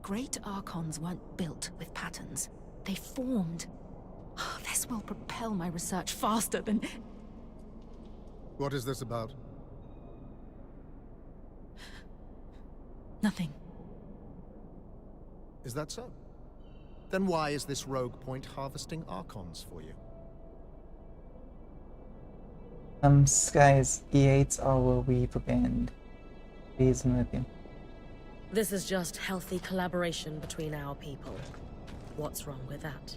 great archons weren't built with patterns. They formed. This will propel my research faster than... What is this about? Nothing. Is that so? Then why is this rogue point harvesting archons for you? Guys, he hates our Weaver band. Reason with him. This is just healthy collaboration between our people. What's wrong with that?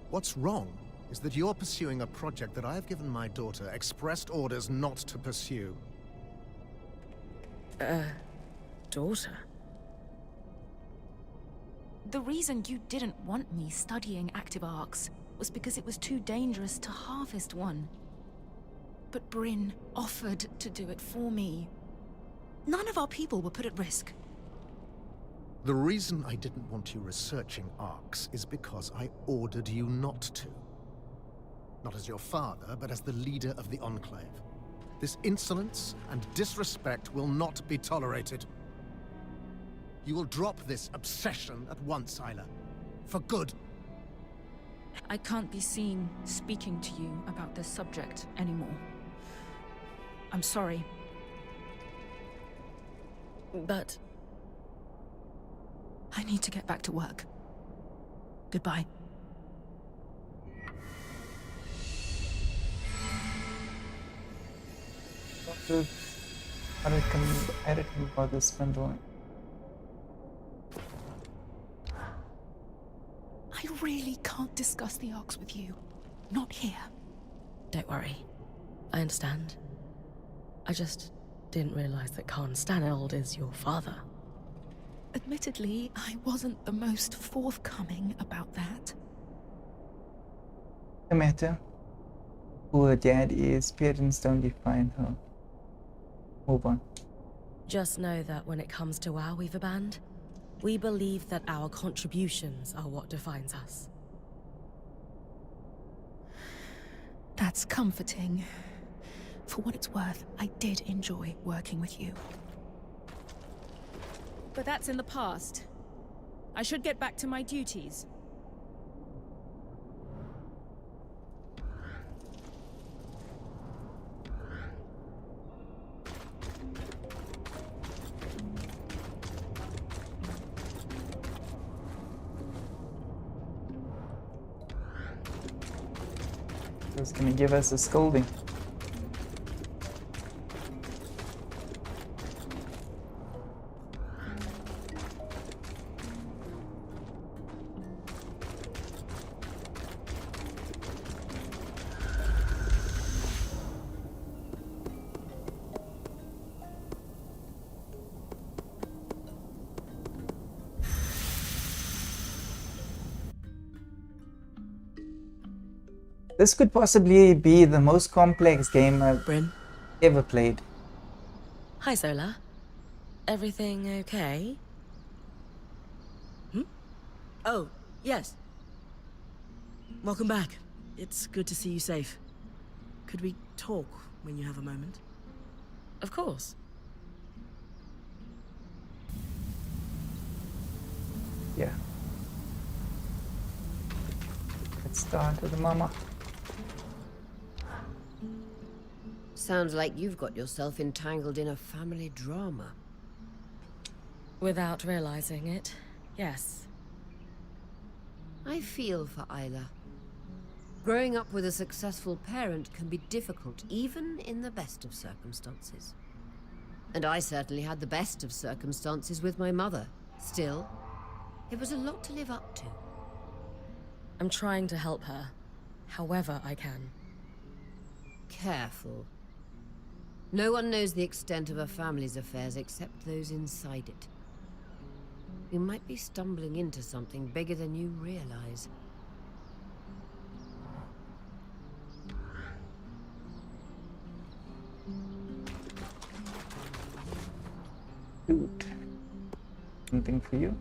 What's wrong is that you're pursuing a project that I have given my daughter expressed orders not to pursue. Daughter? The reason you didn't want me studying active arcs was because it was too dangerous to harvest one. But Bryn offered to do it for me. None of our people were put at risk. The reason I didn't want you researching arcs is because I ordered you not to. Not as your father, but as the leader of the Enclave. This insolence and disrespect will not be tolerated. You will drop this obsession at once, Isla. For good. I can't be seen speaking to you about this subject anymore. I'm sorry. But... I need to get back to work. Goodbye. I reckon about this bundle. I really can't discuss the arcs with you. Not here. Don't worry. I understand. I just didn't realize that Khan Staneld is your father. Admittedly, I wasn't the most forthcoming about that. No matter who her dad is, parents don't define her. Move on. Just know that when it comes to our Weaver Band, we believe that our contributions are what defines us. That's comforting. For what it's worth, I did enjoy working with you. But that's in the past. I should get back to my duties. Who's gonna give us a scolding? This could possibly be the most complex game I've Bryn? ever played. Hi, Zola. Everything okay? Oh, yes. Welcome back. It's good to see you safe. Could we talk when you have a moment? Of course. Yeah. Let's start with the mama. Sounds like you've got yourself entangled in a family drama. Without realizing it, yes. I feel for Isla. Growing up with a successful parent can be difficult, even in the best of circumstances. And I certainly had the best of circumstances with my mother. Still, it was a lot to live up to. I'm trying to help her, however I can. Careful. No one knows the extent of a family's affairs except those inside it. You might be stumbling into something bigger than you realize. Dude. Something for you.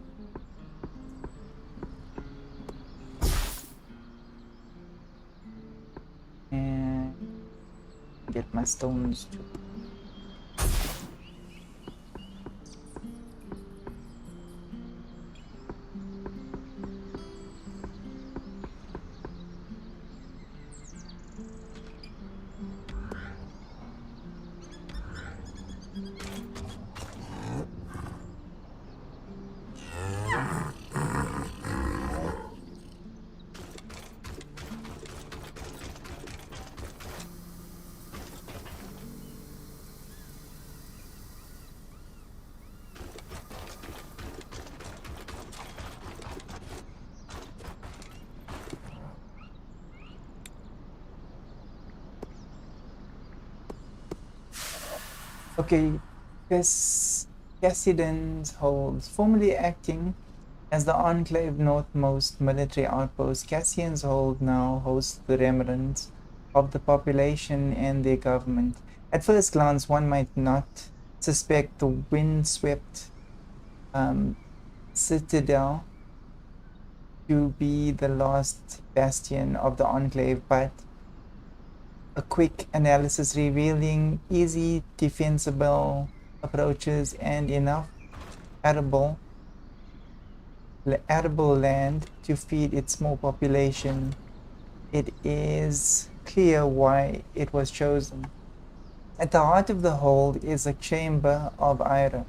Get my stones too. Okay, Cassidans holds, formerly acting as the Enclave northmost military outpost. Cassian's Hold now hosts the remnants of the population and their government. At first glance, one might not suspect the windswept citadel to be the last bastion of the Enclave, but a quick analysis revealing easy defensible approaches and enough arable land to feed its small population, it is clear why it was chosen. At the heart of the hold is a chamber of Ira,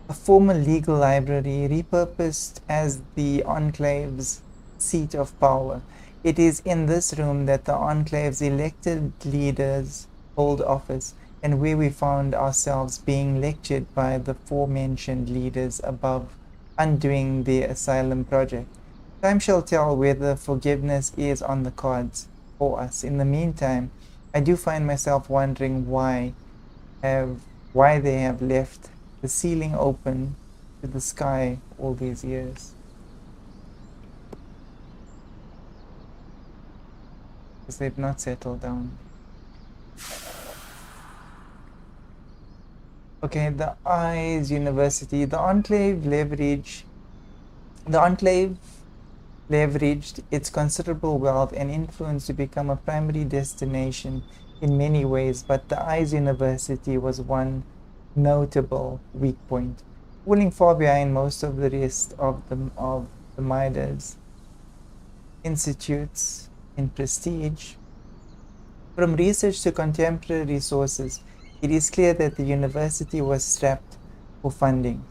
a former legal library repurposed as the Enclave's seat of power. It is in this room that the Enclave's elected leaders hold office, and where we found ourselves being lectured by the aforementioned leaders above, undoing their asylum project. Time shall tell whether forgiveness is on the cards for us. In the meantime, I do find myself wondering why they have left the ceiling open to the sky all these years. Because they've not settled down. Okay, the Eyes University. The Enclave leveraged its considerable wealth and influence to become a primary destination in many ways, but the Eyes University was one notable weak point, falling far behind most of the rest of the Midas institutes in prestige. From research to contemporary sources, it is clear that the university was strapped for funding.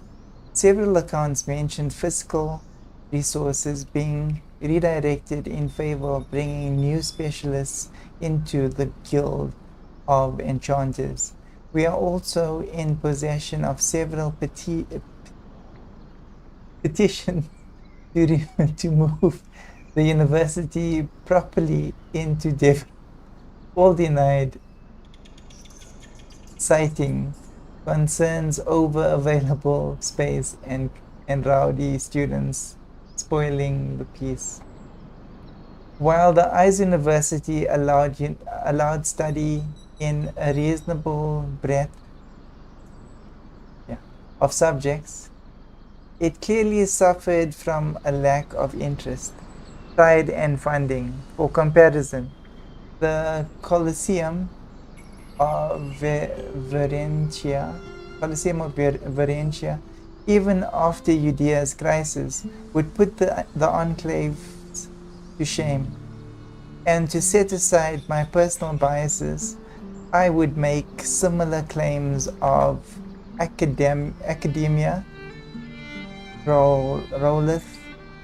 Several accounts mentioned fiscal resources being redirected in favor of bringing new specialists into the Guild of Enchanters. We are also in possession of several petitions to move the university properly into Devon, all denied, citing concerns over available space and rowdy students spoiling the peace. While the Eyes University allowed study in a reasonable breadth of subjects, it clearly suffered from a lack of interest, pride, and funding. For comparison, the Colosseum of Varentia, even after Judea's crisis, would put the Enclaves to shame. And to set aside my personal biases, I would make similar claims of academia rolleth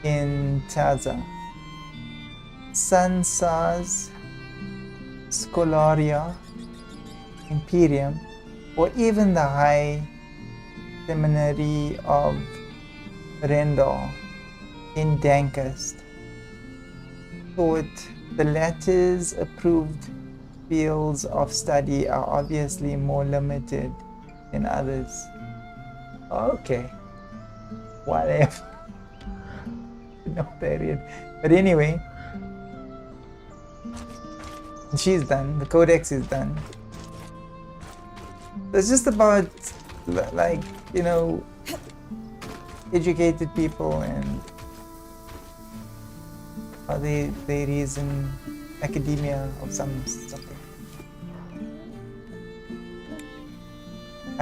in Taza, Sansas Scholaria Imperium, or even the High Seminary of Rendor in Dankest. Thought the latter's approved fields of study are obviously more limited than others. Okay, whatever. No period. But anyway, she's done. The codex is done. It's just about, like, you know, educated people and how they reason, academia of something.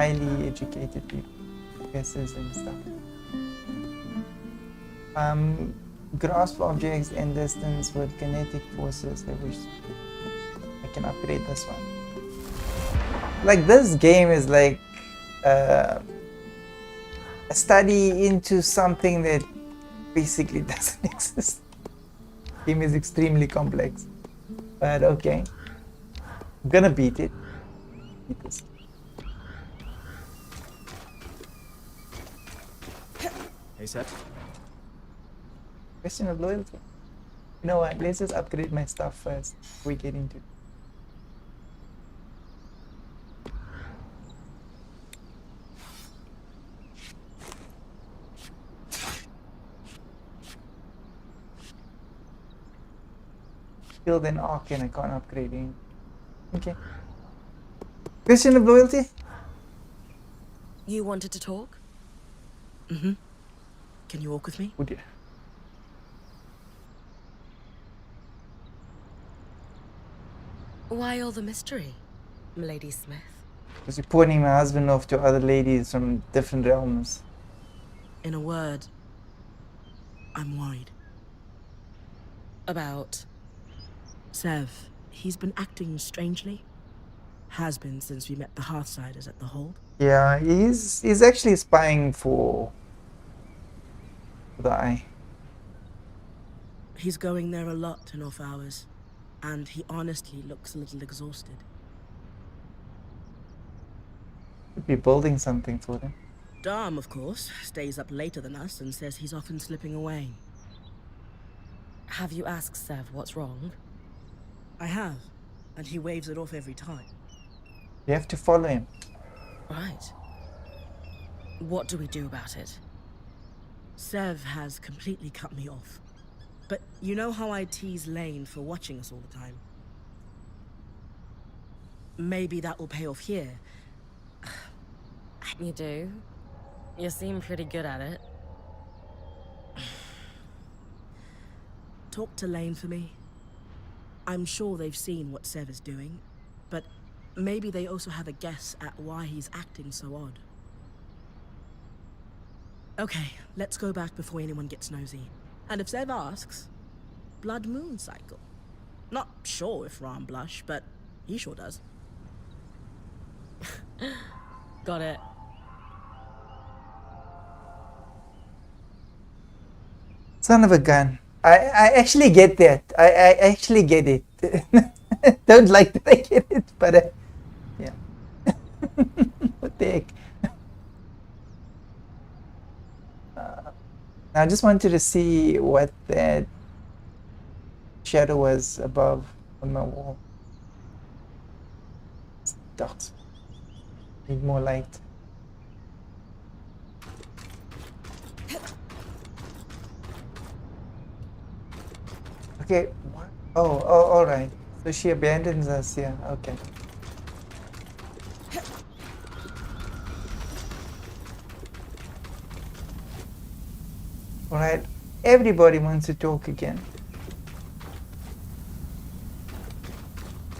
highly educated people, professors and stuff. Grasp objects in distance with kinetic forces. I can upgrade this one. Like, this game is like a study into something that basically doesn't exist. The game is extremely complex, but okay, I'm gonna beat it. Beat this. Hey, Seth. Question of loyalty. You know what? Let's just upgrade my stuff first before we get into it. Build an arc and I can't upgrade it. Okay. Question of loyalty? You wanted to talk? Mm-hmm. Can you walk with me? Oh dear. Why all the mystery, Milady Smith? Was reporting my husband off to other ladies from different realms. In a word, I'm worried. About? Sev, he's been acting strangely. Has been since we met the Hearthsiders at the hold. Yeah, he's actually spying for the Eye. He's going there a lot in off hours, and he honestly looks a little exhausted. Could be building something for them. Dom, of course, stays up later than us and says he's often slipping away. Have you asked Sev what's wrong? I have, and he waves it off every time. You have to follow him. Right. What do we do about it? Sev has completely cut me off. But you know how I tease Lane for watching us all the time? Maybe that will pay off here. You do? You seem pretty good at it. Talk to Lane for me. I'm sure they've seen what Sev is doing, but maybe they also have a guess at why he's acting so odd. Okay, let's go back before anyone gets nosy. And if Sev asks, Blood Moon cycle. Not sure if Ram blush, but he sure does. Got it. Son of a gun. I actually get that. I actually get it. Don't like that I get it, but yeah. What the heck? I just wanted to see what that shadow was above on my wall. It's dots. Need more light. Okay. What? Oh, all right. So she abandons us. Yeah. Okay. All right. Everybody wants to talk again.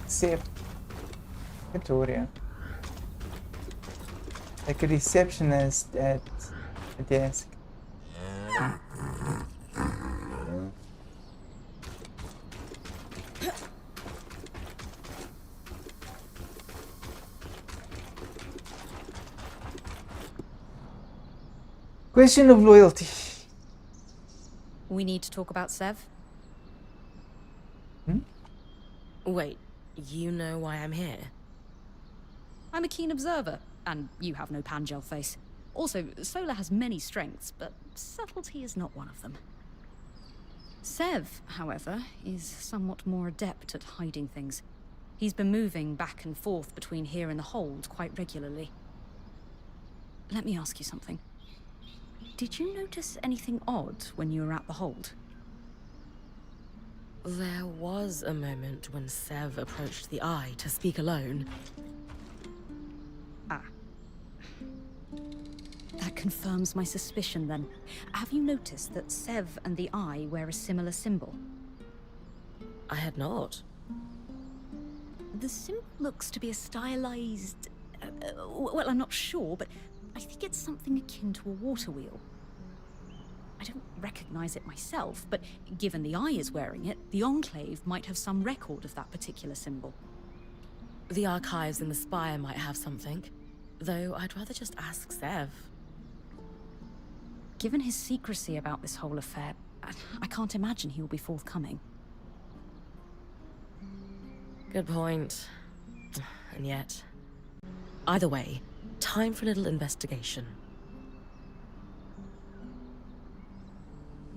Except Victoria. Like a receptionist at a desk. Question of loyalty. We need to talk about Sev. Wait, you know why I'm here? I'm a keen observer, and you have no Pangel face. Also, Solar has many strengths, but subtlety is not one of them. Sev, however, is somewhat more adept at hiding things. He's been moving back and forth between here and the hold quite regularly. Let me ask you something. Did you notice anything odd when you were at the hold? There was a moment when Sev approached the Eye to speak alone. Ah. That confirms my suspicion, then. Have you noticed that Sev and the Eye wear a similar symbol? I had not. The symbol looks to be a stylized Well, I'm not sure, but I think it's something akin to a water wheel. I don't recognize it myself, but given the Eye is wearing it, the Enclave might have some record of that particular symbol. The archives in the spire might have something, though I'd rather just ask Sev. Given his secrecy about this whole affair, I can't imagine he will be forthcoming. Good point. And yet... Either way, time for a little investigation.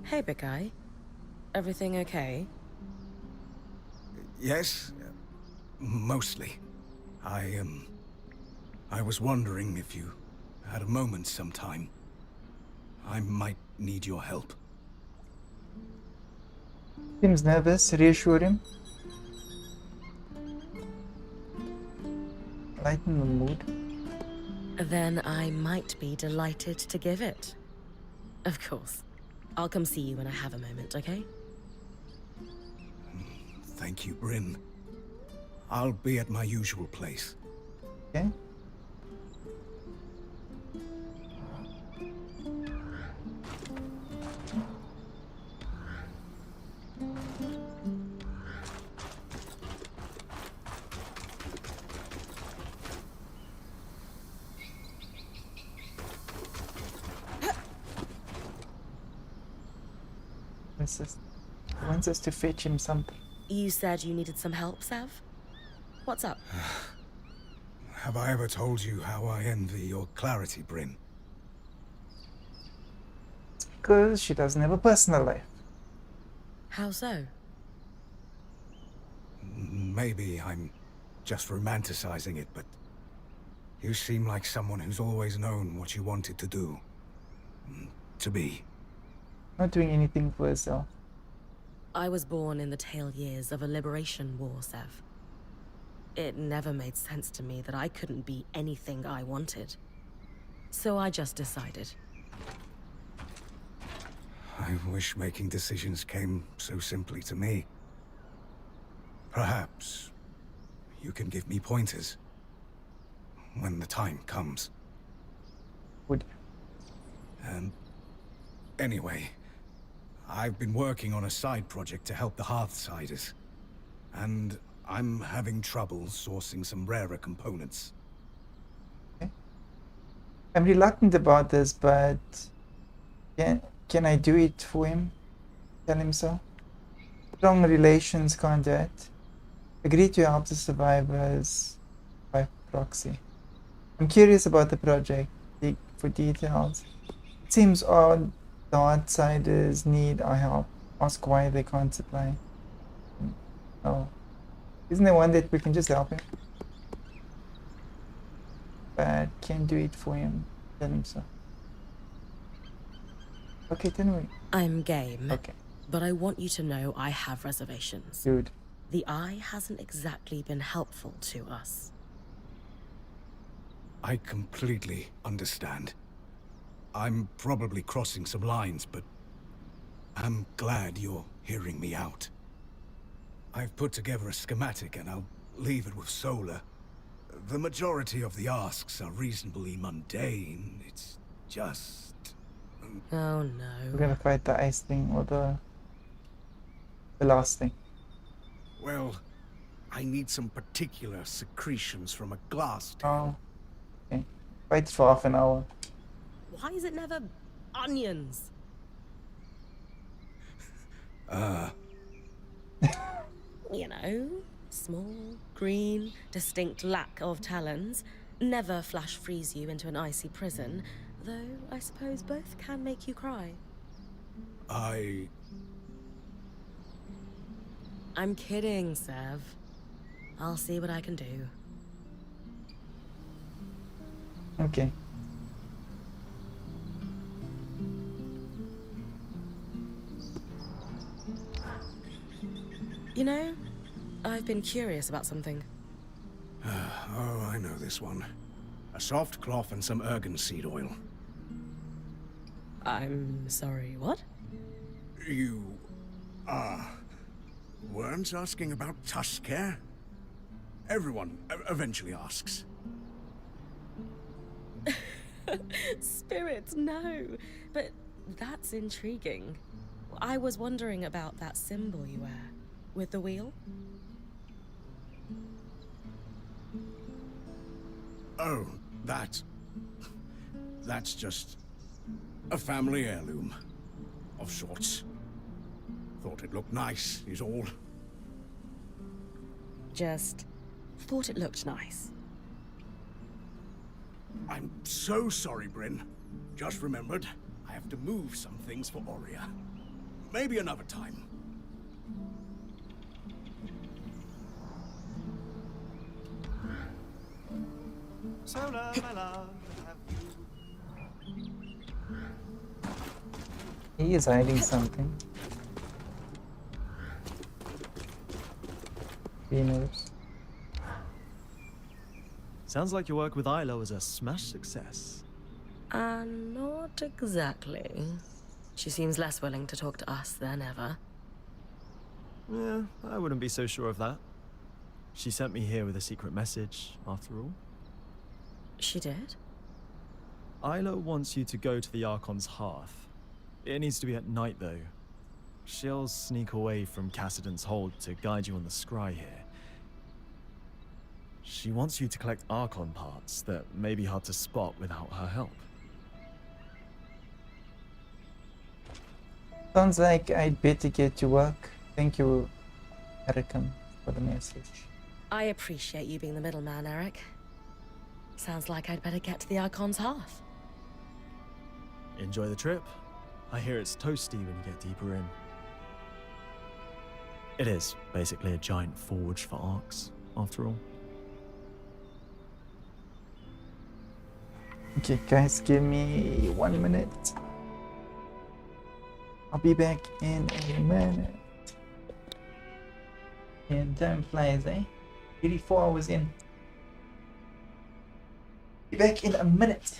Hey, big guy. Everything okay? Yes, mostly. I was wondering if you had a moment sometime. I might need your help. Seems nervous. Reassure him. Lighten the mood. Then I might be delighted to give it. Of course. I'll come see you when I have a moment, okay? Thank you, Bryn. I'll be at my usual place. Okay. He wants us to fetch him something. You said you needed some help, Sav? What's up? Have I ever told you how I envy your clarity, Bryn? It's because she doesn't have a personal life. How so? Maybe I'm just romanticizing it, but you seem like someone who's always known what you wanted to do. To be. Not doing anything for herself. I was born in the tail years of a liberation war, Sev. It never made sense to me that I couldn't be anything I wanted. So I just decided. I wish making decisions came so simply to me. Perhaps you can give me pointers when the time comes. Would. Anyway, I've been working on a side project to help the Hearthsiders, and I'm having trouble sourcing some rarer components. Okay. I'm reluctant about this, but can I do it for him? Tell him so. Strong relations can't do it. Agree to help the survivors by proxy. I'm curious about the project. Dig for details. It seems odd. The Outsiders need our help. Ask why they can't supply. Oh. Isn't there one that we can just help him? But can't do it for him. Tell him so. Okay, tell me. I'm game. Okay. But I want you to know I have reservations. Dude. The Eye hasn't exactly been helpful to us. I completely understand. I'm probably crossing some lines, but I'm glad you're hearing me out. I've put together a schematic and I'll leave it with Solar. The majority of the asks are reasonably mundane. It's just... Oh no. We're gonna fight the ice thing or the last thing. Well, I need some particular secretions from a glass tail. Oh. Okay. Fight for half an hour. Why is it never onions? You know, small, green, distinct lack of talons. Never flash freeze you into an icy prison, though I suppose both can make you cry. I'm kidding, Sev. I'll see what I can do. Okay. You know, I've been curious about something. Oh, I know this one. A soft cloth and some ergon seed oil. I'm sorry, what? You, weren't asking about tusk care? Everyone eventually asks. Spirits, no. But that's intriguing. I was wondering about that symbol you wear. With the wheel? Oh, that's just a family heirloom of sorts. Thought it looked nice, is all. Just thought it looked nice. I'm so sorry, Bryn. Just remembered, I have to move some things for Aurea. Maybe another time. Sola, my love, have you... He is hiding something. He knows. Sounds like your work with Ilo was a smash success. Not exactly. She seems less willing to talk to us than ever. Yeah, I wouldn't be so sure of that. She sent me here with a secret message, after all. She did? Ilo wants you to go to the Archon's hearth. It needs to be at night, though. She'll sneak away from Cassidon's hold to guide you on the scry here. She wants you to collect Archon parts that may be hard to spot without her help. Sounds like I'd better get to work. Thank you, Ericum, for the message. I appreciate you being the middleman, Eric. Sounds like I'd better get to the Archon's hearth. Enjoy the trip. I hear it's toasty when you get deeper in. It is basically a giant forge for arcs, after all. Okay, guys, give me 1 minute. I'll be back in a minute. And time flies, eh? 84 hours in. Be back in a minute.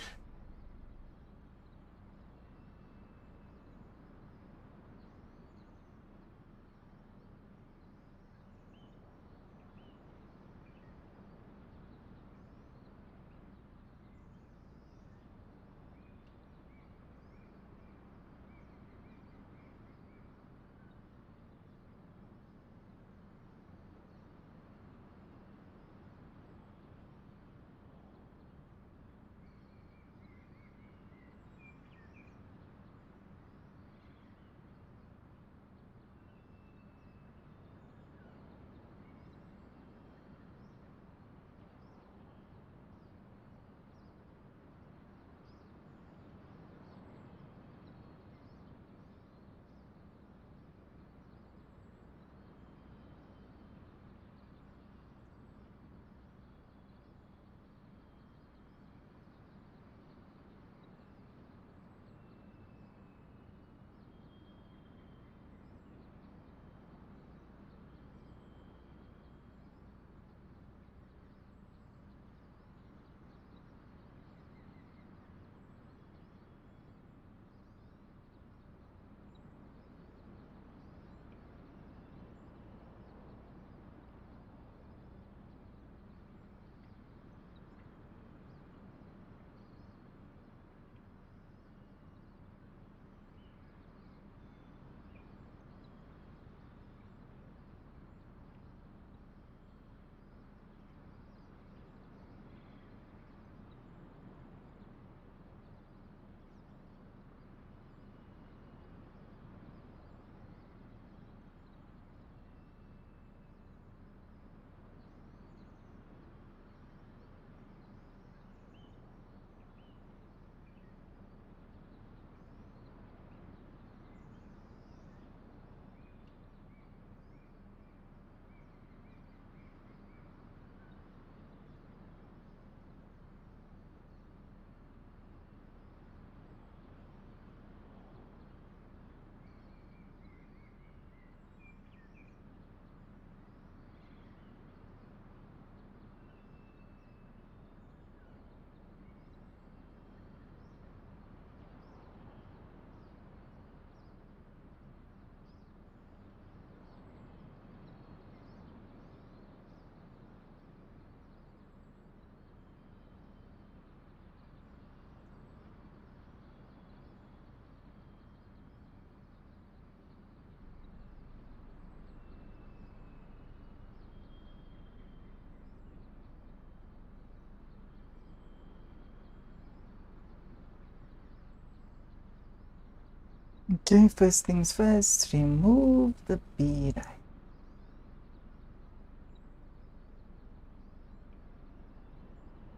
Okay, first things first, remove the bead.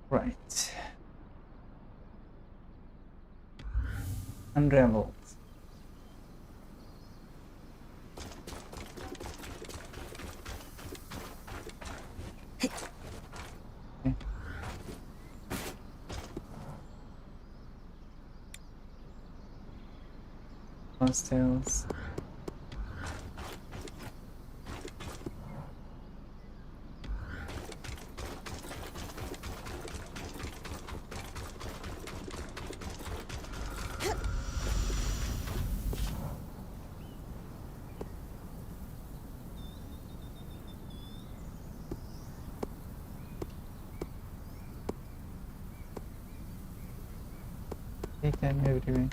Right. Unraveled. Okay. Hostels. Take them everywhere.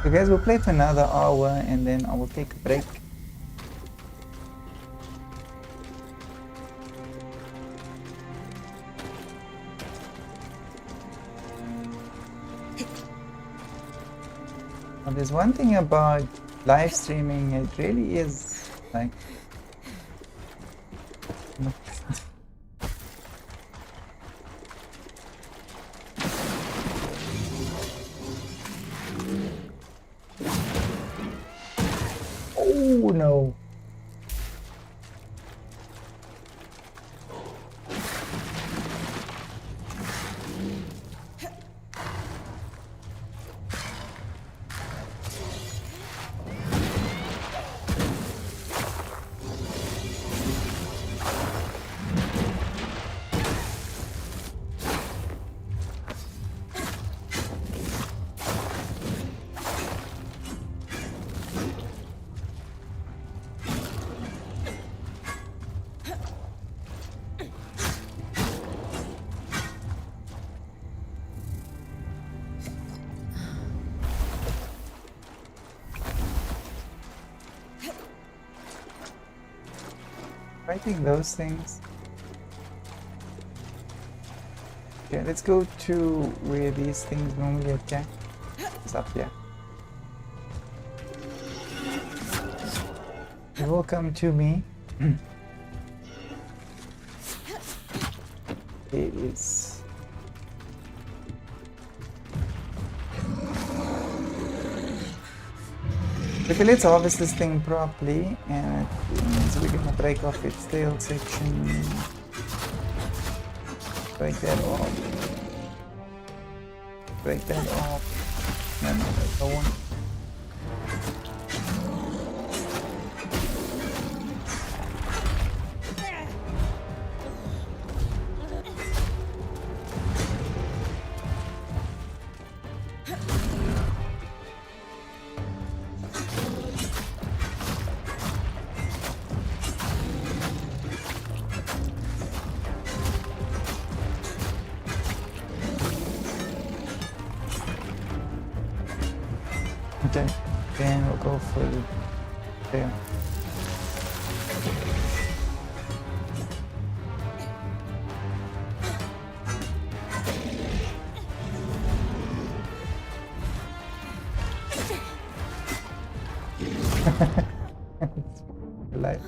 So guys, we'll play for another hour and then I will take a break. Now, there's one thing about live streaming, it really is like oh no. Fighting those things. Okay, let's go to where these things normally attack. It's up here. They will come to me. It is. Okay, let's harvest this thing properly, and it means we're gonna break off its tail section. Break that off. Break that off. And so on. Okay, then we'll go for the tail. Life.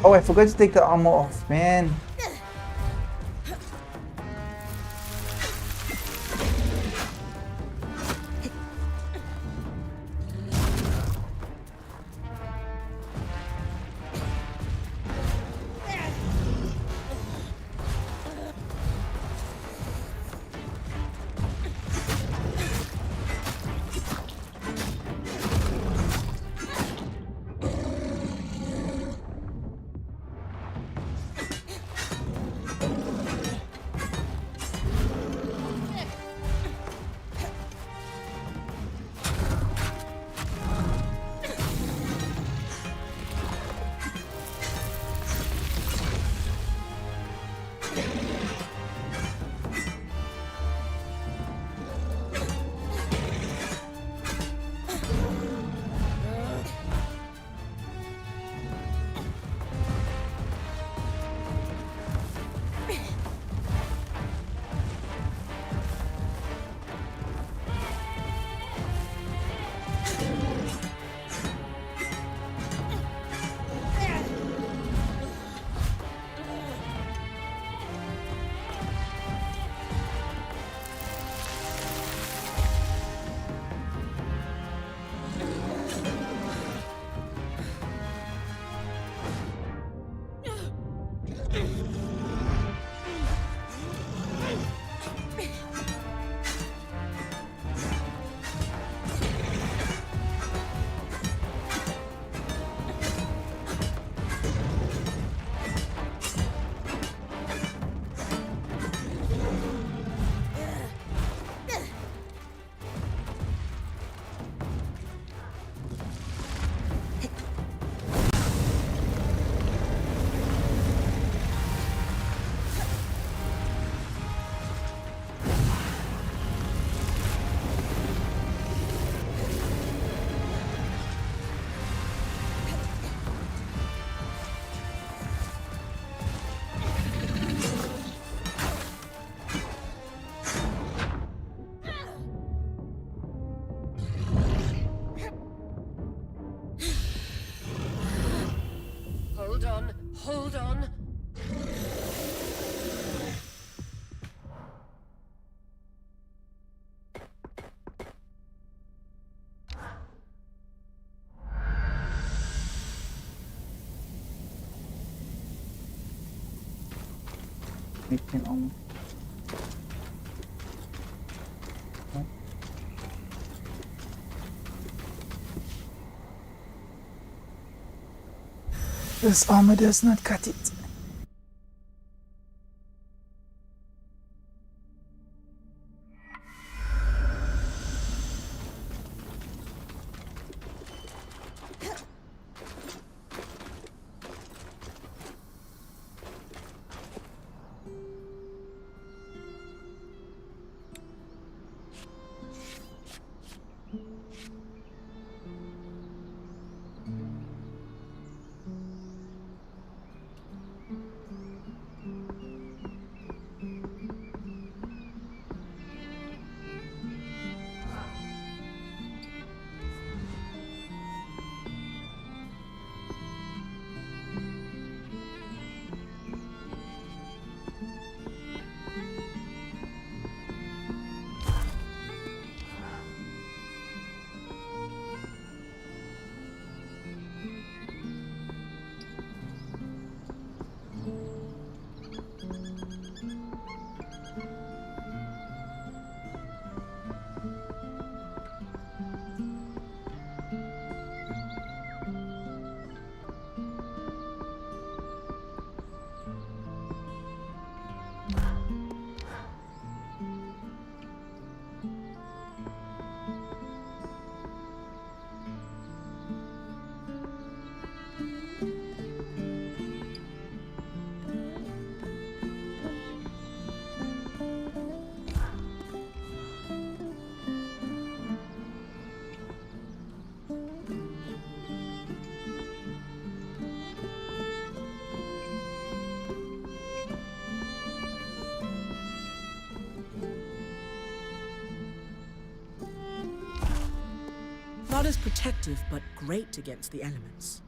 Oh, I forgot to take the armor off, man. Hold on, hold on. Make him on. This armor does not cut it. Not as protective, but great against the elements.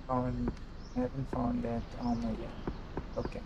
I haven't found that armor yet. Okay.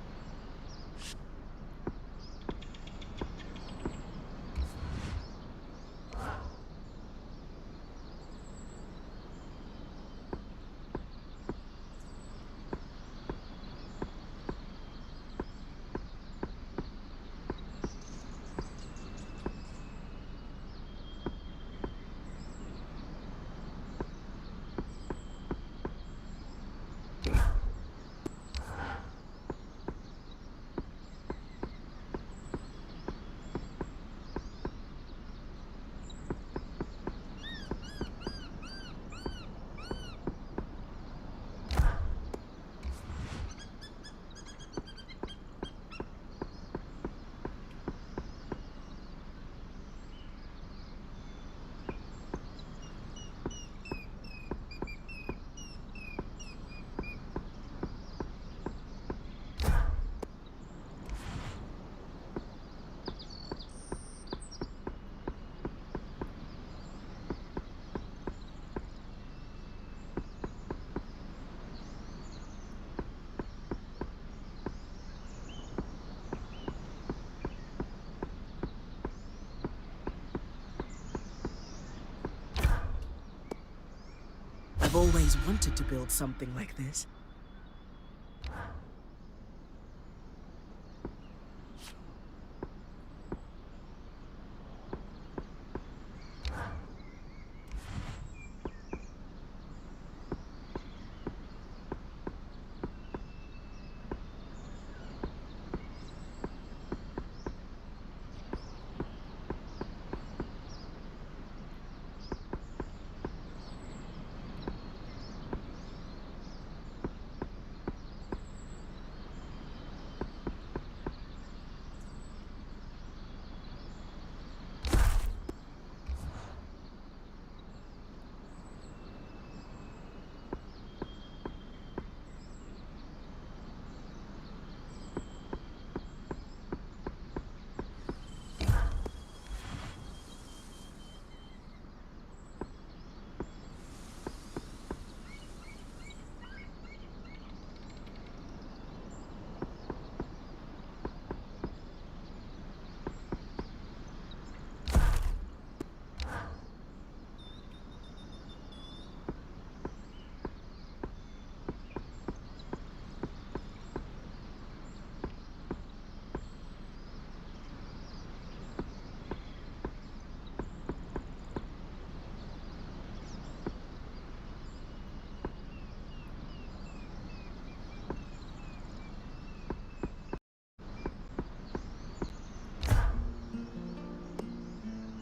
I've always wanted to build something like this.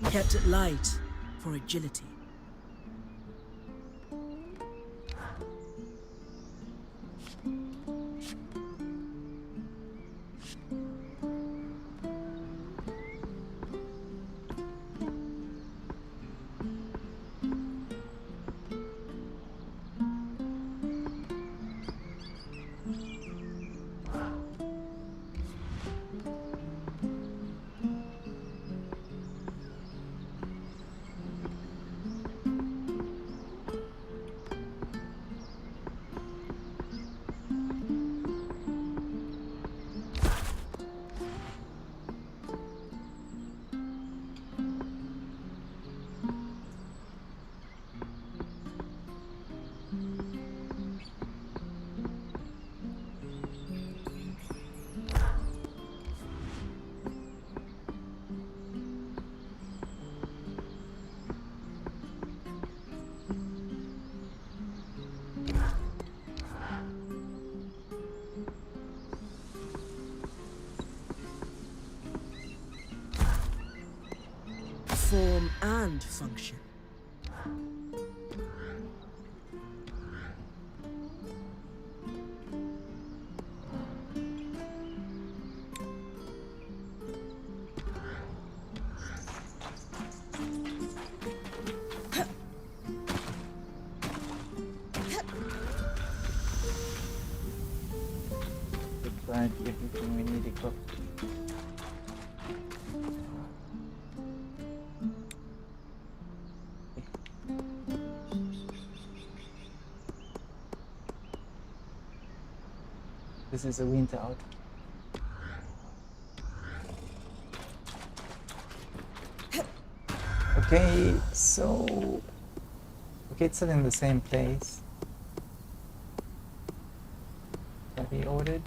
Kept it light for agility. Form and function. Provide everything we need equipped. This is a winter outfit. Okay, so it's still in the same place that we ordered.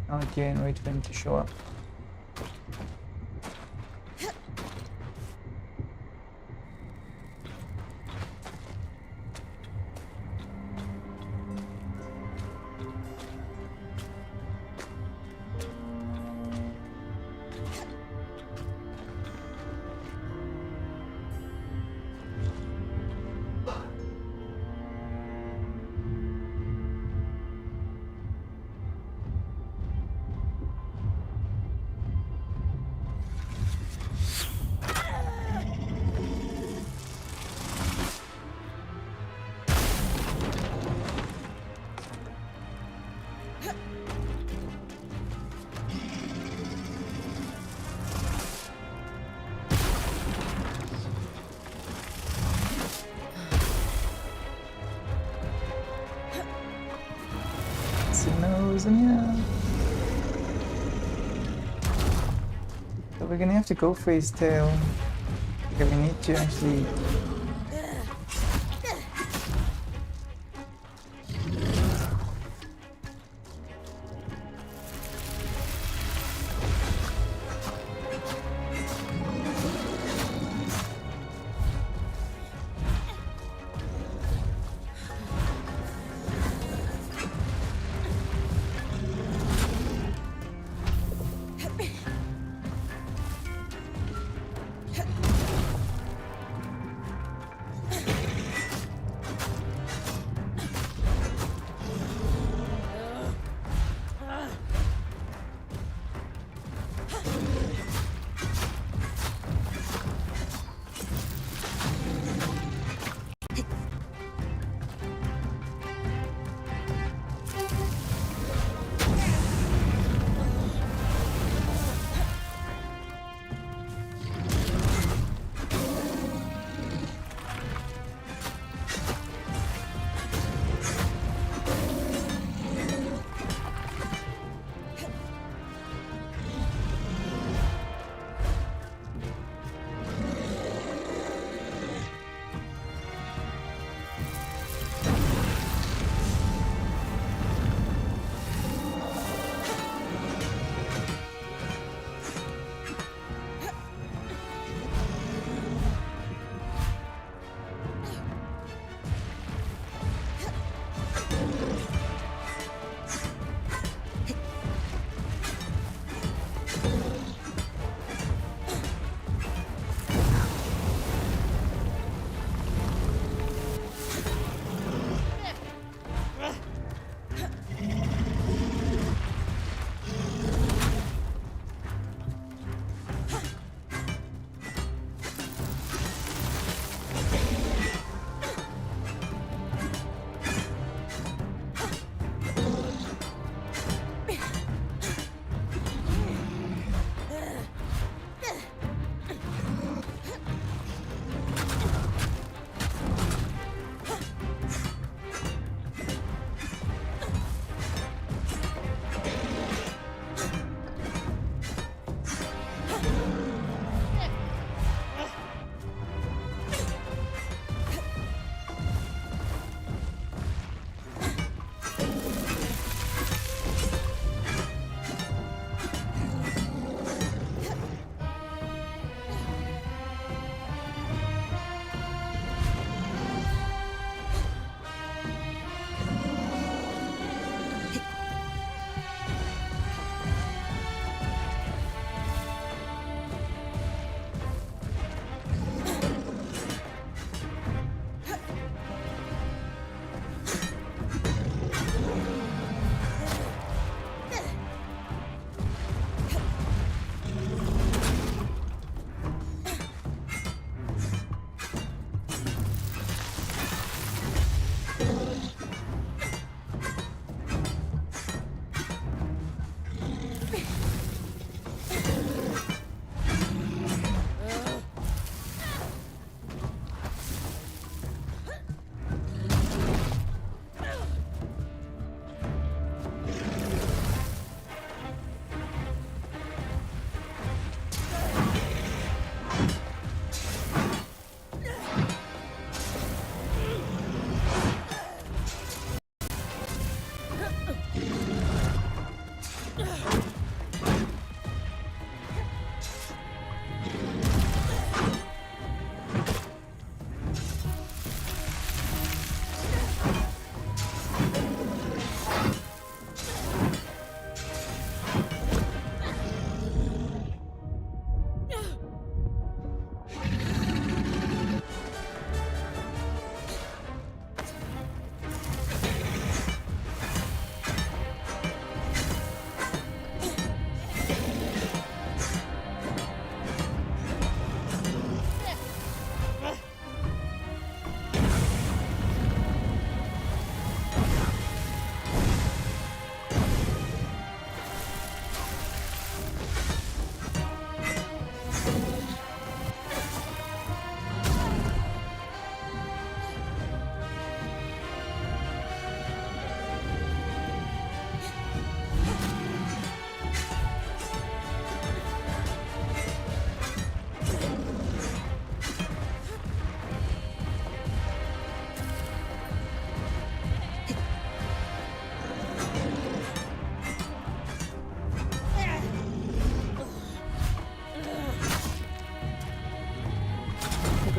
Okay, and wait for him to show up. Nose in here. So we're gonna have to go for his tail. Okay, we need to actually.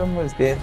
almost dead.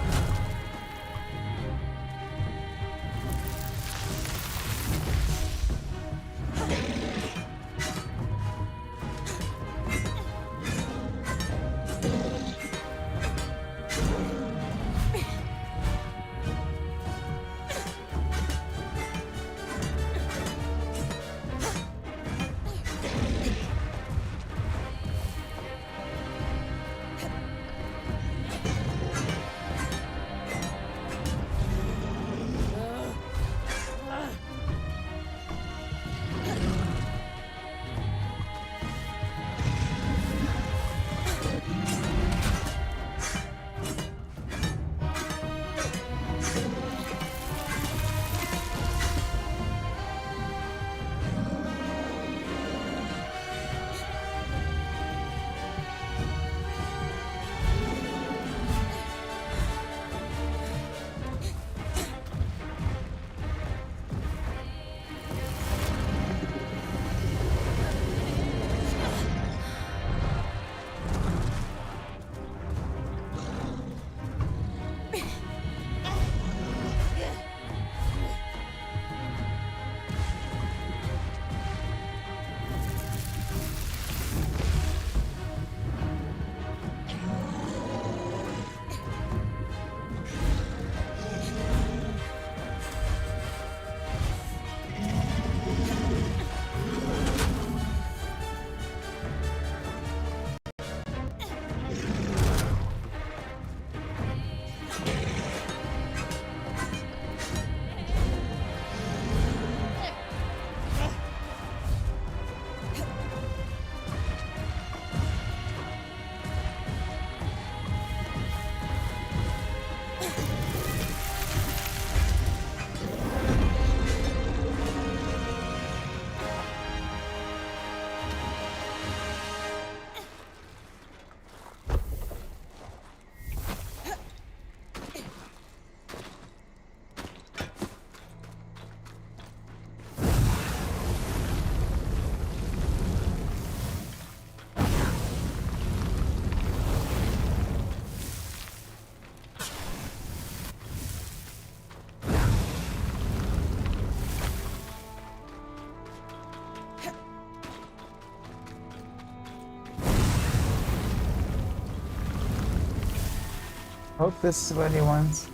Hope this is what he wants.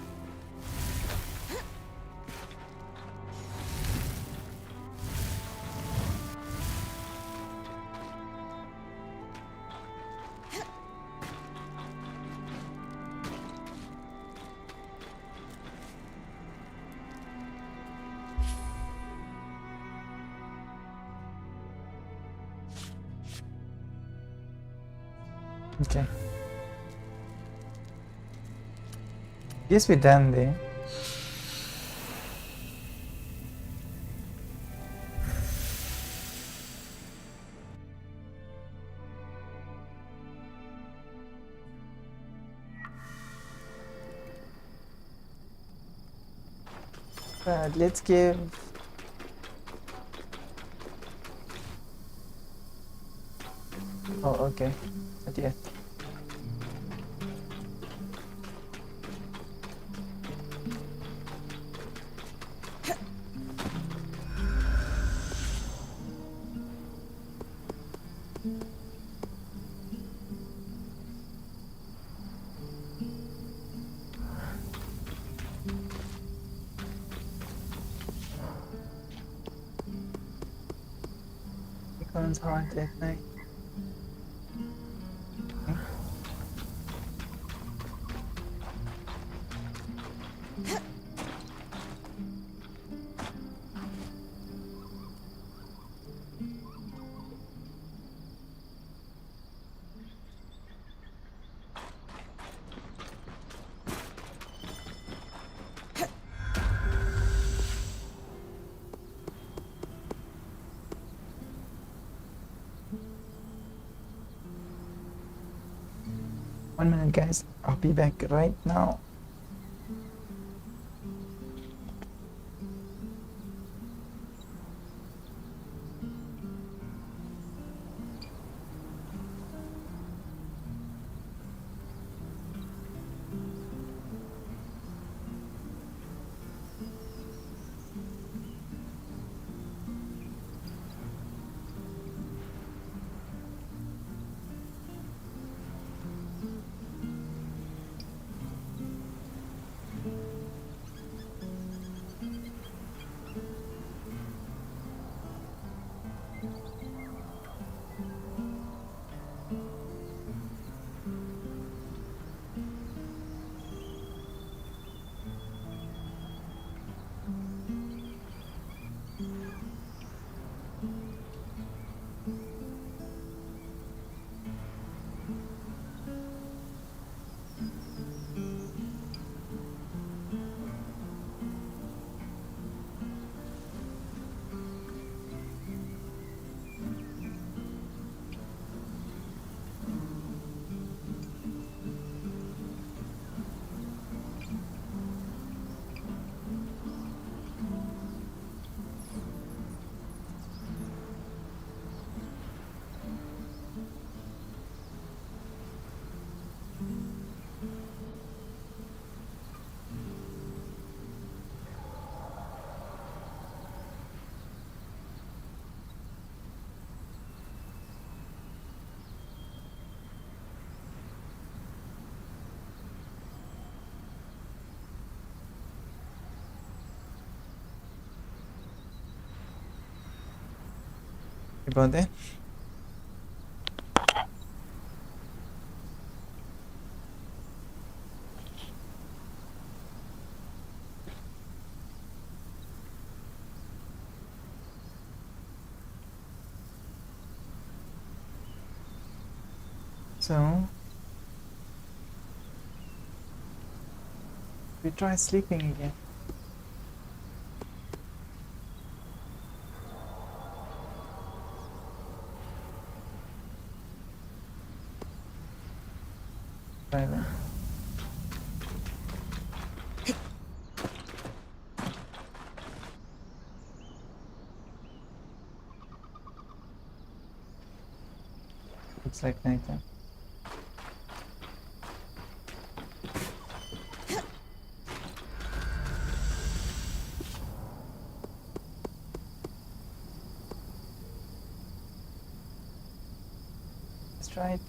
Okay. Guess we're done there. But let's give okay. Not yet. Becomes hard at night. One minute, guys. I'll be back right now. About that. So we try sleeping again. Try that. Looks like nighttime. Let's try it.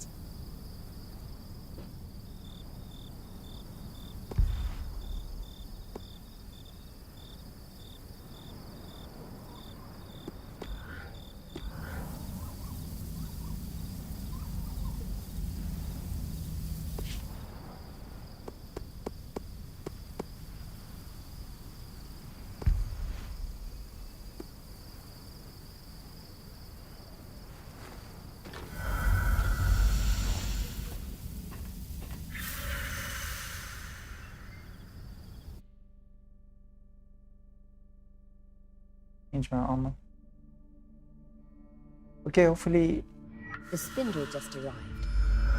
Change my armor. Okay, hopefully. The Spindle just arrived.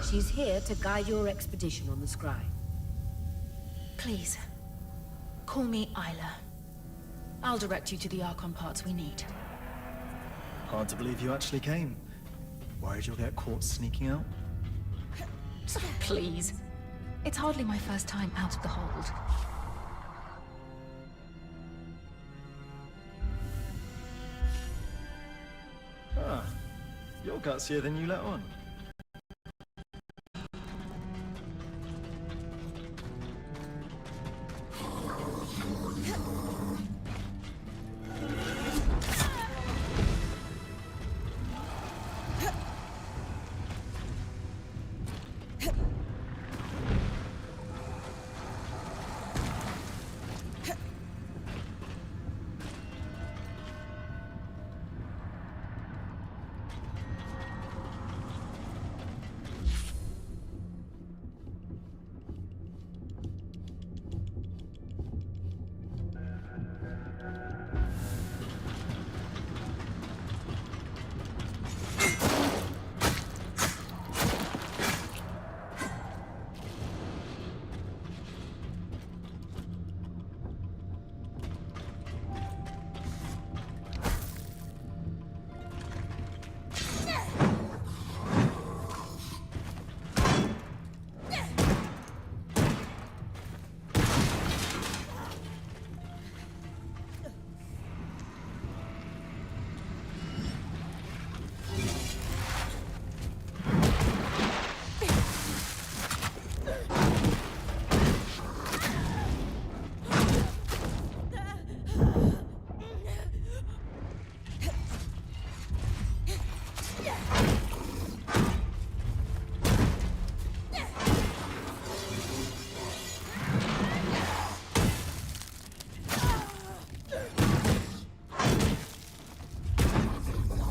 She's here to guide your expedition on the Scry. Please, call me Isla. I'll direct you to the Archon parts we need. Hard to believe you actually came. Worried you'll get caught sneaking out? Please. It's hardly my first time out of the hold. Ah, you're gutsier than you let on.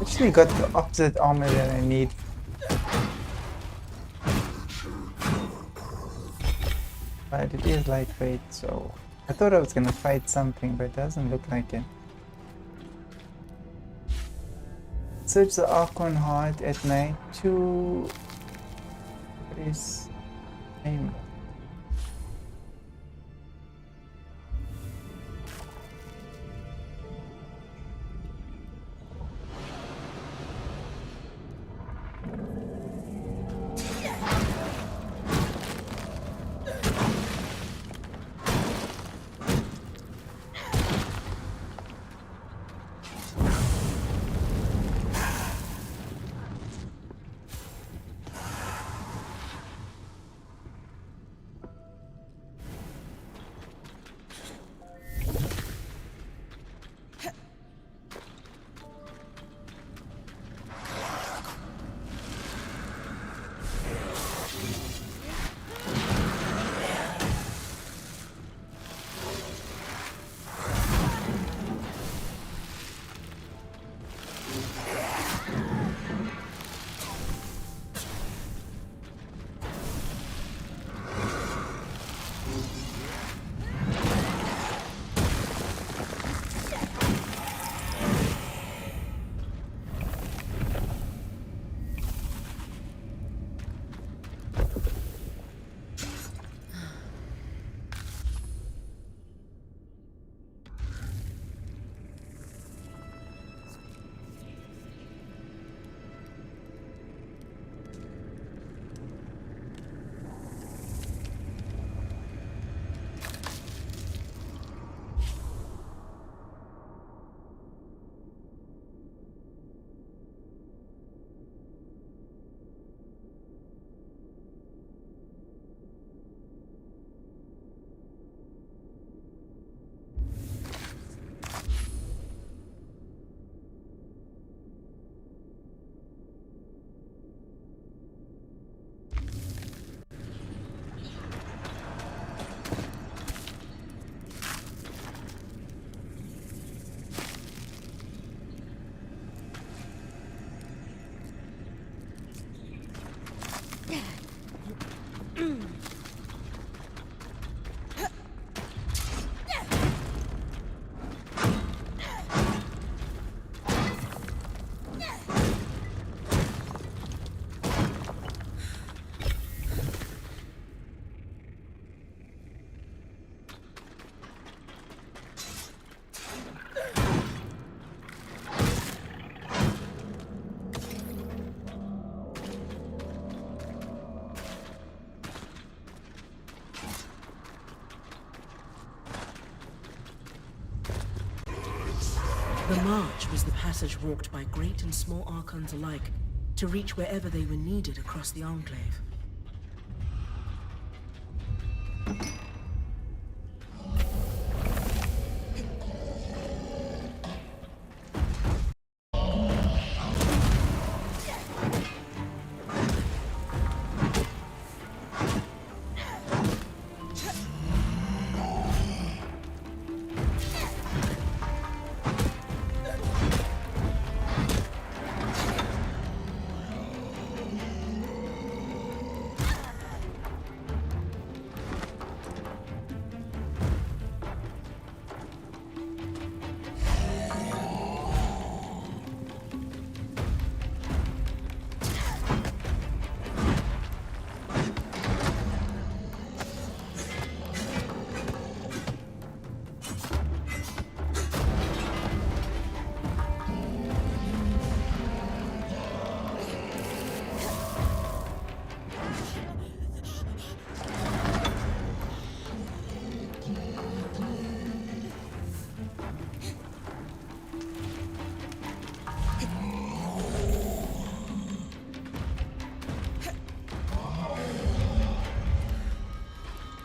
Actually got the opposite armor that I need. But it is lightweight, so I thought I was gonna fight something, but it doesn't look like it. Search the Archon Heart at night to... What is... name? The march was the passage walked by great and small Archons alike to reach wherever they were needed across the Enclave.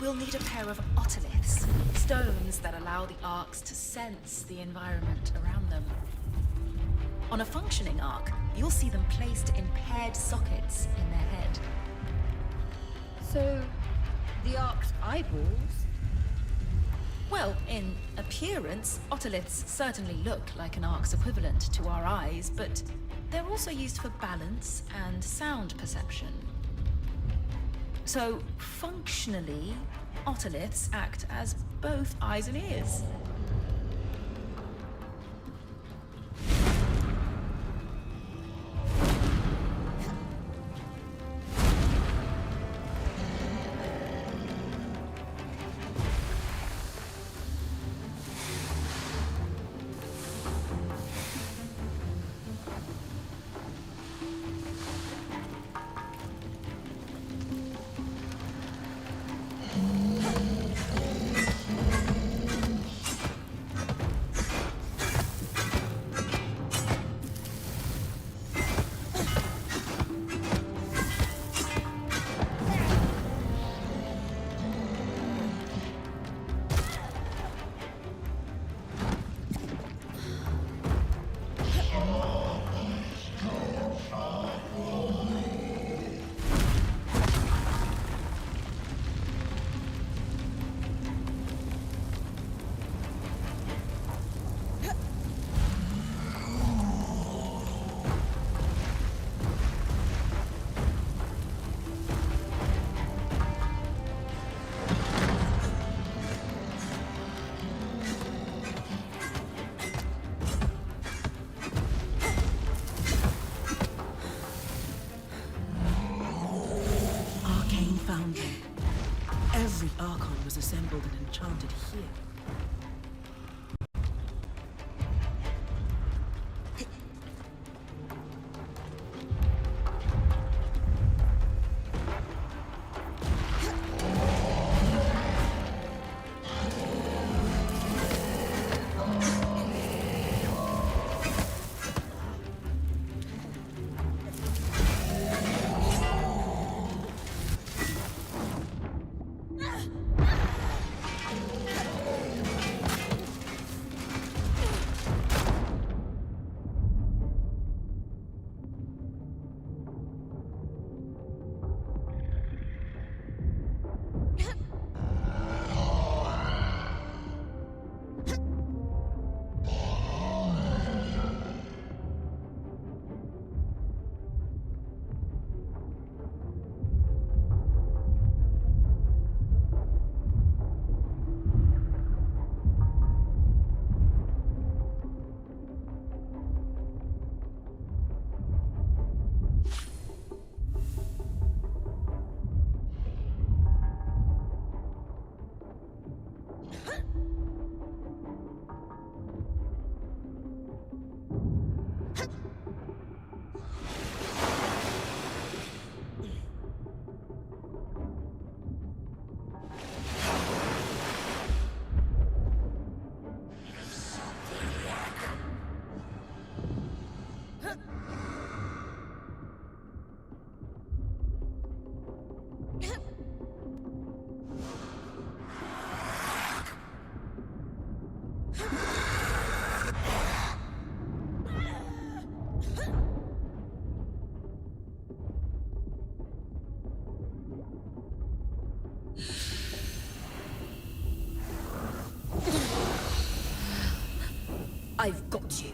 We'll need a pair of otoliths, stones that allow the arcs to sense the environment around them. On a functioning arc, you'll see them placed in paired sockets in their head. So, the Ark's eyeballs? Well, in appearance, otoliths certainly look like an ark's equivalent to our eyes, but they're also used for balance and sound perception. So, functionally, otoliths act as both eyes and ears. Every Archon was assembled and enchanted here. I've got you.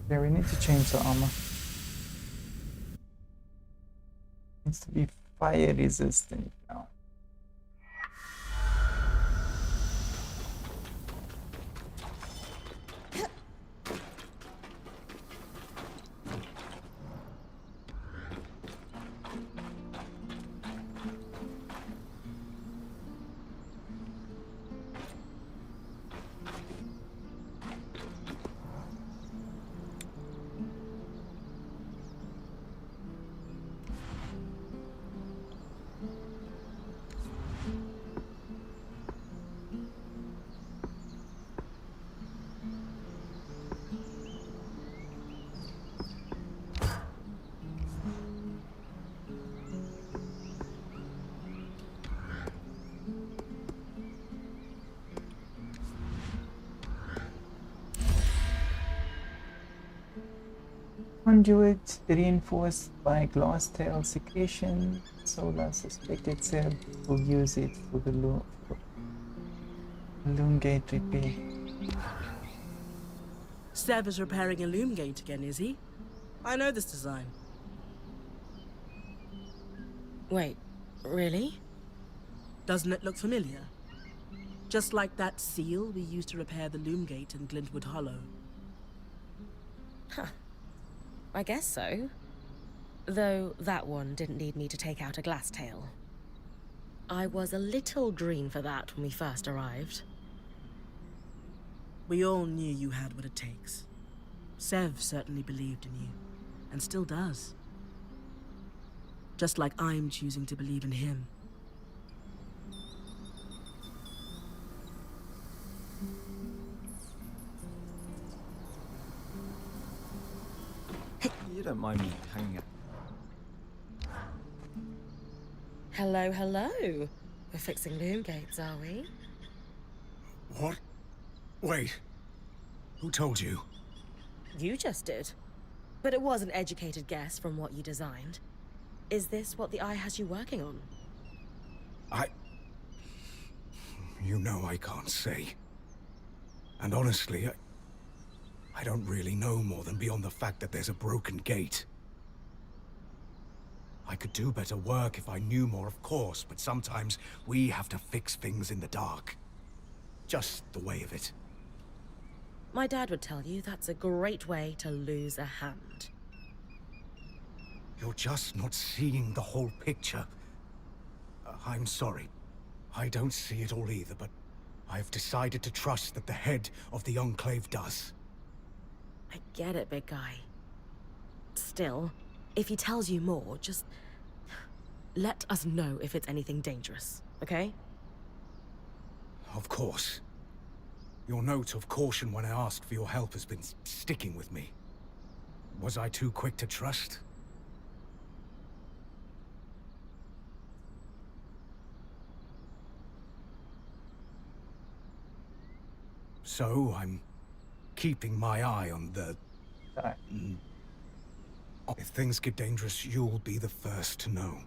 Yeah, we need to change the armor. Needs to be fire resistant now. conduit reinforced by glass tail secretion. Solar suspected Seb will use it for the loom gate repair. Seb is repairing a loom gate again, is he? I know this design. Wait, really? Doesn't it look familiar? Just like that seal we used to repair the loom gate in Glintwood Hollow. Huh. I guess so. Though that one didn't need me to take out a glass tail. I was a little green for that when we first arrived. We all knew you had what it takes. Sev certainly believed in you, and still does. Just like I'm choosing to believe in him. You don't mind me hanging out? Hello, hello. We're fixing loom gates, are we? What? Wait. Who told you? You just did. But it was an educated guess from what you designed. Is this what the Eye has you working on? You know I can't say. And honestly, I don't really know more than beyond the fact that there's a broken gate. I could do better work if I knew more, of course, but sometimes we have to fix things in the dark. Just the way of it. My dad would tell you that's a great way to lose a hand. You're just not seeing the whole picture. I'm sorry. I don't see it all either, but I've decided to trust that the head of the Enclave does. I get it, big guy. Still, if he tells you more, just let us know if it's anything dangerous, okay? Of course. Your note of caution when I asked for your help has been sticking with me. Was I too quick to trust? So, I'm keeping my eye on the... If things get dangerous, you'll be the first to know.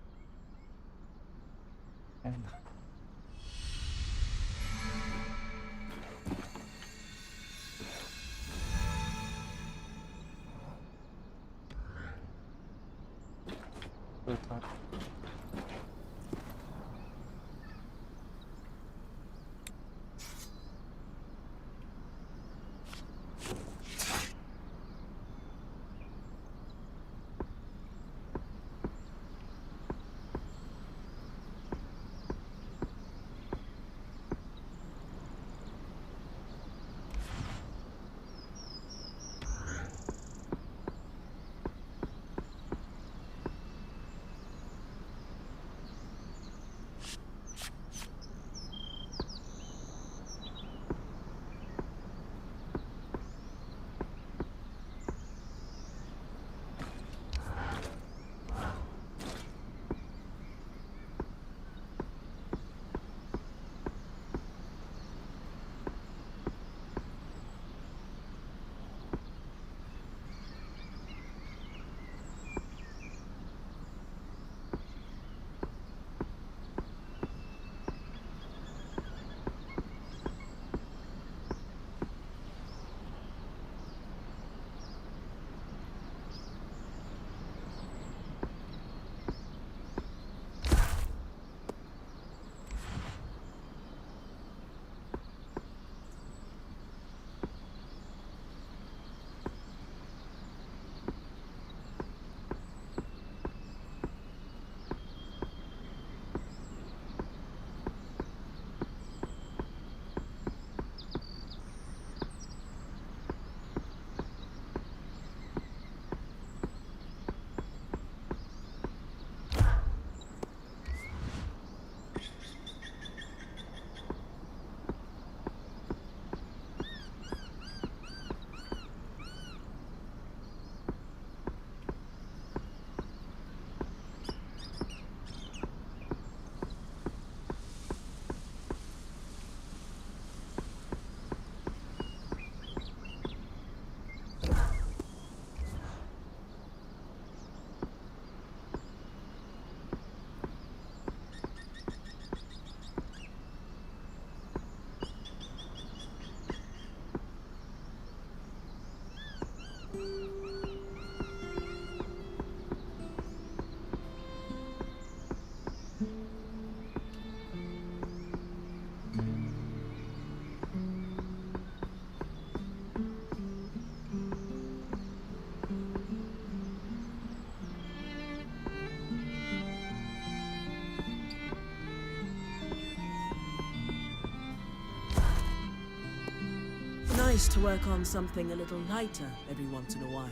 Nice to work on something a little lighter every once in a while.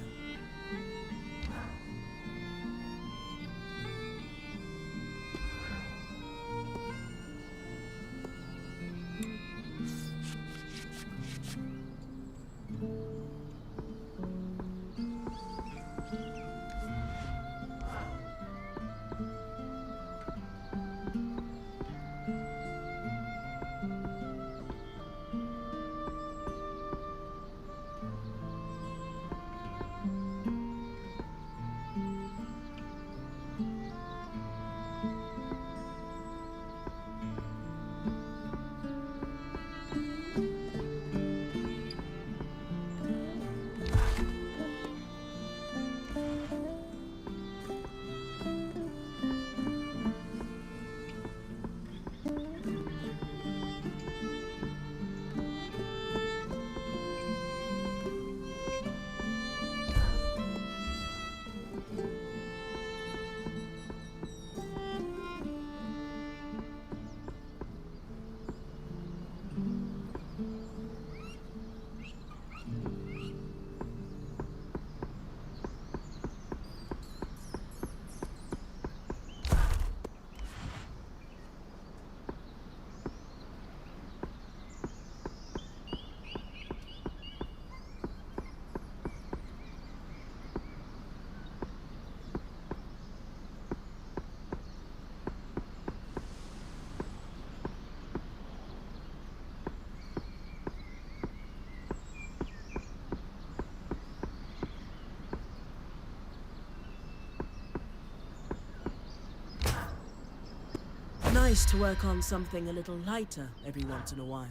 Nice to work on something a little lighter every once in a while.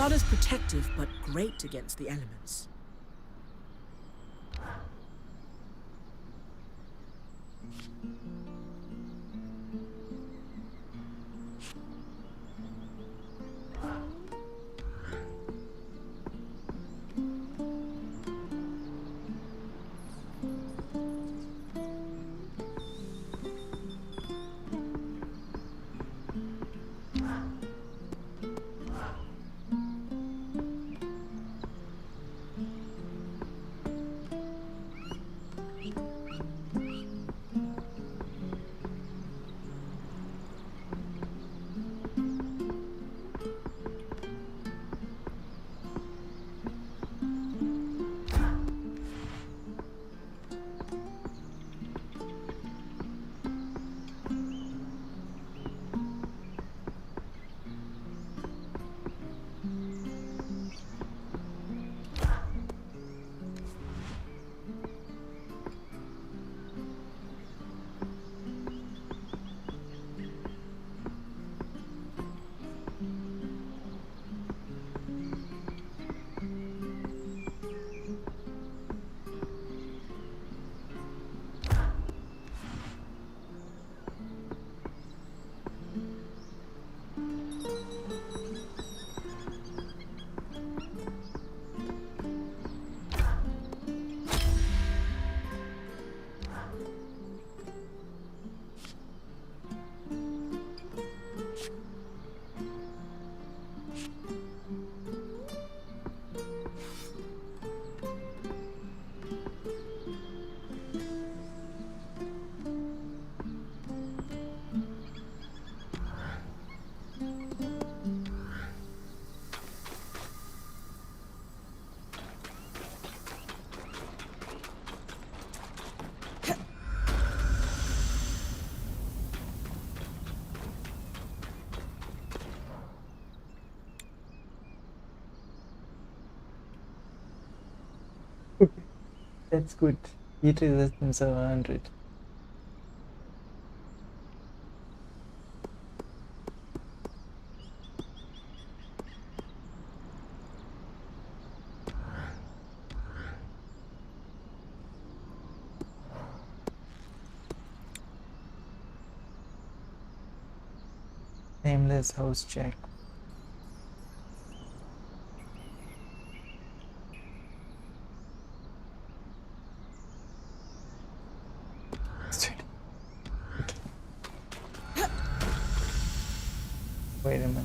Not as protective, but great against the elements. That's good. Heat resistance of 100. Nameless host check. Wait a minute.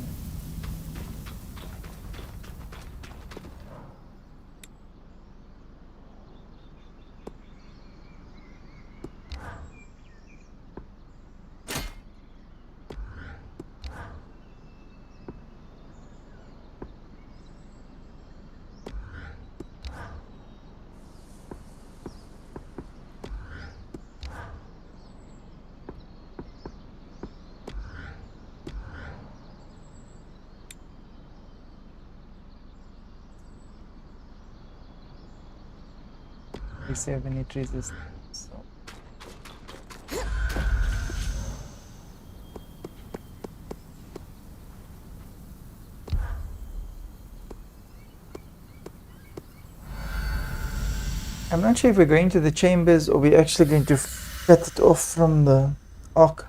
Seven it resistance. So. I'm not sure if we're going to the chambers or we're actually going to cut it off from the arc.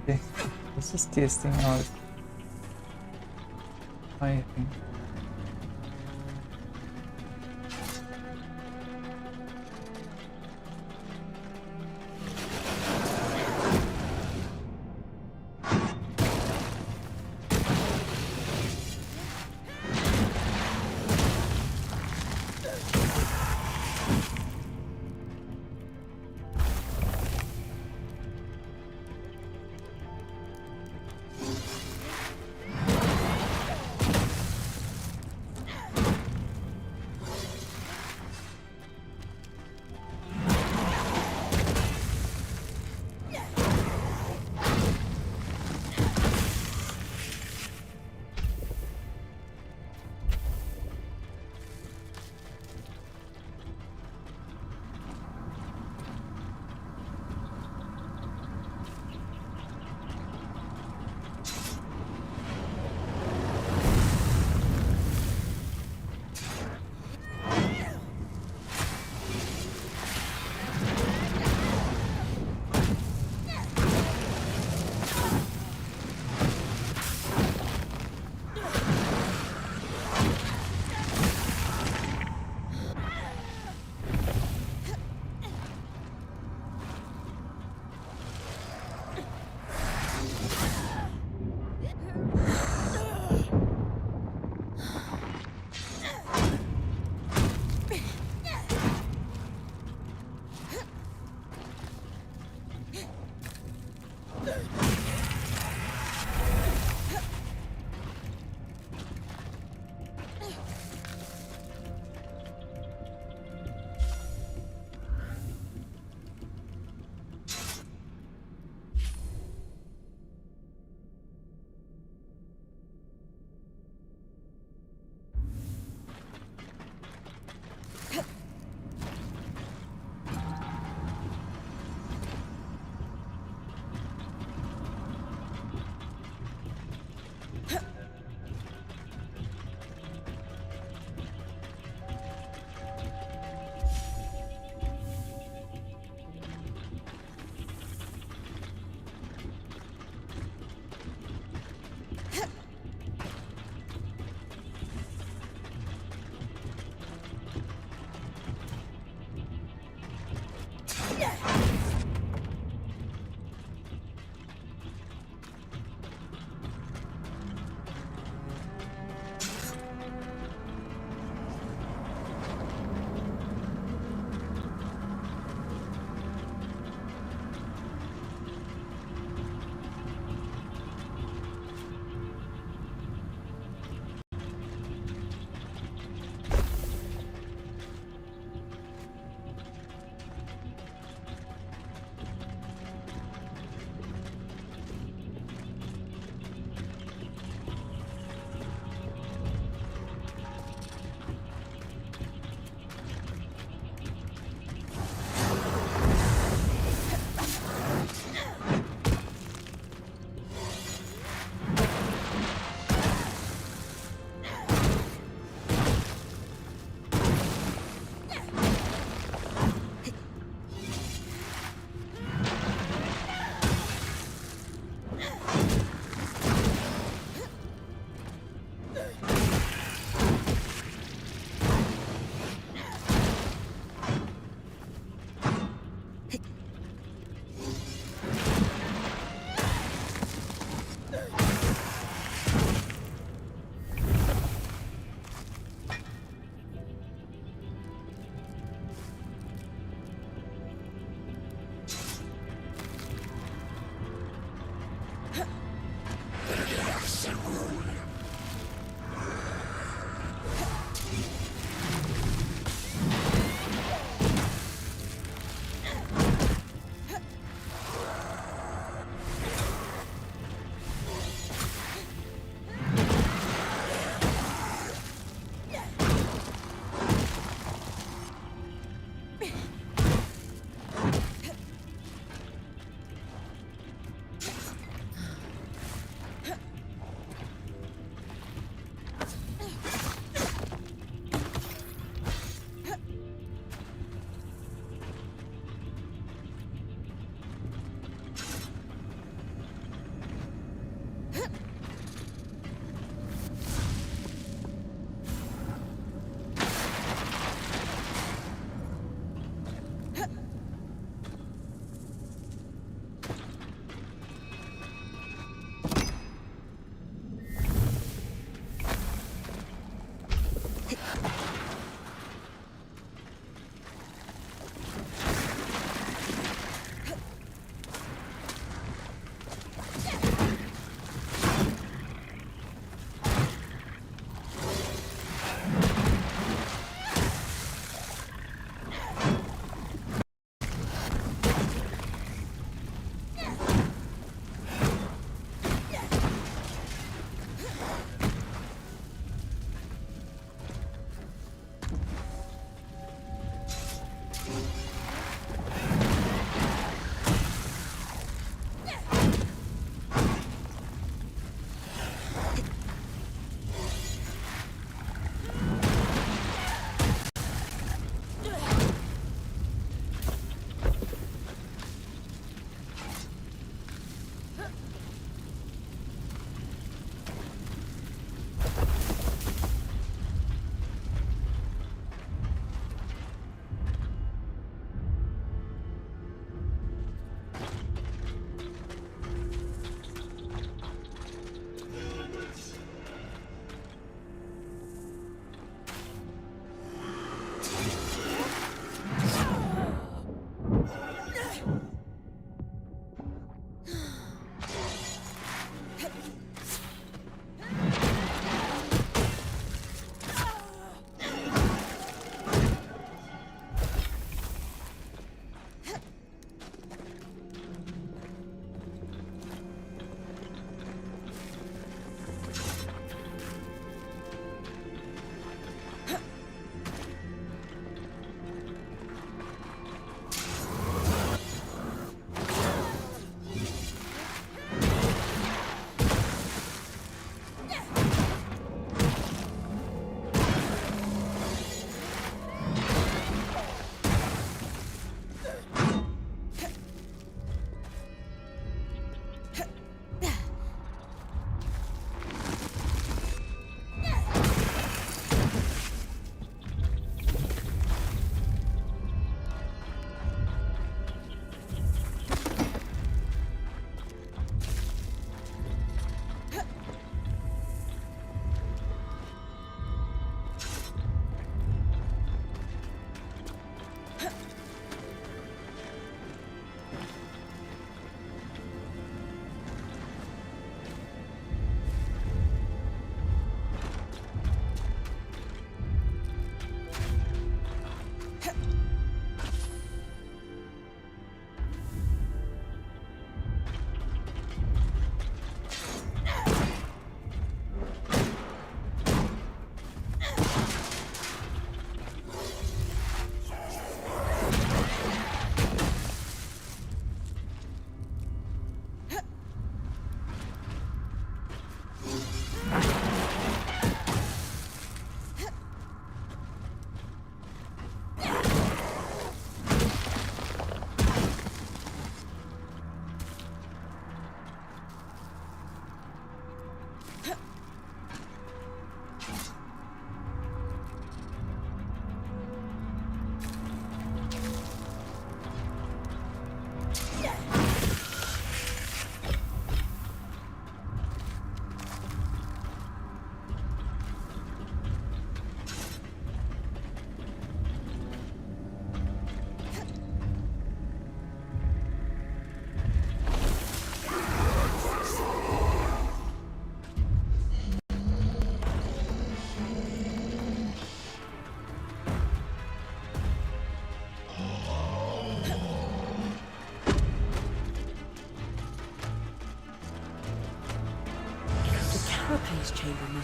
Okay, this is testing out. I think.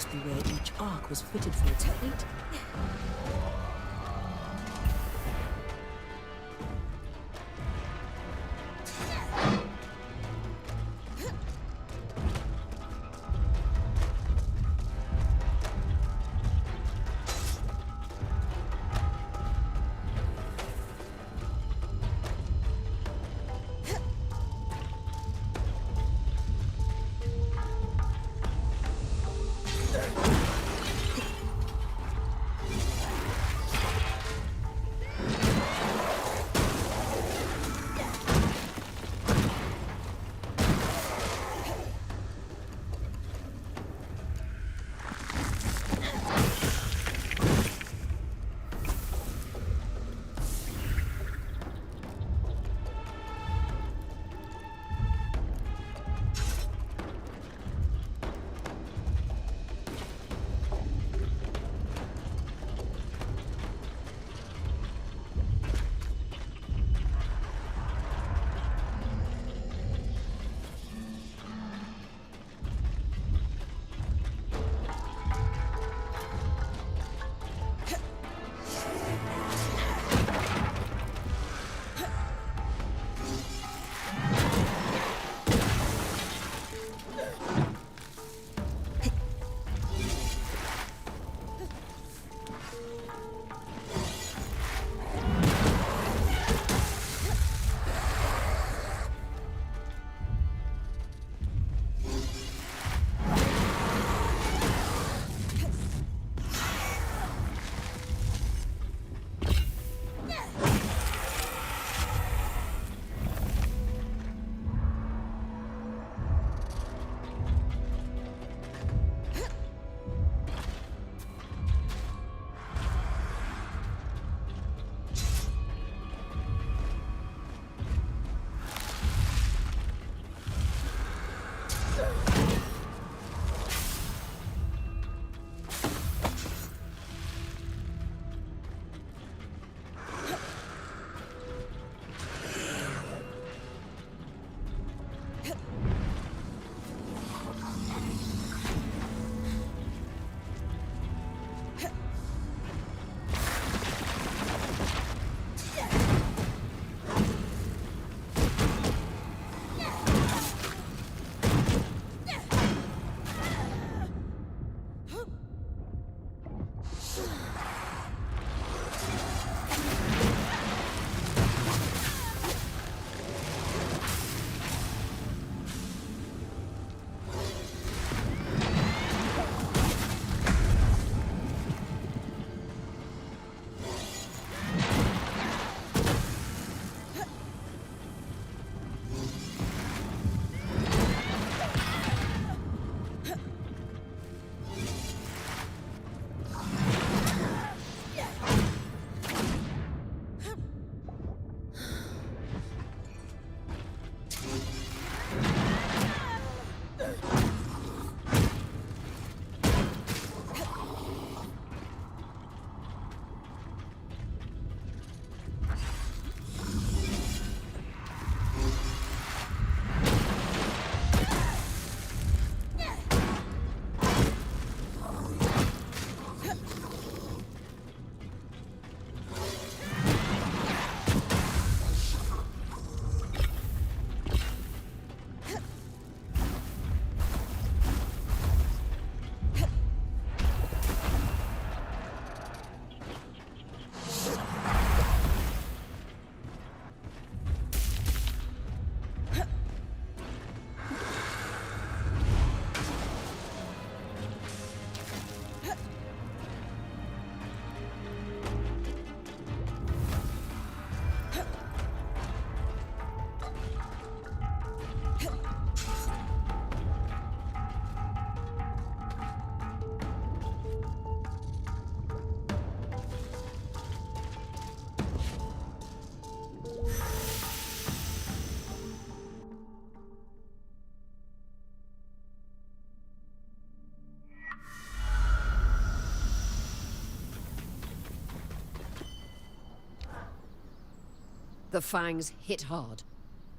must be where each arc was fitted for its fate. The fangs hit hard.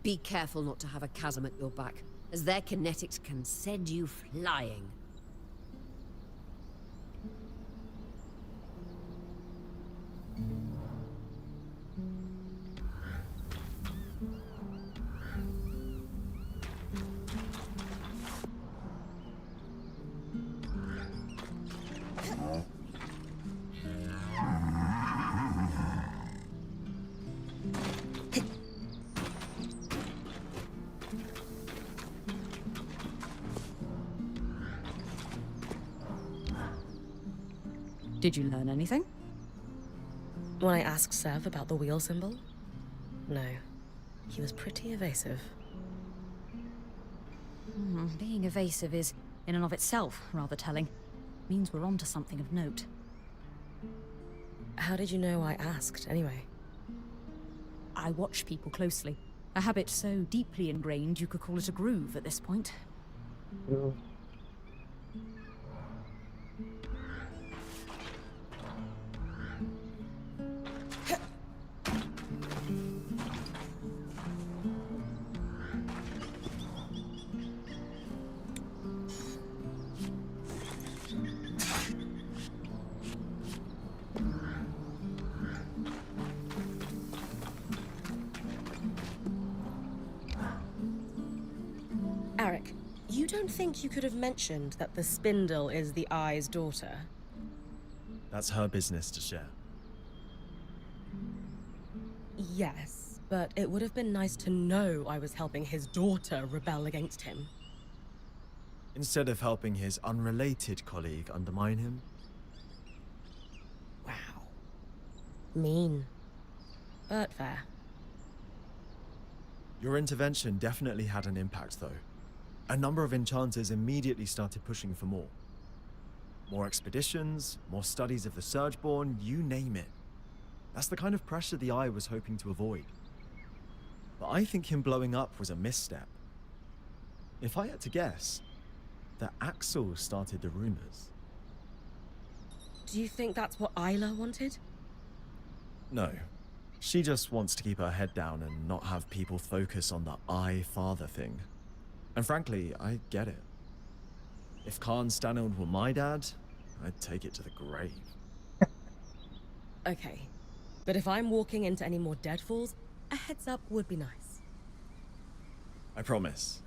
Be careful not to have a chasm at your back, as their kinetics can send you flying. Did you learn anything? When I asked Sev about the wheel symbol, no. He was pretty evasive. Being evasive is, in and of itself, rather telling. Means we're onto something of note. How did you know I asked, anyway? I watch people closely. A habit so deeply ingrained you could call it a groove at this point. Eric, you don't think you could have mentioned that the spindle is the Eye's daughter? That's her business to share. Yes, but it would have been nice to know I was helping his daughter rebel against him. Instead of helping his unrelated colleague undermine him. Wow. Mean. But fair. Your intervention definitely had an impact, though. A number of enchanters immediately started pushing for more. More expeditions, more studies of the Surgeborn, you name it. That's the kind of pressure the Eye was hoping to avoid. But I think him blowing up was a misstep. If I had to guess, that Axel started the rumors. Do you think that's what Isla wanted? No. She just wants to keep her head down and not have people focus on the Eye-father thing. And frankly, I get it. If Khan Stannard were my dad, I'd take it to the grave. Okay. But if I'm walking into any more deadfalls, a heads up would be nice. I promise.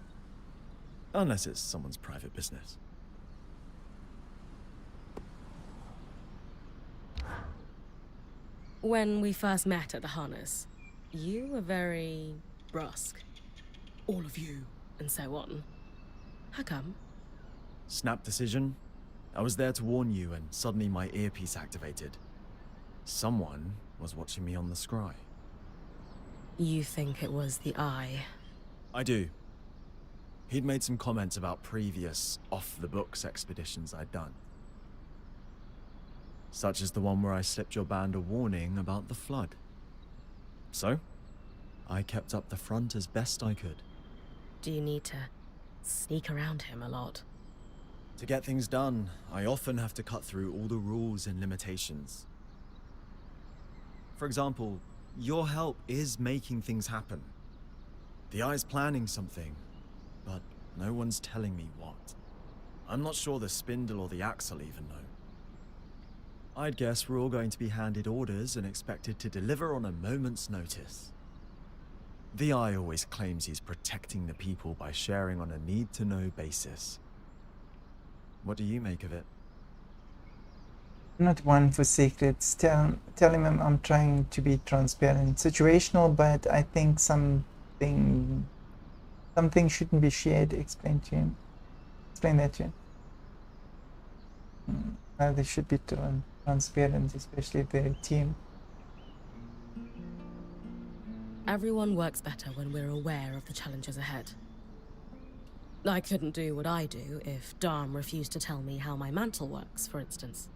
Unless it's someone's private business. When we first met at the harness, you were very brusque. All of you, and so on. How come? Snap decision. I was there to warn you and suddenly my earpiece activated. Someone was watching me on the scry. You think it was the Eye? I do. He'd made some comments about previous off-the-books expeditions I'd done. Such as the one where I slipped your band a warning about the flood. So, I kept up the front as best I could. Do you need to sneak around him a lot? To get things done, I often have to cut through all the rules and limitations. For example, your help is making things happen. The Eye's planning something, but no one's telling me what. I'm not sure the Spindle or the Axle even know. I'd guess we're all going to be handed orders and expected to deliver on a moment's notice. The Eye always claims he's protecting the people by sharing on a need-to-know basis. What do you make of it? Not one for secrets. Tell him I'm trying to be transparent. Situational, but I think something shouldn't be shared. Explain to him. Explain that to him. They should be transparent, especially if they're a team. Everyone works better when we're aware of the challenges ahead. I couldn't do what I do if Darm refused to tell me how my mantle works, for instance.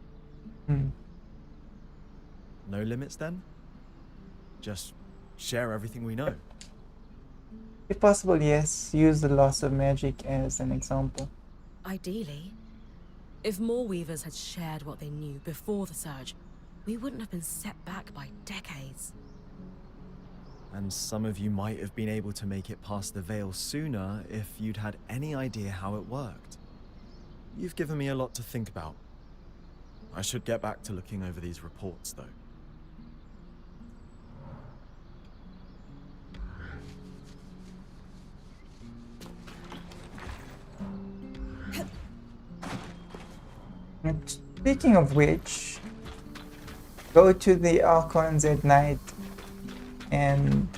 No limits then? Just share everything we know. If possible, yes. Use the loss of magic as an example. Ideally. If more Weavers had shared what they knew before the Surge, we wouldn't have been set back by decades. And some of you might have been able to make it past the Veil sooner if you'd had any idea how it worked. You've given me a lot to think about. I should get back to looking over these reports, though. And speaking of which, go to the Archons at night and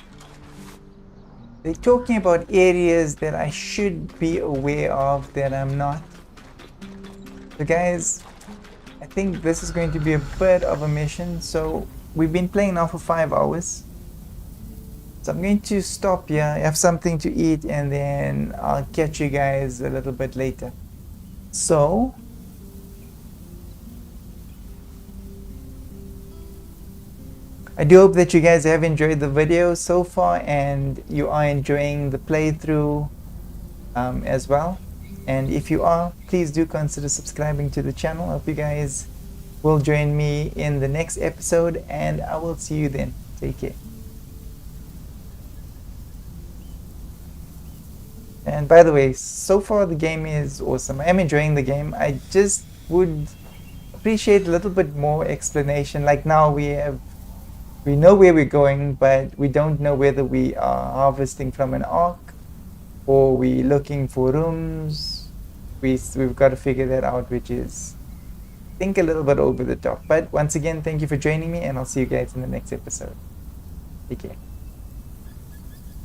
they're talking about areas that I should be aware of that I'm not. So guys, I think this is going to be a bit of a mission. So we've been playing now for 5 hours. So I'm going to stop here, have something to eat, and then I'll catch you guys a little bit later. So I do hope that you guys have enjoyed the video so far and you are enjoying the playthrough as well. And if you are, please do consider subscribing to the channel. I hope you guys will join me in the next episode, and I will see you then. Take care. And by the way, so far the game is awesome. I am enjoying the game. I just would appreciate a little bit more explanation. Like now we know where we're going, but we don't know whether we are harvesting from an ark or we looking for rooms. We've got to figure that out, which is, I think, a little bit over the top. But once again, thank you for joining me, and I'll see you guys in the next episode. Take care.